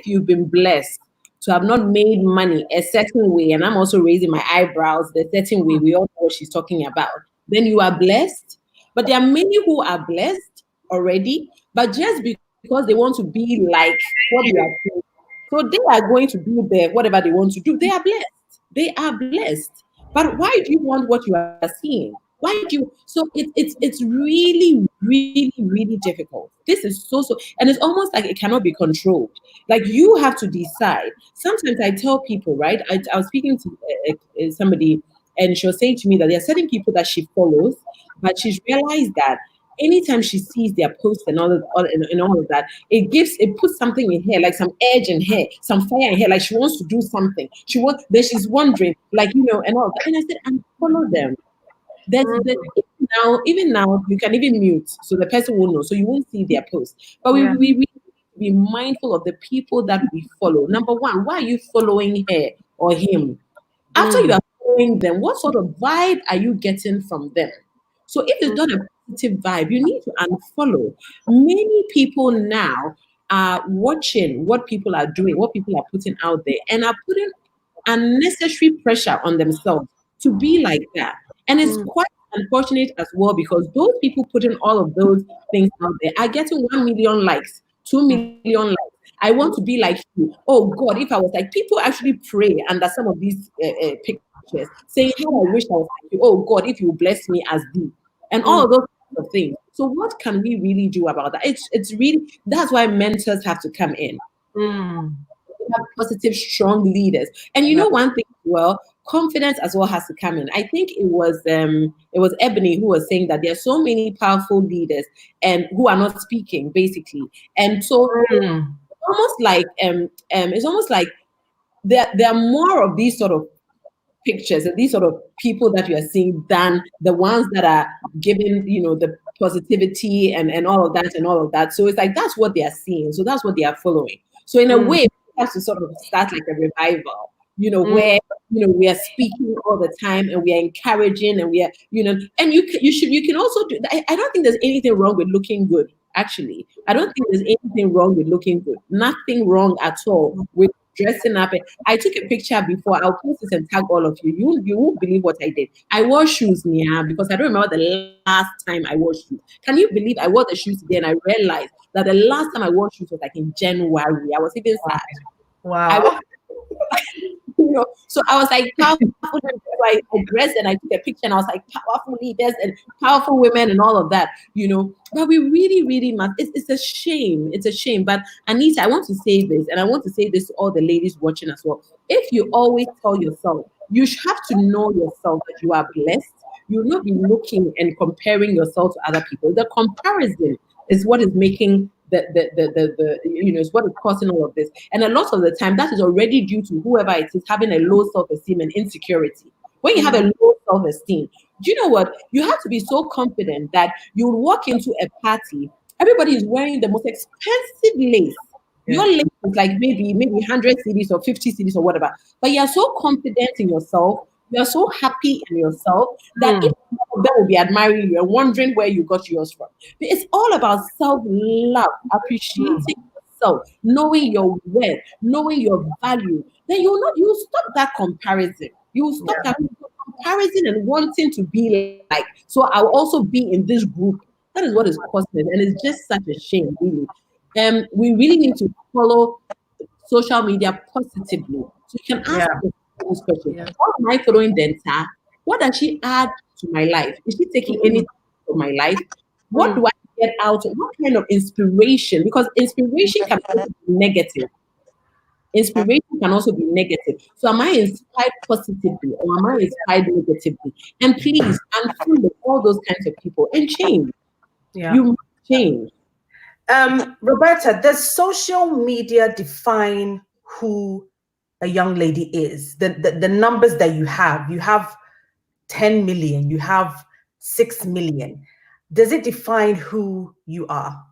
you've been blessed to have not made money a certain way, and I'm also raising my eyebrows, the certain way, we all know what she's talking about, then you are blessed. But there are many who are blessed already, but just because they want to be like what they are doing, so they are going to do whatever they want to do. They are blessed. They are blessed. But why do you want what you are seeing? Why do you? So it's really, really, really difficult. This is so, and it's almost like it cannot be controlled. Like you have to decide. Sometimes I tell people, right? I was speaking to somebody, and she was saying to me that there are certain people that she follows, but she's realized that anytime she sees their posts and all of that, it puts something in her, like some edge in her, some fire in her, like she wants to do something. Then she's wondering, like, and all that. And I said, and follow them. Even now, you can even mute, so the person won't know, so you won't see their posts. But we be mindful of the people that we follow. Number one, why are you following her or him? After you are following them, what sort of vibe are you getting from them? So if it's not a positive vibe, you need to unfollow. Many people now are watching what people are doing, what people are putting out there, and are putting unnecessary pressure on themselves to be like that. And it's quite unfortunate as well, because those people putting all of those things out there are getting 1 million likes, 2 million likes. I want to be like you. Oh God, if I was like, people actually pray under some of these pictures, saying, how I wish I was like you. Oh God, if you bless me as thee. And all of those kinds of things. So what can we really do about that? It's really, that's why mentors have to come in. We have positive, strong leaders. And you know one thing, well, confidence as well has to come in. I think it was Ebony who was saying that there are so many powerful leaders and who are not speaking, basically. And so almost like it's almost like there are more of these sort of pictures and these sort of people that you are seeing than the ones that are giving, the positivity and all of that and all of that. So it's like that's what they are seeing. So that's what they are following. So in a way, it has to sort of start like a revival, where we are speaking all the time and we are encouraging and we are, and you can also do. I don't think there's anything wrong with looking good. Actually, I don't think there's anything wrong with looking good. Nothing wrong at all with dressing up. I took a picture before. I'll post this and tag all of you. You won't believe what I did. I wore shoes, Nia, because I don't remember the last time I wore shoes. Can you believe I wore the shoes today and I realized that the last time I wore shoes was like in January. I was even sad. Wow. So I was like, powerful. I dressed and I took a picture and I was like, powerful leaders and powerful women and all of that, But we really, really must. It's a shame. It's a shame. But Anita, I want to say this, and I want to say this to all the ladies watching as well. If you always tell yourself, you have to know yourself that you are blessed. You will not be looking and comparing yourself to other people. The comparison is what is making is what is causing all of this. And a lot of the time, that is already due to whoever it is having a low self-esteem and insecurity. When you have a low self-esteem, do you know what? You have to be so confident that you will walk into a party, everybody is wearing the most expensive lace. Your lace is like maybe 100 cedis or 50 cedis or whatever, but you are so confident in yourself. You are so happy in yourself that if that will be admiring you and wondering where you got yours from. It's all about self-love, appreciating yourself, knowing your worth, knowing your value. Then you'll stop that comparison. You'll stop that comparison and wanting to be like, so I'll also be in this group. That is what is causing it. And it's just such a shame, really. We really need to follow social media positively. So you can ask this question. How am I following Denta? What does she add to my life? Is she taking anything from my life? What do I get out of? What kind of inspiration? Because inspiration can also be negative. Inspiration can also be negative. So am I inspired positively or am I inspired negatively? And please unfollow all those kinds of people and change. You must change. Roberta, does social media define who a young lady is? The numbers that you have 10 million, you have 6 million. Does it define who you are?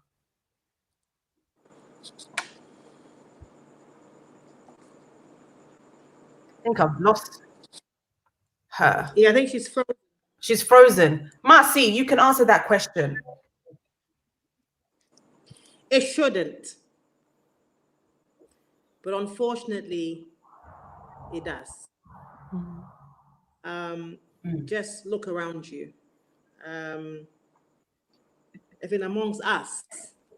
I think I've lost her. Yeah, I think she's frozen. She's frozen. Marcy, you can answer that question. It shouldn't. But unfortunately, it does. Just look around you. Even amongst us,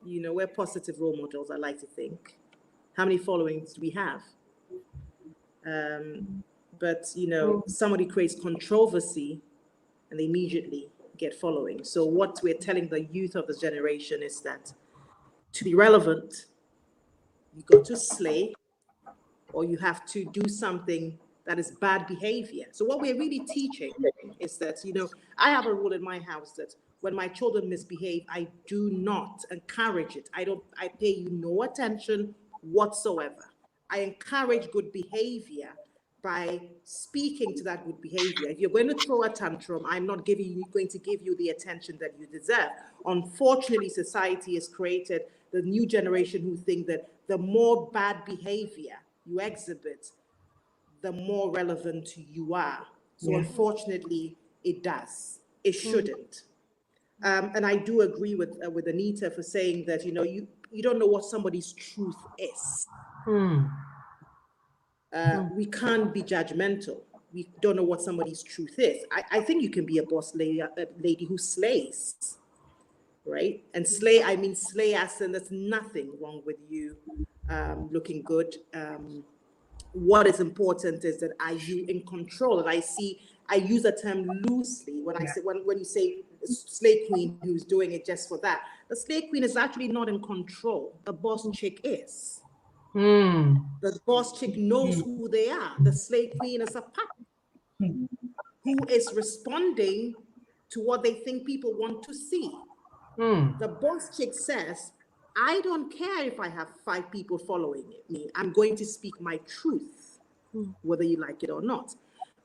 we're positive role models, I like to think. How many followings do we have? But somebody creates controversy and they immediately get following. So what we're telling the youth of this generation is that to be relevant, you got to slay, or you have to do something that is bad behavior. So what we're really teaching is that, I have a rule in my house that when my children misbehave, I do not encourage it. I pay you no attention whatsoever. I encourage good behavior by speaking to that good behavior. If you're going to throw a tantrum, I'm not going to give you the attention that you deserve. Unfortunately, society has created the new generation who think that the more bad behavior you exhibit, the more relevant you are. So unfortunately, it does. It shouldn't. And I do agree with Anita for saying that, you don't know what somebody's truth is. We can't be judgmental. We don't know what somebody's truth is. I think you can be a boss lady who slays, right? And slay, I mean slay as in there's nothing wrong with you looking good. What is important is that are you in control? And I use the term loosely when I say when you say slave queen who's doing it just for that. The slave queen is actually not in control. The boss chick is. The boss chick knows who they are. The slave queen is a puppet who is responding to what they think people want to see. The boss chick says, I don't care if I have 5 people following me. I'm going to speak my truth, whether you like it or not.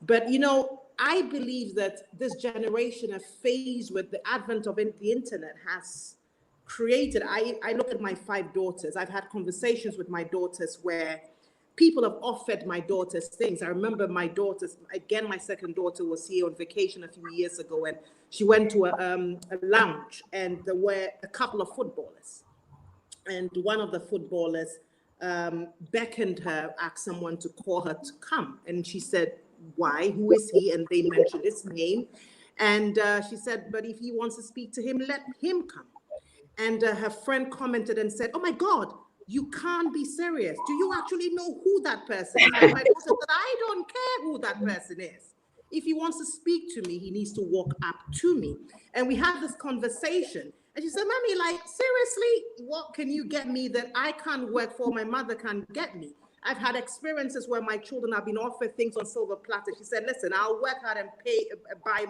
But, you know, I believe that this generation, a phase with the advent of the internet has created, I look at my 5 daughters. I've had conversations with my daughters where people have offered my daughters things. I remember my daughters, again, my second daughter was here on vacation a few years ago, and she went to a lounge, and there were a couple of footballers. And one of the footballers beckoned her, asked someone to call her to come. And she said, why? Who is he? And they mentioned his name. And she said, but if he wants to speak to him, let him come. And her friend commented and said, oh my God, you can't be serious. Do you actually know who that person is? And my daughter said, I don't care who that person is. If he wants to speak to me, he needs to walk up to me. And we had this conversation. And she said, Mommy, like, seriously, what can you get me that I can't work for, my mother can't get me? I've had experiences where my children have been offered things on silver platter. She said, listen, I'll work hard and buy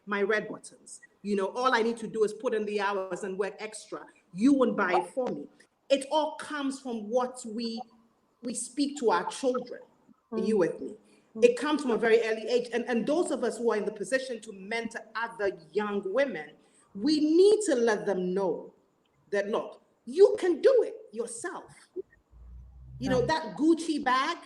my red buttons. You know, all I need to do is put in the hours and work extra. You won't buy it for me. It all comes from what we speak to our children. Are you with me? It comes from a very early age. And those of us who are in the position to mentor other young women, we need to let them know that, look, you can do it yourself. You know, that Gucci bag,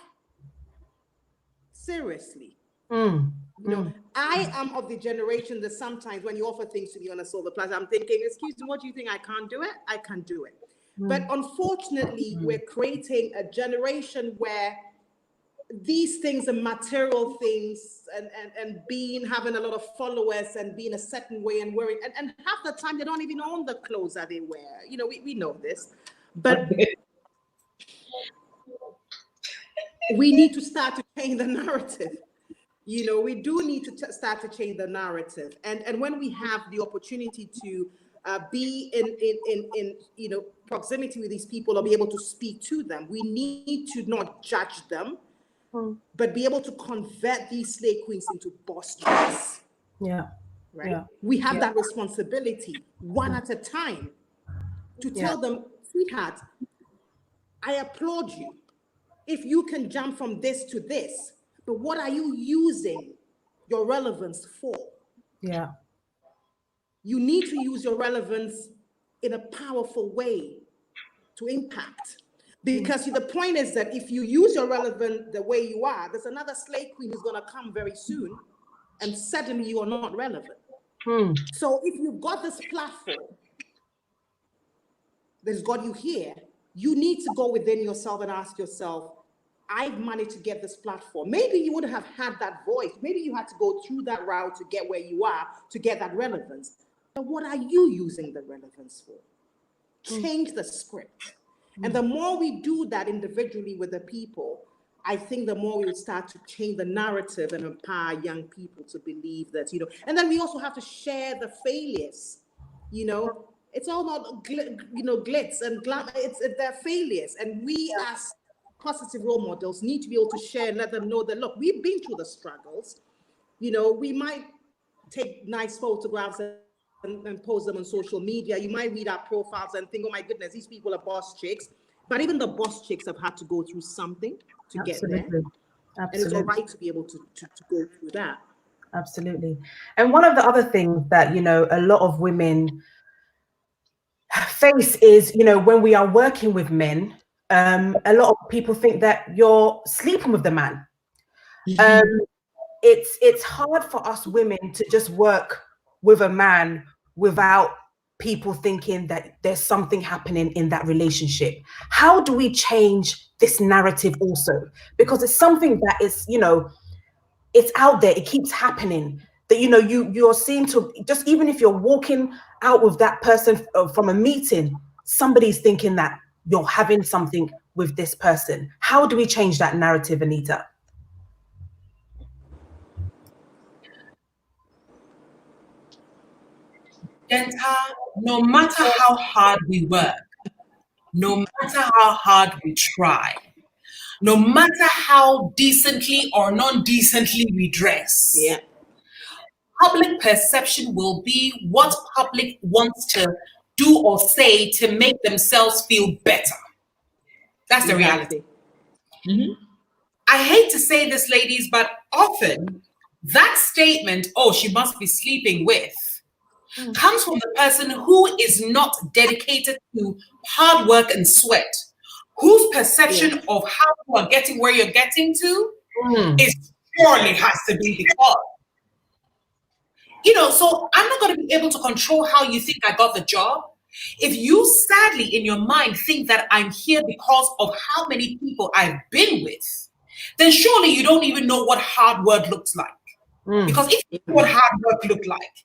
seriously. You know, I am of the generation that sometimes when you offer things to me on a silver platter, I'm thinking, excuse me, what do you think? I can't do it? I can do it. But unfortunately, we're creating a generation where these things are material things and having a lot of followers and being a certain way and wearing, and half the time they don't even own the clothes that they wear. You know, we know this, but we need to start to change the narrative. You know, we do need to start to change the narrative. And when we have the opportunity to be in you know, proximity with these people or be able to speak to them, we need to not judge them, but be able to convert these slave queens into boss chicks. Yeah. Right. Yeah. We have that responsibility, one at a time, to tell them, sweetheart, I applaud you if you can jump from this to this, but what are you using your relevance for? Yeah. You need to use your relevance in a powerful way to impact. Because the point is that if you use your relevance the way you are, there's another slave queen who's going to come very soon, and suddenly you are not relevant. So if you've got this platform that's got you here, you need to go within yourself and ask yourself, I've managed to get this platform. Maybe you wouldn't have had that voice. Maybe you had to go through that route to get where you are, to get that relevance. But what are you using the relevance for? Change the script. And the more we do that individually with the people, I think the more we will start to change the narrative and empower young people to believe that, you know, and then we also have to share the failures. You know, it's all not, you know, glitz and glamour, it's their failures. And we as positive role models need to be able to share and let them know that, look, we've been through the struggles. You know, we might take nice photographs and post them on social media. You might read our profiles and think, oh my goodness, these people are boss chicks. But even the boss chicks have had to go through something to get there. And it's all right to be able to go through that. Absolutely. And one of the other things that, you know, a lot of women face is, you know, when we are working with men, a lot of people think that you're sleeping with the man. It's hard for us women to just work with a man without people thinking that there's something happening in that relationship. How do we change this narrative also? Because it's something that is, you know, it's out there, it keeps happening, that, you know, you're seeing to, just even if you're walking out with that person from a meeting, somebody's thinking that you're having something with this person. How do we change that narrative, Anita? Denta, no matter how hard we work, no matter how hard we try, no matter how decently or non-decently we dress, public perception will be what public wants to do or say to make themselves feel better. That's the reality. I hate to say this, ladies, but often that statement, oh, she must be sleeping with, comes from the person who is not dedicated to hard work and sweat, whose perception of how you are getting where you're getting to is surely has to be because. You know, so I'm not going to be able to control how you think I got the job. If you sadly in your mind think that I'm here because of how many people I've been with, then surely you don't even know what hard work looks like. Because if you knew what hard work looked like,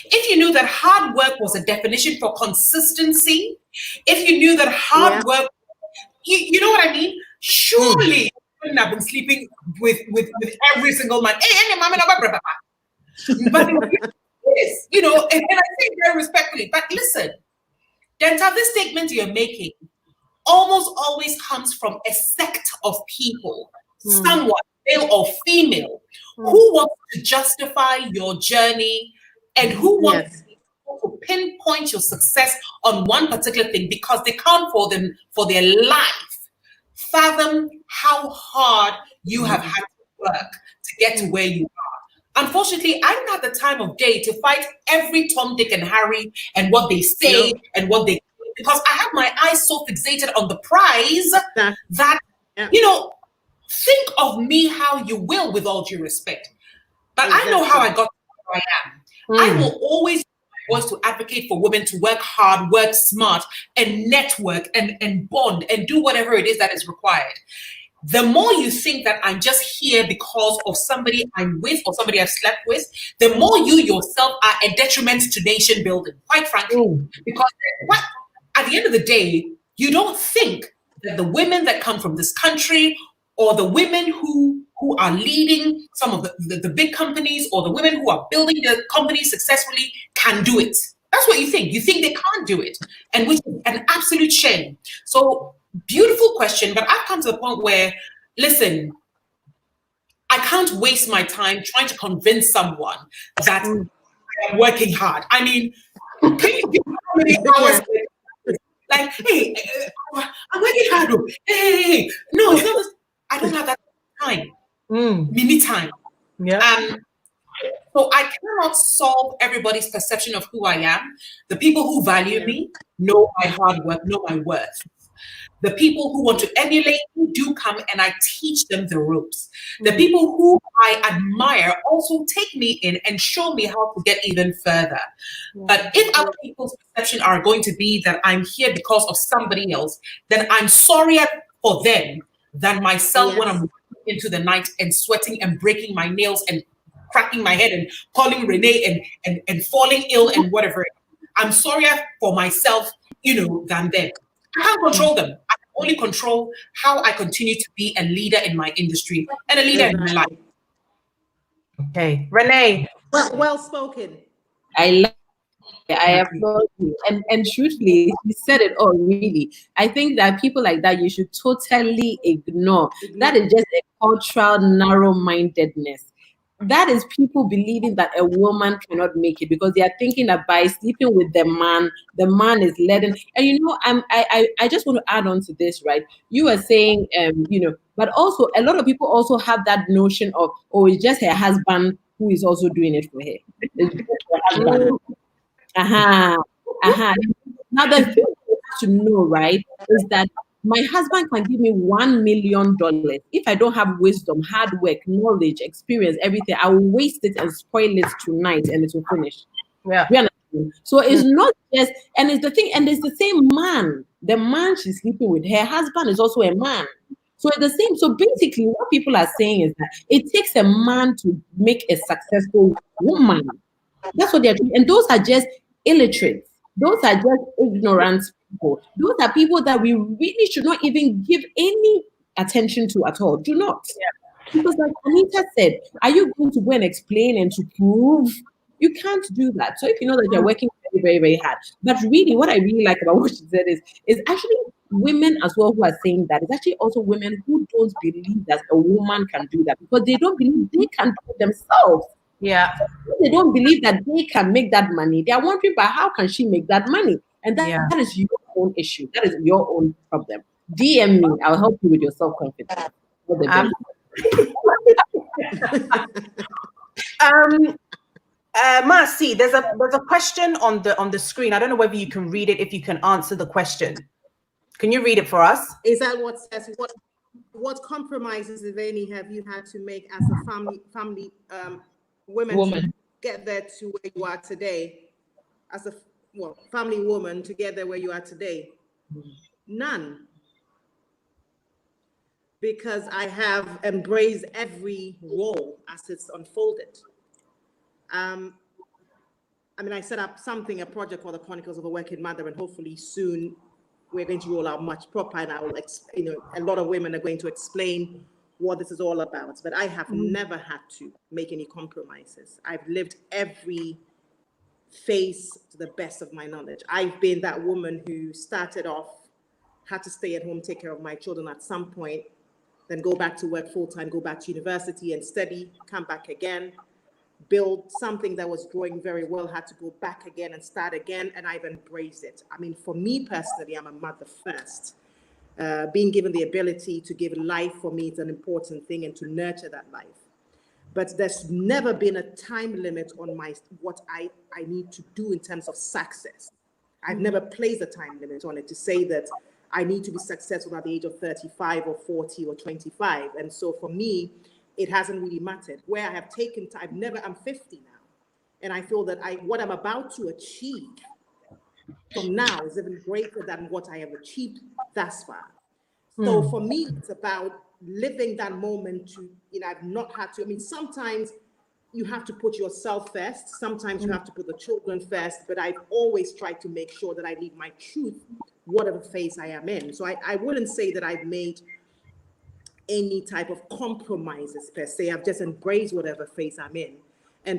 if you knew that hard work was a definition for consistency, if you knew that hard work, you know what I mean? Surely you wouldn't have been sleeping with every single man. But yes, you know, and I say very respectfully, but listen, Denta, this statement you're making almost always comes from a sect of people, someone, male or female, who wants to justify your journey and who wants to pinpoint your success on one particular thing because they can't for their life fathom how hard you have had to work to get to where you are. Unfortunately, I don't have the time of day to fight every Tom, Dick, and Harry and what they say and what they do because I have my eyes so fixated on the prize that, you know, think of me how you will with all due respect. But I know how I got to where I am. I will always use my voice to advocate for women to work hard, work smart, and network and bond and do whatever it is that is required. The more you think that I'm just here because of somebody I'm with or somebody I've slept with, the more you yourself are a detriment to nation building, quite frankly. Because at the end of the day, you don't think that the women that come from this country or the women who are leading some of the big companies or the women who are building the companies successfully can do it. That's what you think. You think they can't do it, and which is an absolute shame. So beautiful question, but I've come to the point where, listen, I can't waste my time trying to convince someone that I'm working hard. I mean, can you give me how many hours? Like, hey, I'm working hard. Hey, no, it's not. I don't have that time. Mini time. So I cannot solve everybody's perception of who I am. The people who value me know my hard work, know my worth. The people who want to emulate me do come and I teach them the ropes. The people who I admire also take me in and show me how to get even further. But if other people's perception are going to be that I'm here because of somebody else, then I'm sorrier for them than myself when I'm into the night and sweating and breaking my nails and cracking my head and calling Renee and falling ill and whatever. I'm sorrier for myself, you know, than them. I can't control them. I can only control how I continue to be a leader in my industry and a leader in my life. Okay, Renee. Well spoken. I applaud you. And truthfully, you said it all, really. I think that people like that, you should totally ignore. That is just a cultural narrow-mindedness. That is people believing that a woman cannot make it because they are thinking that by sleeping with the man is letting. And you know, I just want to add on to this, right? You were saying, you know, but also a lot of people also have that notion of, oh, it's just her husband who is also doing it for her. It's just her husband. Now the thing you have to know, right, is that my husband can give me $1 million. If I don't have wisdom, hard work, knowledge, experience, everything, I will waste it and spoil it tonight and it will finish. Yeah. So it's not just, and it's the thing, and it's the same man. The man she's sleeping with, her husband is also a man. So it's the same. So basically, what people are saying is that it takes a man to make a successful woman. That's what they're doing. And those are just illiterate. Those are just ignorant people. Those are people that we really should not even give any attention to at all. Do not. Because like Anita said, are you going to go and explain and to prove? You can't do that. So if you know that you're working very, very, very hard. But really, what I really like about what she said is actually women as well who are saying that. It's actually also women who don't believe that a woman can do that because they don't believe they can do it themselves. Yeah. They don't believe that they can make that money. They are wondering, but how can she make that money? And that is your own issue. That is your own problem. DM me. I'll help you with your self-confidence. Marcy, there's a question on the screen. I don't know whether you can read it, if you can answer the question. Can you read it for us? Is that what says what compromises, if any, have you had to make as a family woman to get there to where you are today? As a family woman to get there where you are today? None. Because I have embraced every role as it's unfolded. I mean, I set up a project called the Chronicles of a Working Mother, and hopefully soon we're going to roll out much proper, and I will, a lot of women are going to explain what this is all about. But I have never had to make any compromises. I've lived every phase to the best of my knowledge. I've been that woman who started off, had to stay at home, take care of my children at some point, then go back to work full time, go back to university and study, come back again, build something that was growing very well, had to go back again and start again, and I've embraced it. I mean, for me personally, I'm a mother first. Being given the ability to give life for me is an important thing, and to nurture that life. But there's never been a time limit on what I need to do in terms of success. I've never placed a time limit on it to say that I need to be successful at the age of 35 or 40 or 25. And so for me, it hasn't really mattered. Where I have taken time, I'm 50 now. And I feel that what I'm about to achieve from now is even greater than what I have achieved thus far. So for me, it's about living that moment to, I've not had to, sometimes you have to put yourself first. Sometimes you have to put the children first, but I've always tried to make sure that I leave my truth, whatever phase I am in. So I wouldn't say that I've made any type of compromises per se. I've just embraced whatever phase I'm in. And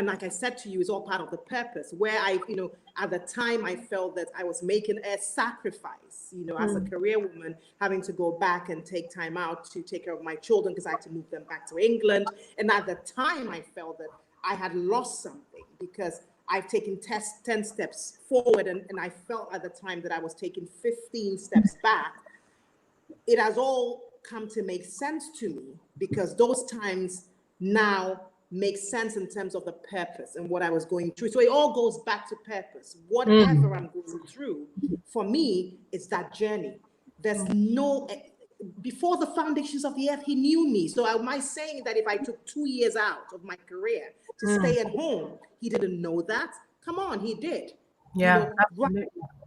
like I said to you, it's all part of the purpose, where at the time I felt that I was making a sacrifice, as a career woman, having to go back and take time out to take care of my children because I had to move them back to England. And at the time I felt that I had lost something because I've taken 10 steps forward, and I felt at the time that I was taking 15 steps back. It has all come to make sense to me because those times now make sense in terms of the purpose and what I was going through. So it all goes back to purpose. Whatever I'm going through, for me, it's that journey. There's before the foundations of the earth, he knew me. So am I saying that if I took 2 years out of my career to stay at home, he didn't know that? Come on, he did. Yeah,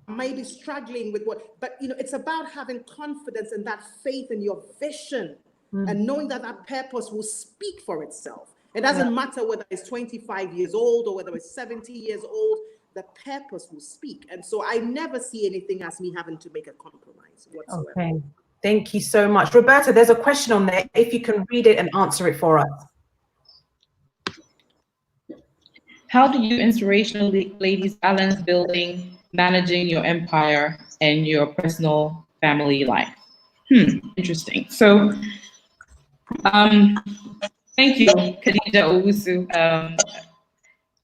maybe struggling with but it's about having confidence and that faith in your vision and knowing that purpose will speak for itself. It doesn't matter whether it's 25 years old or whether it's 70 years old, the purpose will speak. And so I never see anything as me having to make a compromise whatsoever. Okay, thank you so much. Roberta, there's a question on there. If you can read it and answer it for us. How do you inspirational ladies balance building, managing your empire and your personal family life? Interesting. So, thank you, Khadija Owusu.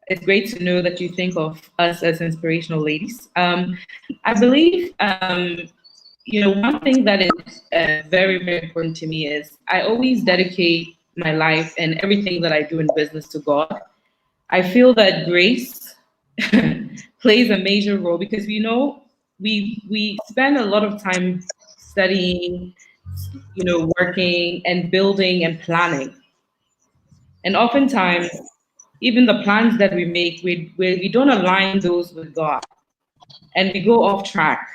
It's great to know that you think of us as inspirational ladies. I believe, one thing that is very, very important to me is I always dedicate my life and everything that I do in business to God. I feel that grace plays a major role because we spend a lot of time studying, working and building and planning. And oftentimes, even the plans that we make, we don't align those with God. And we go off track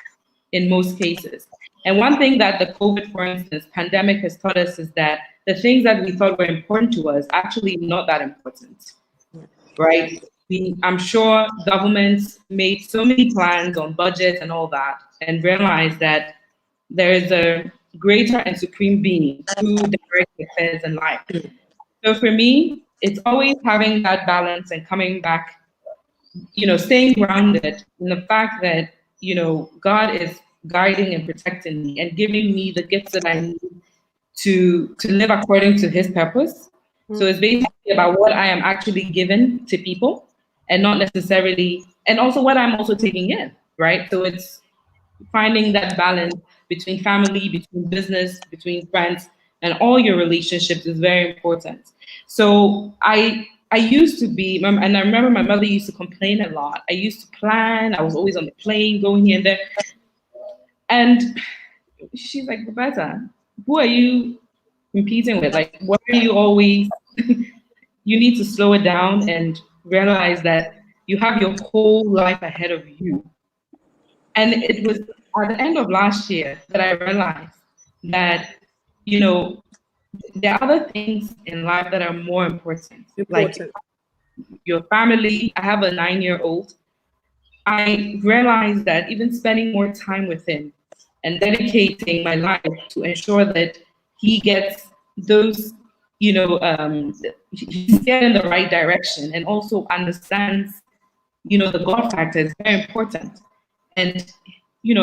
in most cases. And one thing that the COVID, for instance, pandemic has taught us is that the things that we thought were important to us actually not that important, right? I'm sure governments made so many plans on budgets and all that, and realized that there is a greater and supreme being who directs affairs in life. So for me, it's always having that balance and coming back, staying grounded in the fact that, God is guiding and protecting me and giving me the gifts that I need to live according to his purpose. So it's basically about what I am actually given to people and not necessarily, and also what I'm also taking in, right? So it's finding that balance between family, between business, between friends, and all your relationships is very important. So I used to be, and I remember my mother used to complain a lot. I used to plan. I was always on the plane, going here and there. And she's like, Roberta, who are you competing with? Like, why are you always, you need to slow it down and realize that you have your whole life ahead of you. And it was at the end of last year that I realized that, there are other things in life that are more important. Like your family. I have a 9-year-old. I realized that even spending more time with him and dedicating my life to ensure that he gets those, he's getting in the right direction and also understands, the God factor is very important. And,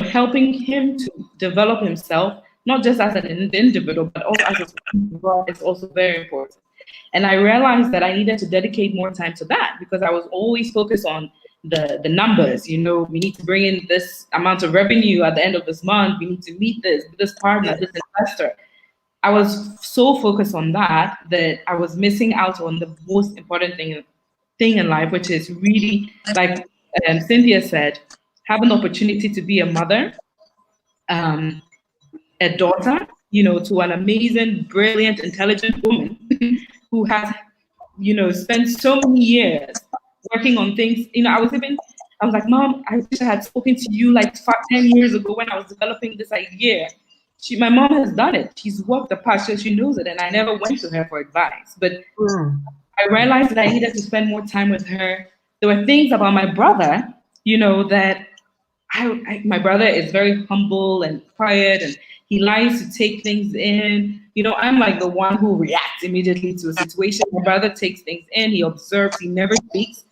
helping him to develop himself, not just as an individual, but also as a God is also very important. And I realized that I needed to dedicate more time to that because I was always focused on the numbers. We need to bring in this amount of revenue at the end of this month. We need to meet this partner, this investor. I was so focused on that I was missing out on the most important thing in life, which is really, like Cynthia said, have an opportunity to be a mother, a daughter, to an amazing, brilliant, intelligent woman who has, spent so many years working on things. I was like, Mom, I wish I had spoken to you like 10 years ago when I was developing this idea. My mom has done it. She's walked the path, so she knows it. And I never went to her for advice. But I realized that I needed to spend more time with her. There were things about my brother, that my brother is very humble and quiet, and he likes to take things in. I'm like the one who reacts immediately to a situation. My brother takes things in, he observes, he never speaks.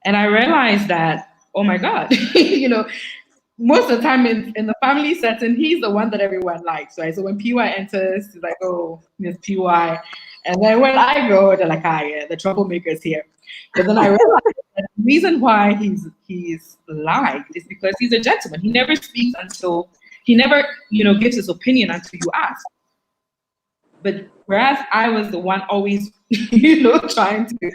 And I realized that, oh my God, most of the time in the family setting, he's the one that everyone likes, right? So when PY enters, he's like, oh, Miss PY. And then when I go, they're like, yeah, the troublemaker's here. But then I realized that the reason why he's liked is because he's a gentleman. He never speaks until, he never, gives his opinion until you ask. But whereas I was the one always, trying to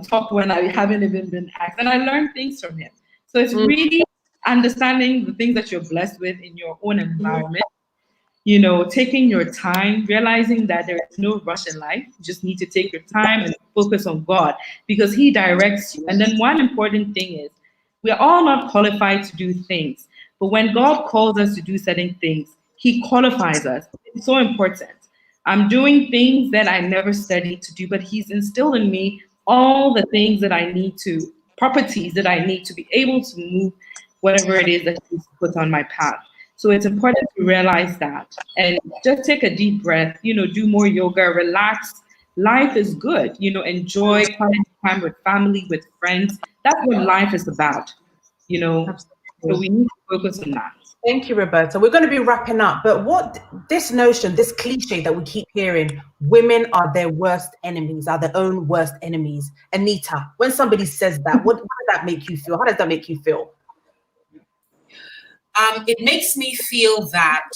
talk when I haven't even been asked. And I learned things from him. So it's really understanding the things that you're blessed with in your own environment, taking your time, realizing that there is no rush in life. You just need to take your time and focus on God because he directs you. And then one important thing is we're all not qualified to do things. But when God calls us to do certain things, he qualifies us. It's so important. I'm doing things that I never studied to do, but he's instilled in me all the things that I need to, properties that I need to be able to move whatever it is that he's put on my path. So it's important to realize that and just take a deep breath, do more yoga, relax. Life is good, enjoy quality time with family, with friends. That's what life is about, So we need to focus on that. Thank you, Roberta. We're going to be wrapping up, but what this notion, this cliche that we keep hearing, women are their worst enemies, are their own worst enemies. Anita, when somebody says that, what does that make you feel? How does that make you feel? It makes me feel that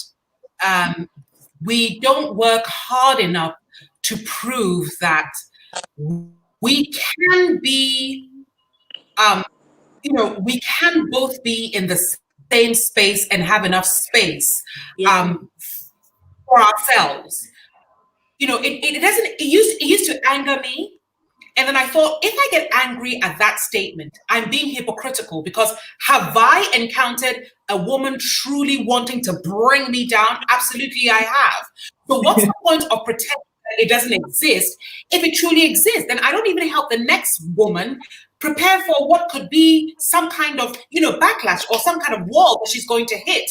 we don't work hard enough to prove that we can be, we can both be in the same space and have enough space for ourselves. It used to anger me. And then I thought, if I get angry at that statement, I'm being hypocritical because have I encountered a woman truly wanting to bring me down? Absolutely, I have. So what's the point of pretending that it doesn't exist? If it truly exists, then I don't even help the next woman prepare for what could be some kind of, backlash or some kind of wall that she's going to hit.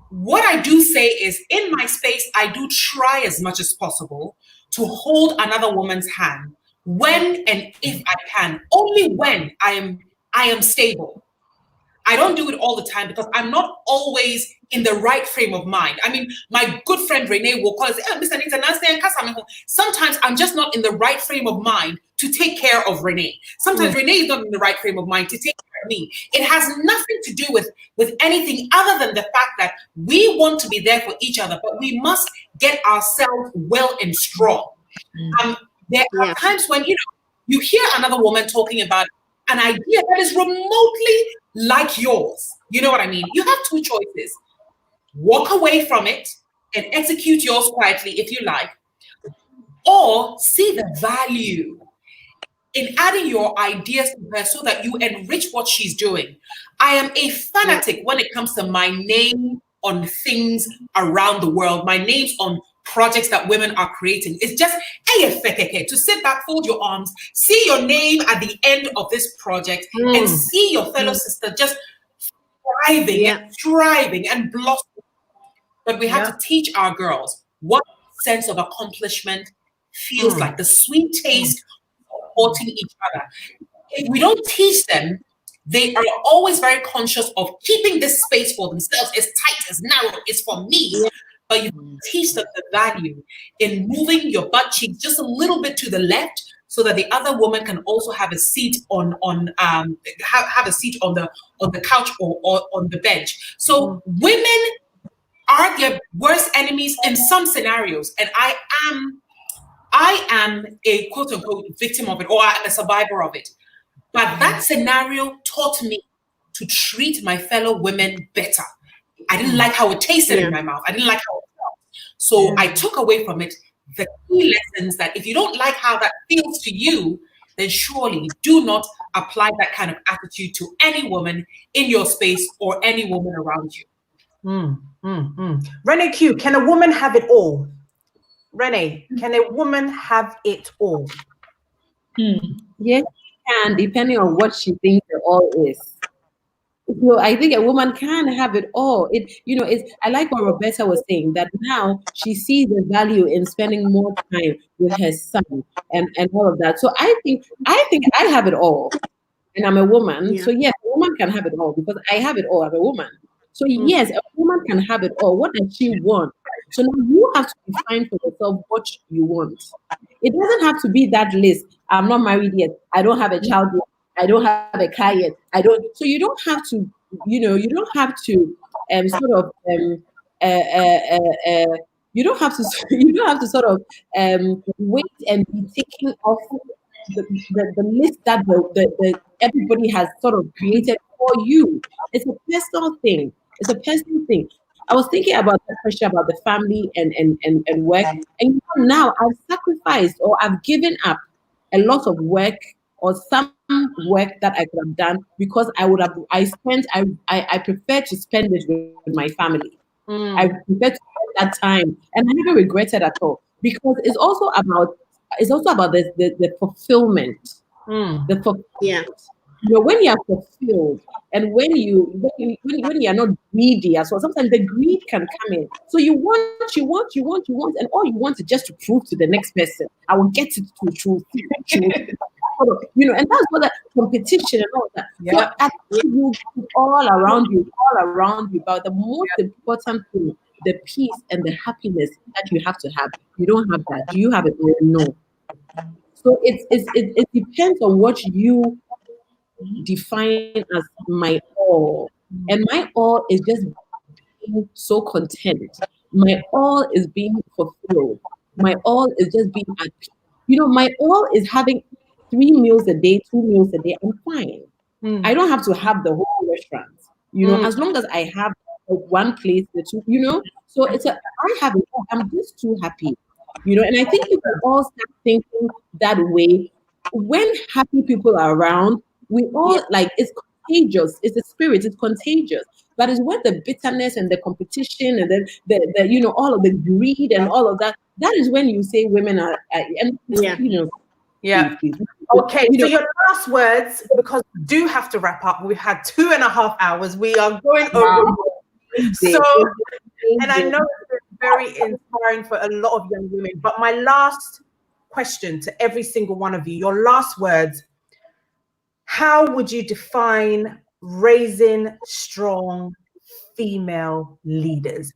What I do say is, in my space, I do try as much as possible to hold another woman's hand when and if I can, only when I am stable. I don't do it all the time because I'm not always in the right frame of mind. I mean, my good friend Renee will call us, Mr. Anita, sometimes I'm just not in the right frame of mind to take care of Renee. Sometimes Renee is not in the right frame of mind to take care of me. It has nothing to do with anything other than the fact that we want to be there for each other, but we must get ourselves well and strong. There are times when, you hear another woman talking about an idea that is remotely like yours. You know what I mean? You have two choices. Walk away from it and execute yours quietly if you like, or see the value in adding your ideas to her so that you enrich what she's doing. I am a fanatic when it comes to my name on things around the world, my names on projects that women are creating. It's just to sit back, fold your arms, see your name at the end of this project, and see your fellow sister just thriving and blossoming. But we have to teach our girls what sense of accomplishment feels like, the sweet taste of supporting each other. If we don't teach them, they are always very conscious of keeping this space for themselves, as tight, as narrow, is for me. But you teach them the value in moving your butt cheeks just a little bit to the left, so that the other woman can also have a seat on have a seat on the couch or on the bench. So women are their worst enemies in some scenarios, and I am a quote unquote victim of it, or I'm a survivor of it. But that scenario taught me to treat my fellow women better. I didn't like how it tasted in my mouth. I didn't like how it felt. So I took away from it the key lessons that if you don't like how that feels to you, then surely do not apply that kind of attitude to any woman in your space or any woman around you. Renee Q, can a woman have it all? Renee, can a woman have it all? Yes, she can, depending on what she thinks it all is. So I think a woman can have it all. I like what Roberta was saying, that now she sees the value in spending more time with her son and all of that. So I think I have it all, and I'm a woman. So yes, a woman can have it all because I have it all. I'm a woman. So yes, a woman can have it all. What does she want? So now you have to define for yourself what you want. It doesn't have to be that list. I'm not married yet. I don't have a child yet. I don't have a car yet. So you don't have to, you don't have to you don't have to sort of wait and be taking off the list that the everybody has sort of created for you. It's a personal thing. It's a personal thing. I was thinking about that question about the family and work, and now I've sacrificed or I've given up a lot of work or some work that I could have done because I prefer to spend it with my family. I prefer to spend that time, and I never regret it at all because it's also about the fulfillment. The fulfillment. When you are fulfilled and when you are not greedy as well, sometimes the greed can come in. So you want, and all you want is just to prove to the next person, I will get it to truth. And that's what that competition and all that. So I think you all around you, but the most important thing, the peace and the happiness that you have to have. You don't have that. Do you have it? No. So it depends on what you define as my all. And my all is just being so content. My all is being fulfilled. My all is just being at peace. My all is having 3 meals a day, 2 meals a day. I'm fine. I don't have to have the whole restaurant. As long as I have one place, the two, So I have it all. I'm just too happy. And I think people all start thinking that way. When happy people are around, we all it's contagious. It's a spirit. It's contagious. But it's when the bitterness and the competition and the all of the greed and all of that. That is when you say women are Yeah. Please. Okay, so your last words, because we do have to wrap up. We've had 2.5 hours. We are going over. So, and I know it's very inspiring for a lot of young women, but my last question to every single one of you, your last words, how would you define raising strong female leaders?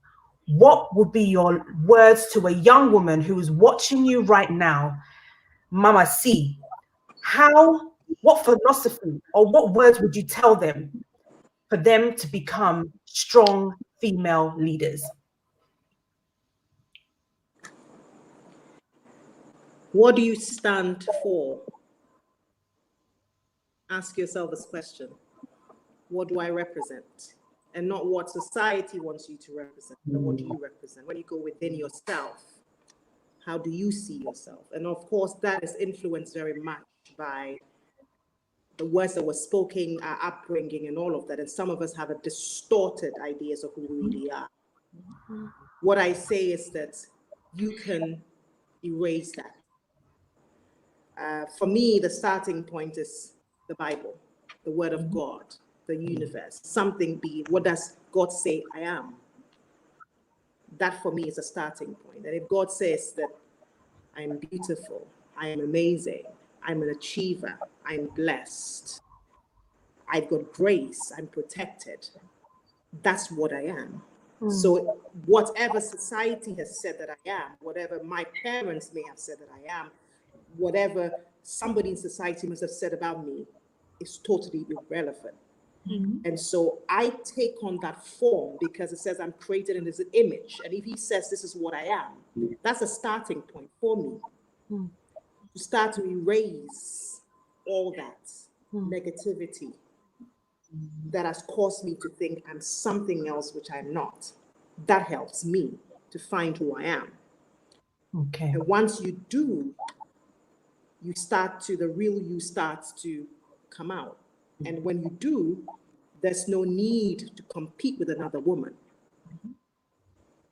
What would be your words to a young woman who is watching you right now? Mama C, what philosophy or what words would you tell them for them to become strong female leaders? What do you stand for? Ask yourself this question. What do I represent? And not what society wants you to represent, but what do you represent? When you go within yourself, how do you see yourself? And of course, that is influenced very much by the words that were spoken, our upbringing and all of that. And some of us have a distorted ideas of who we really are. What I say is that you can erase that. For me, the starting point is the Bible, the Word of God, the universe, something be. What does God say I am? That for me is a starting point. And if God says that I am beautiful, I am amazing, I'm an achiever, I'm blessed, I've got grace, I'm protected, that's what I am. So whatever society has said that I am, whatever my parents may have said that I am, whatever somebody in society must have said about me is totally irrelevant. And so I take on that form because it says I'm created in this image. And if he says this is what I am, that's a starting point for me to start to erase all that negativity that has caused me to think I'm something else which I'm not. That helps me to find who I am. Okay. And once you do, the real you starts to come out. And when you do, there's no need to compete with another woman.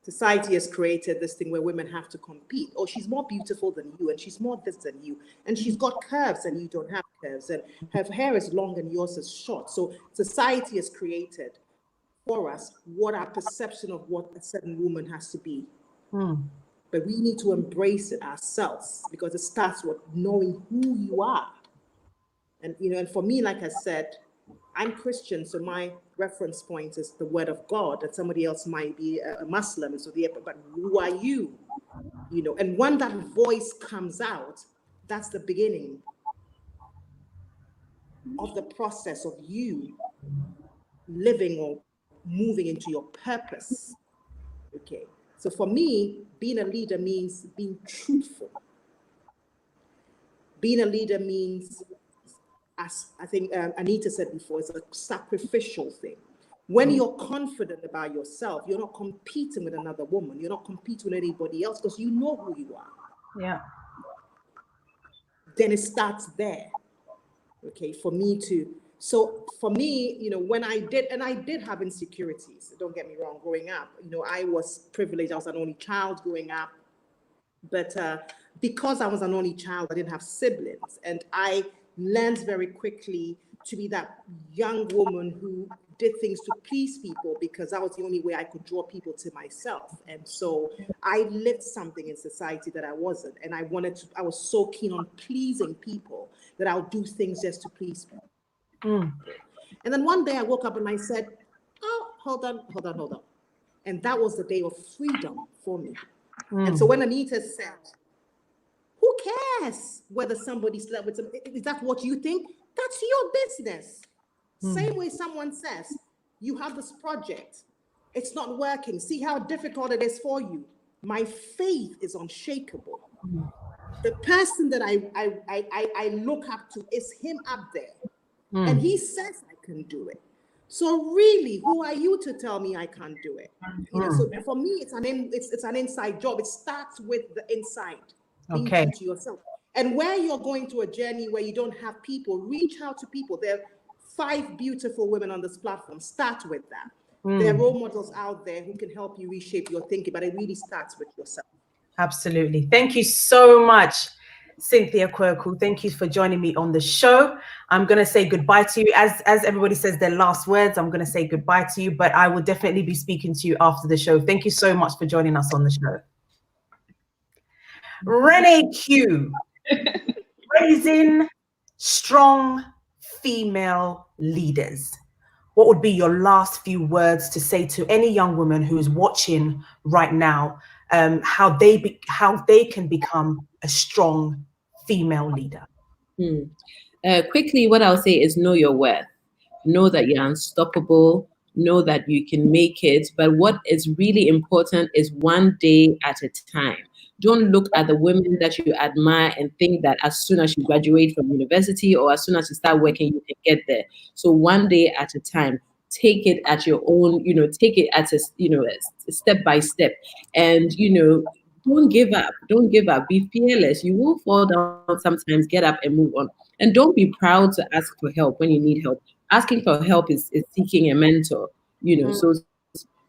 Society has created this thing where women have to compete. Oh, she's more beautiful than you, and she's more this than you, and she's got curves and you don't have curves, and her hair is long and yours is short. So society has created for us what our perception of what a certain woman has to be. But we need to embrace it ourselves because it starts with knowing who you are. And, and for me, like I said, I'm Christian, so my reference point is the Word of God, and somebody else might be a Muslim, so but who are you? And when that voice comes out, that's the beginning of the process of you living or moving into your purpose. Okay. So for me, being a leader means being truthful. Being a leader means, as I think Anita said before, it's a sacrificial thing. When you're confident about yourself, you're not competing with another woman. You're not competing with anybody else because you know who you are. Yeah. Then it starts there. Okay, for me to. So for me, when I did have insecurities, don't get me wrong, growing up, I was privileged. I was an only child growing up. But because I was an only child, I didn't have siblings. And I learned very quickly to be that young woman who did things to please people because that was the only way I could draw people to myself. And so I lived something in society that I wasn't. And I was so keen on pleasing people that I'll do things just to please people. And then one day I woke up and I said, oh, hold on. And that was the day of freedom for me. And so when Anita said, who cares whether somebody slept with some, is that what you think? That's your business. Same way someone says, you have this project, it's not working. See how difficult it is for you. My faith is unshakable. The person that I look up to is him up there. And he says I can do it. So really, who are you to tell me I can't do it? So for me, it's an inside job. It starts with the inside, being true to yourself. And where you're going through a journey where you don't have people, reach out to people. There are 5 beautiful women on this platform. Start with that. There are role models out there who can help you reshape your thinking, but it really starts with yourself. Absolutely. Thank you so much. Cynthia Quirkle, thank you for joining me on the show. I'm going to say goodbye to you. As everybody says their last words, I'm going to say goodbye to you, but I will definitely be speaking to you after the show. Thank you so much for joining us on the show. Renee Q, raising strong female leaders. What would be your last few words to say to any young woman who is watching right now, how they can become a strong female leader? Quickly, what I'll say is know your worth. Know that you're unstoppable. Know that you can make it. But what is really important is one day at a time. Don't look at the women that you admire and think that as soon as you graduate from university or as soon as you start working, you can get there. So one day at a time. Take it at your own, take it at a step by step. And, don't give up. Don't give up. Be fearless. You will fall down sometimes. Get up and move on. And don't be proud to ask for help when you need help. Asking for help is seeking a mentor, So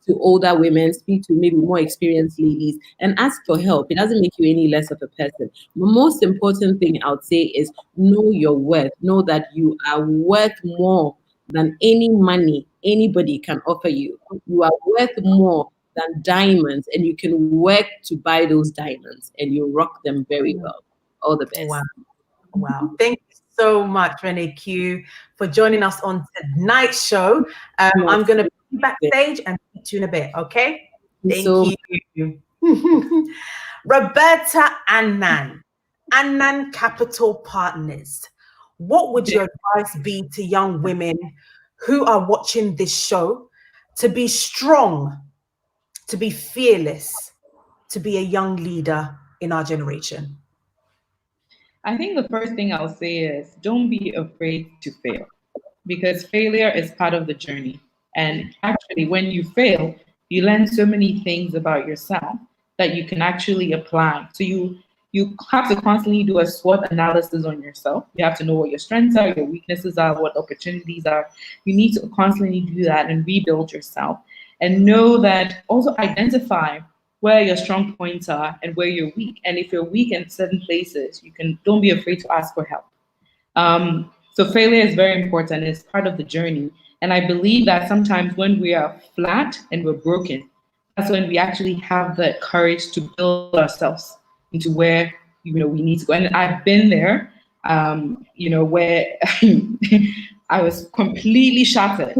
to older women, speak to maybe more experienced ladies and ask for help. It doesn't make you any less of a person. The most important thing I would say is know your worth. Know that you are worth more than any money anybody can offer you. You are worth more than diamonds, and you can work to buy those diamonds and you rock them very well. All the best. Wow. Thank you so much, Renee Q, for joining us on tonight's show. I'm going to be backstage and speak to you in a bit, okay? Thank you. Roberta Annan Capital Partners. What would your advice be to young women who are watching this show to be strong, to be fearless, to be a young leader in our generation? I think the first thing I'll say is don't be afraid to fail, because failure is part of the journey. And actually, when you fail, you learn so many things about yourself that you can actually apply. So you have to constantly do a SWOT analysis on yourself. You have to know what your strengths are, your weaknesses are, what opportunities are. You need to constantly do that and rebuild yourself. And know that, also identify where your strong points are and where you're weak. And if you're weak in certain places, don't be afraid to ask for help. So failure is very important. It's part of the journey. And I believe that sometimes when we are flat and we're broken, that's when we actually have the courage to build ourselves into where we need to go. And I've been there, where I was completely shattered,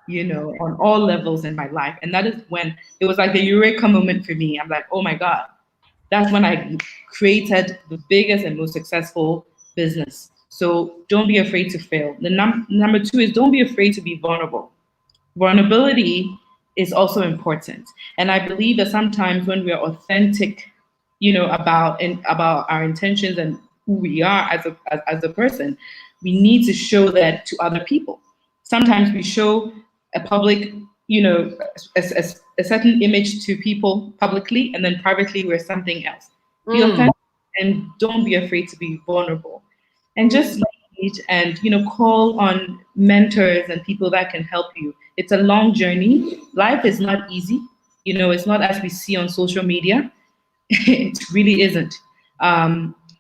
on all levels in my life. And that is when it was like the eureka moment for me. I'm like, oh my God, that's when I created the biggest and most successful business. So don't be afraid to fail. The number two is don't be afraid to be vulnerable. Vulnerability is also important. And I believe that sometimes when we're authentic, about our intentions and who we are as a person, we need to show that to other people. Sometimes we show a public, a certain image to people publicly, and then privately we're something else. Be authentic and don't be afraid to be vulnerable. And just lead and call on mentors and people that can help you. It's a long journey. Life is not easy. It's not as we see on social media. It really isn't.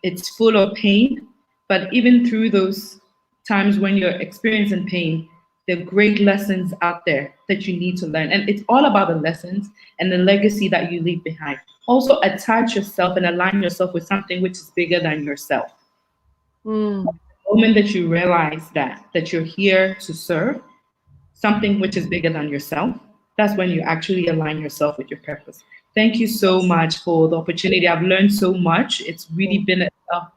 It's full of pain, but even through those times when you're experiencing pain, there are great lessons out there that you need to learn. And it's all about the lessons and the legacy that you leave behind. Also attach yourself and align yourself with something which is bigger than yourself. The moment that you realize that you're here to serve something which is bigger than yourself, that's when you actually align yourself with your purpose. Thank you so much for the opportunity. I've learned so much. It's really been a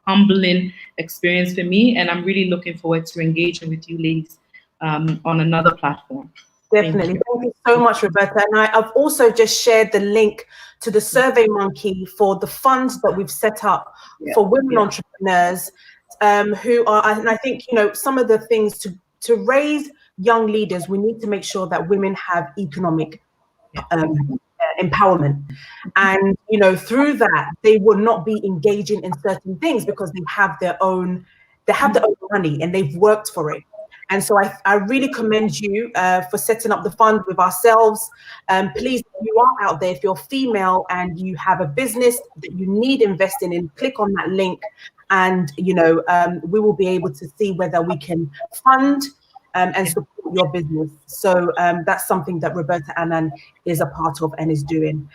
humbling experience for me, and I'm really looking forward to engaging with you ladies on another platform. Definitely. Thank you so much, Roberta. And I've also just shared the link to the SurveyMonkey for the funds that we've set up for women entrepreneurs who are, and I think, some of the things to raise young leaders, we need to make sure that women have economic empowerment. And, through that, they will not be engaging in certain things because they have their own money and they've worked for it. And so I really commend you for setting up the fund with ourselves. Please, if you are out there, if you're female and you have a business that you need investing in, click on that link, and we will be able to see whether we can fund and support your business. So that's something that Roberta Annan is a part of and is doing.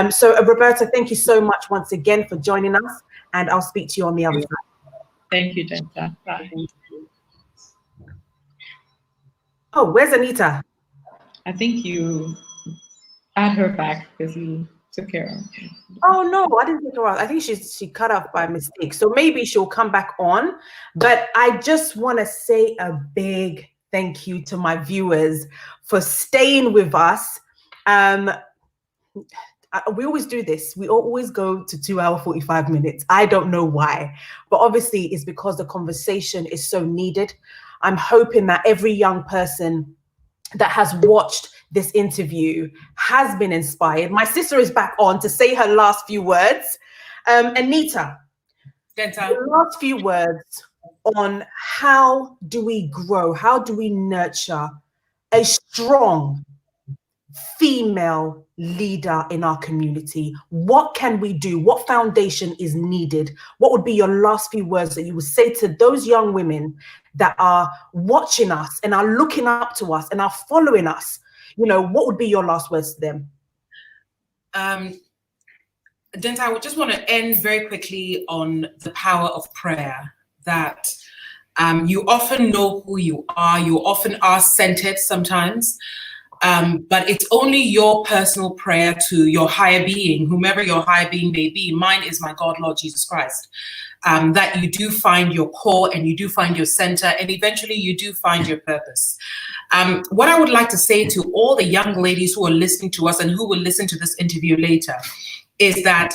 So Roberta, thank you so much once again for joining us, and I'll speak to you on the other side. Thank you, Denta. Bye. Oh, where's Anita? I think you add her back because you took care of her. Oh no, I didn't take her out. I think she cut off by mistake. So maybe she'll come back on. But I just want to say a big thank you to my viewers for staying with us. We always do this. We always go to 2 hours, 45 minutes. I don't know why, but obviously it's because the conversation is so needed. I'm hoping that every young person that has watched this interview has been inspired. My sister is back on to say her last few words. Anita, the last few words on how do we grow, how do we nurture a strong female leader in our community? What can we do? What foundation is needed? What would be your last few words that you would say to those young women that are watching us and are looking up to us and are following us? What would be your last words to them? Denta, I would just want to end very quickly on the power of prayer, that you often know who you are. You often are centered sometimes, but it's only your personal prayer to your higher being, whomever your higher being may be. Mine is my God, Lord Jesus Christ. That you do find your core and you do find your center, and eventually you do find your purpose. What I would like to say to all the young ladies who are listening to us and who will listen to this interview later is that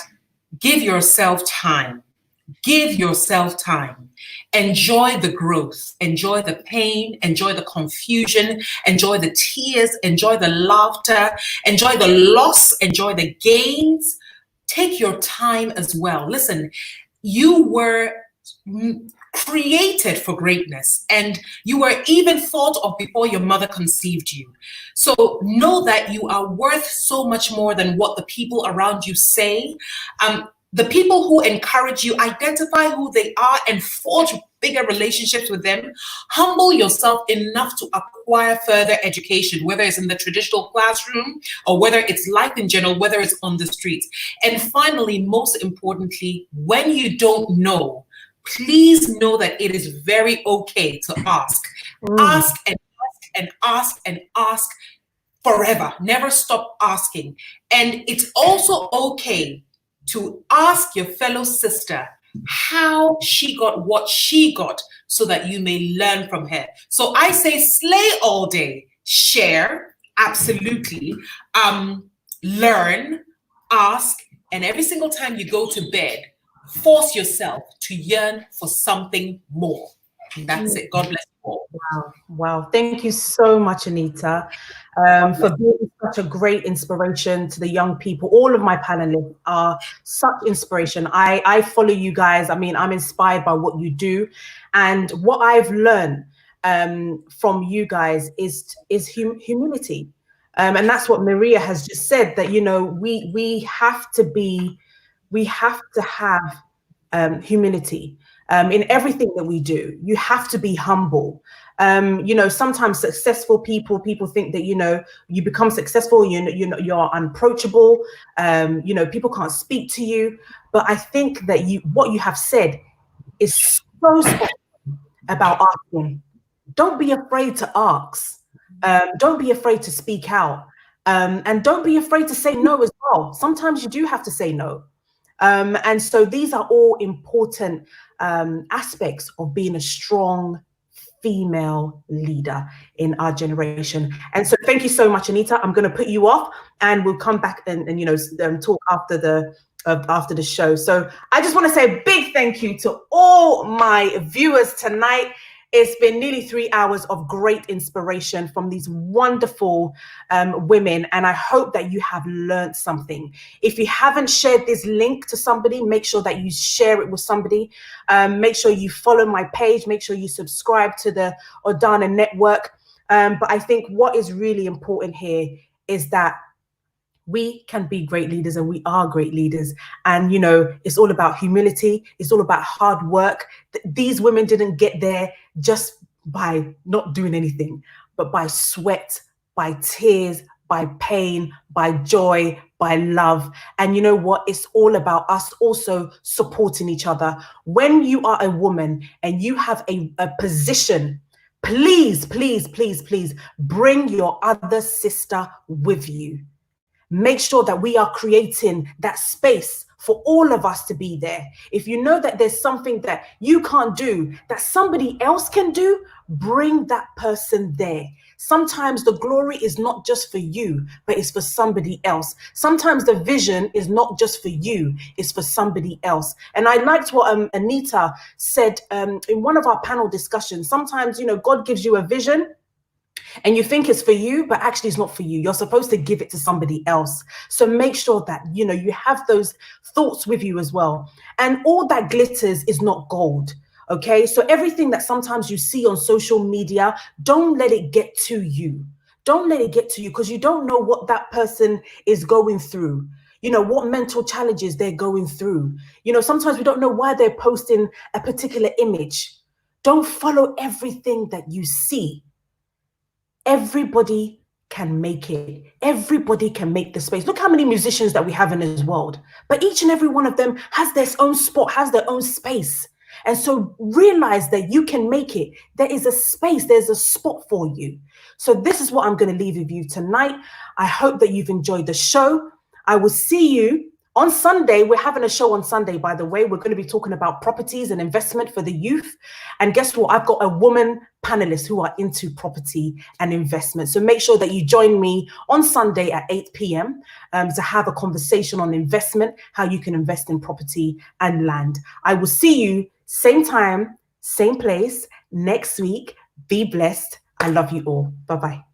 give yourself time. Give yourself time. Enjoy the growth, enjoy the pain, enjoy the confusion, enjoy the tears, enjoy the laughter, enjoy the loss, enjoy the gains. Take your time as well. Listen, you were created for greatness, and you were even thought of before your mother conceived you. So know that you are worth so much more than what the people around you say. The people who encourage you, identify who they are and forge bigger relationships with them. Humble yourself enough to acquire further education, whether it's in the traditional classroom or whether it's life in general, whether it's on the streets. And finally, most importantly, when you don't know, please know that it is very okay to ask. Ask and ask and ask and ask forever. Never stop asking. And it's also okay to ask your fellow sister how she got what she got so that you may learn from her. So I say slay all day, share, absolutely, learn, ask, and every single time you go to bed, force yourself to yearn for something more. And that's it. God bless you all. Wow. Thank you so much, Anita, for being such a great inspiration to the young people. All of my panelists are such inspiration. I follow you guys. I mean, I'm inspired by what you do. And what I've learned from you guys is humility. And that's what Maria has just said, that, we have to have humility. In everything that we do, you have to be humble. Sometimes successful people think that, you become successful, you're unapproachable, people can't speak to you. But I think that what you have said is so special about asking. Don't be afraid to ask. Don't be afraid to speak out. And don't be afraid to say no as well. Sometimes you do have to say no. And so these are all important aspects of being a strong female leader in our generation. And so thank you so much, Anita. I'm going to put you off and we'll come back and talk after the show. So I just want to say a big thank you to all my viewers tonight. It's been nearly 3 hours of great inspiration from these wonderful women, and I hope that you have learned something. If you haven't shared this link to somebody, make sure that you share it with somebody. Make sure you follow my page. Make sure you subscribe to the Ordana Network. But I think what is really important here is that we can be great leaders, and we are great leaders. And, you know, it's all about humility. It's all about hard work. These women didn't get there just by not doing anything, but by sweat, by tears, by pain, by joy, by love. And you know what? It's all about us also supporting each other. When you are a woman and you have a position, please, please, please, please bring your other sister with you. Make sure that we are creating that space for all of us to be there. If you know that there's something that you can't do, that somebody else can do, bring that person there. Sometimes the glory is not just for you, but it's for somebody else. Sometimes the vision is not just for you, it's for somebody else. And I liked what Anita said in one of our panel discussions. Sometimes, you know, God gives you a vision and you think it's for you, but actually it's not for you. You're supposed to give it to somebody else. So make sure that, you know, you have those thoughts with you as well. And all that glitters is not gold. Okay, so everything that sometimes you see on social media, don't let it get to you. Don't let it get to you, because you don't know what that person is going through. You know, what mental challenges they're going through. You know, sometimes we don't know why they're posting a particular image. Don't follow everything that you see. Everybody can make it. Everybody can make the space. Look how many musicians that we have in this world, but each and every one of them has their own spot, has their own space. And so realize that you can make it. There is a space, there's a spot for you. So this is what I'm going to leave with you tonight. I hope that you've enjoyed the show. I will see you on Sunday. We're having a show on Sunday, by the way. We're going to be talking about properties and investment for the youth. And guess what? I've got a woman panelist who are into property and investment. So make sure that you join me on Sunday at 8 p.m. To have a conversation on investment, how you can invest in property and land. I will see you same time, same place next week. Be blessed. I love you all. Bye-bye.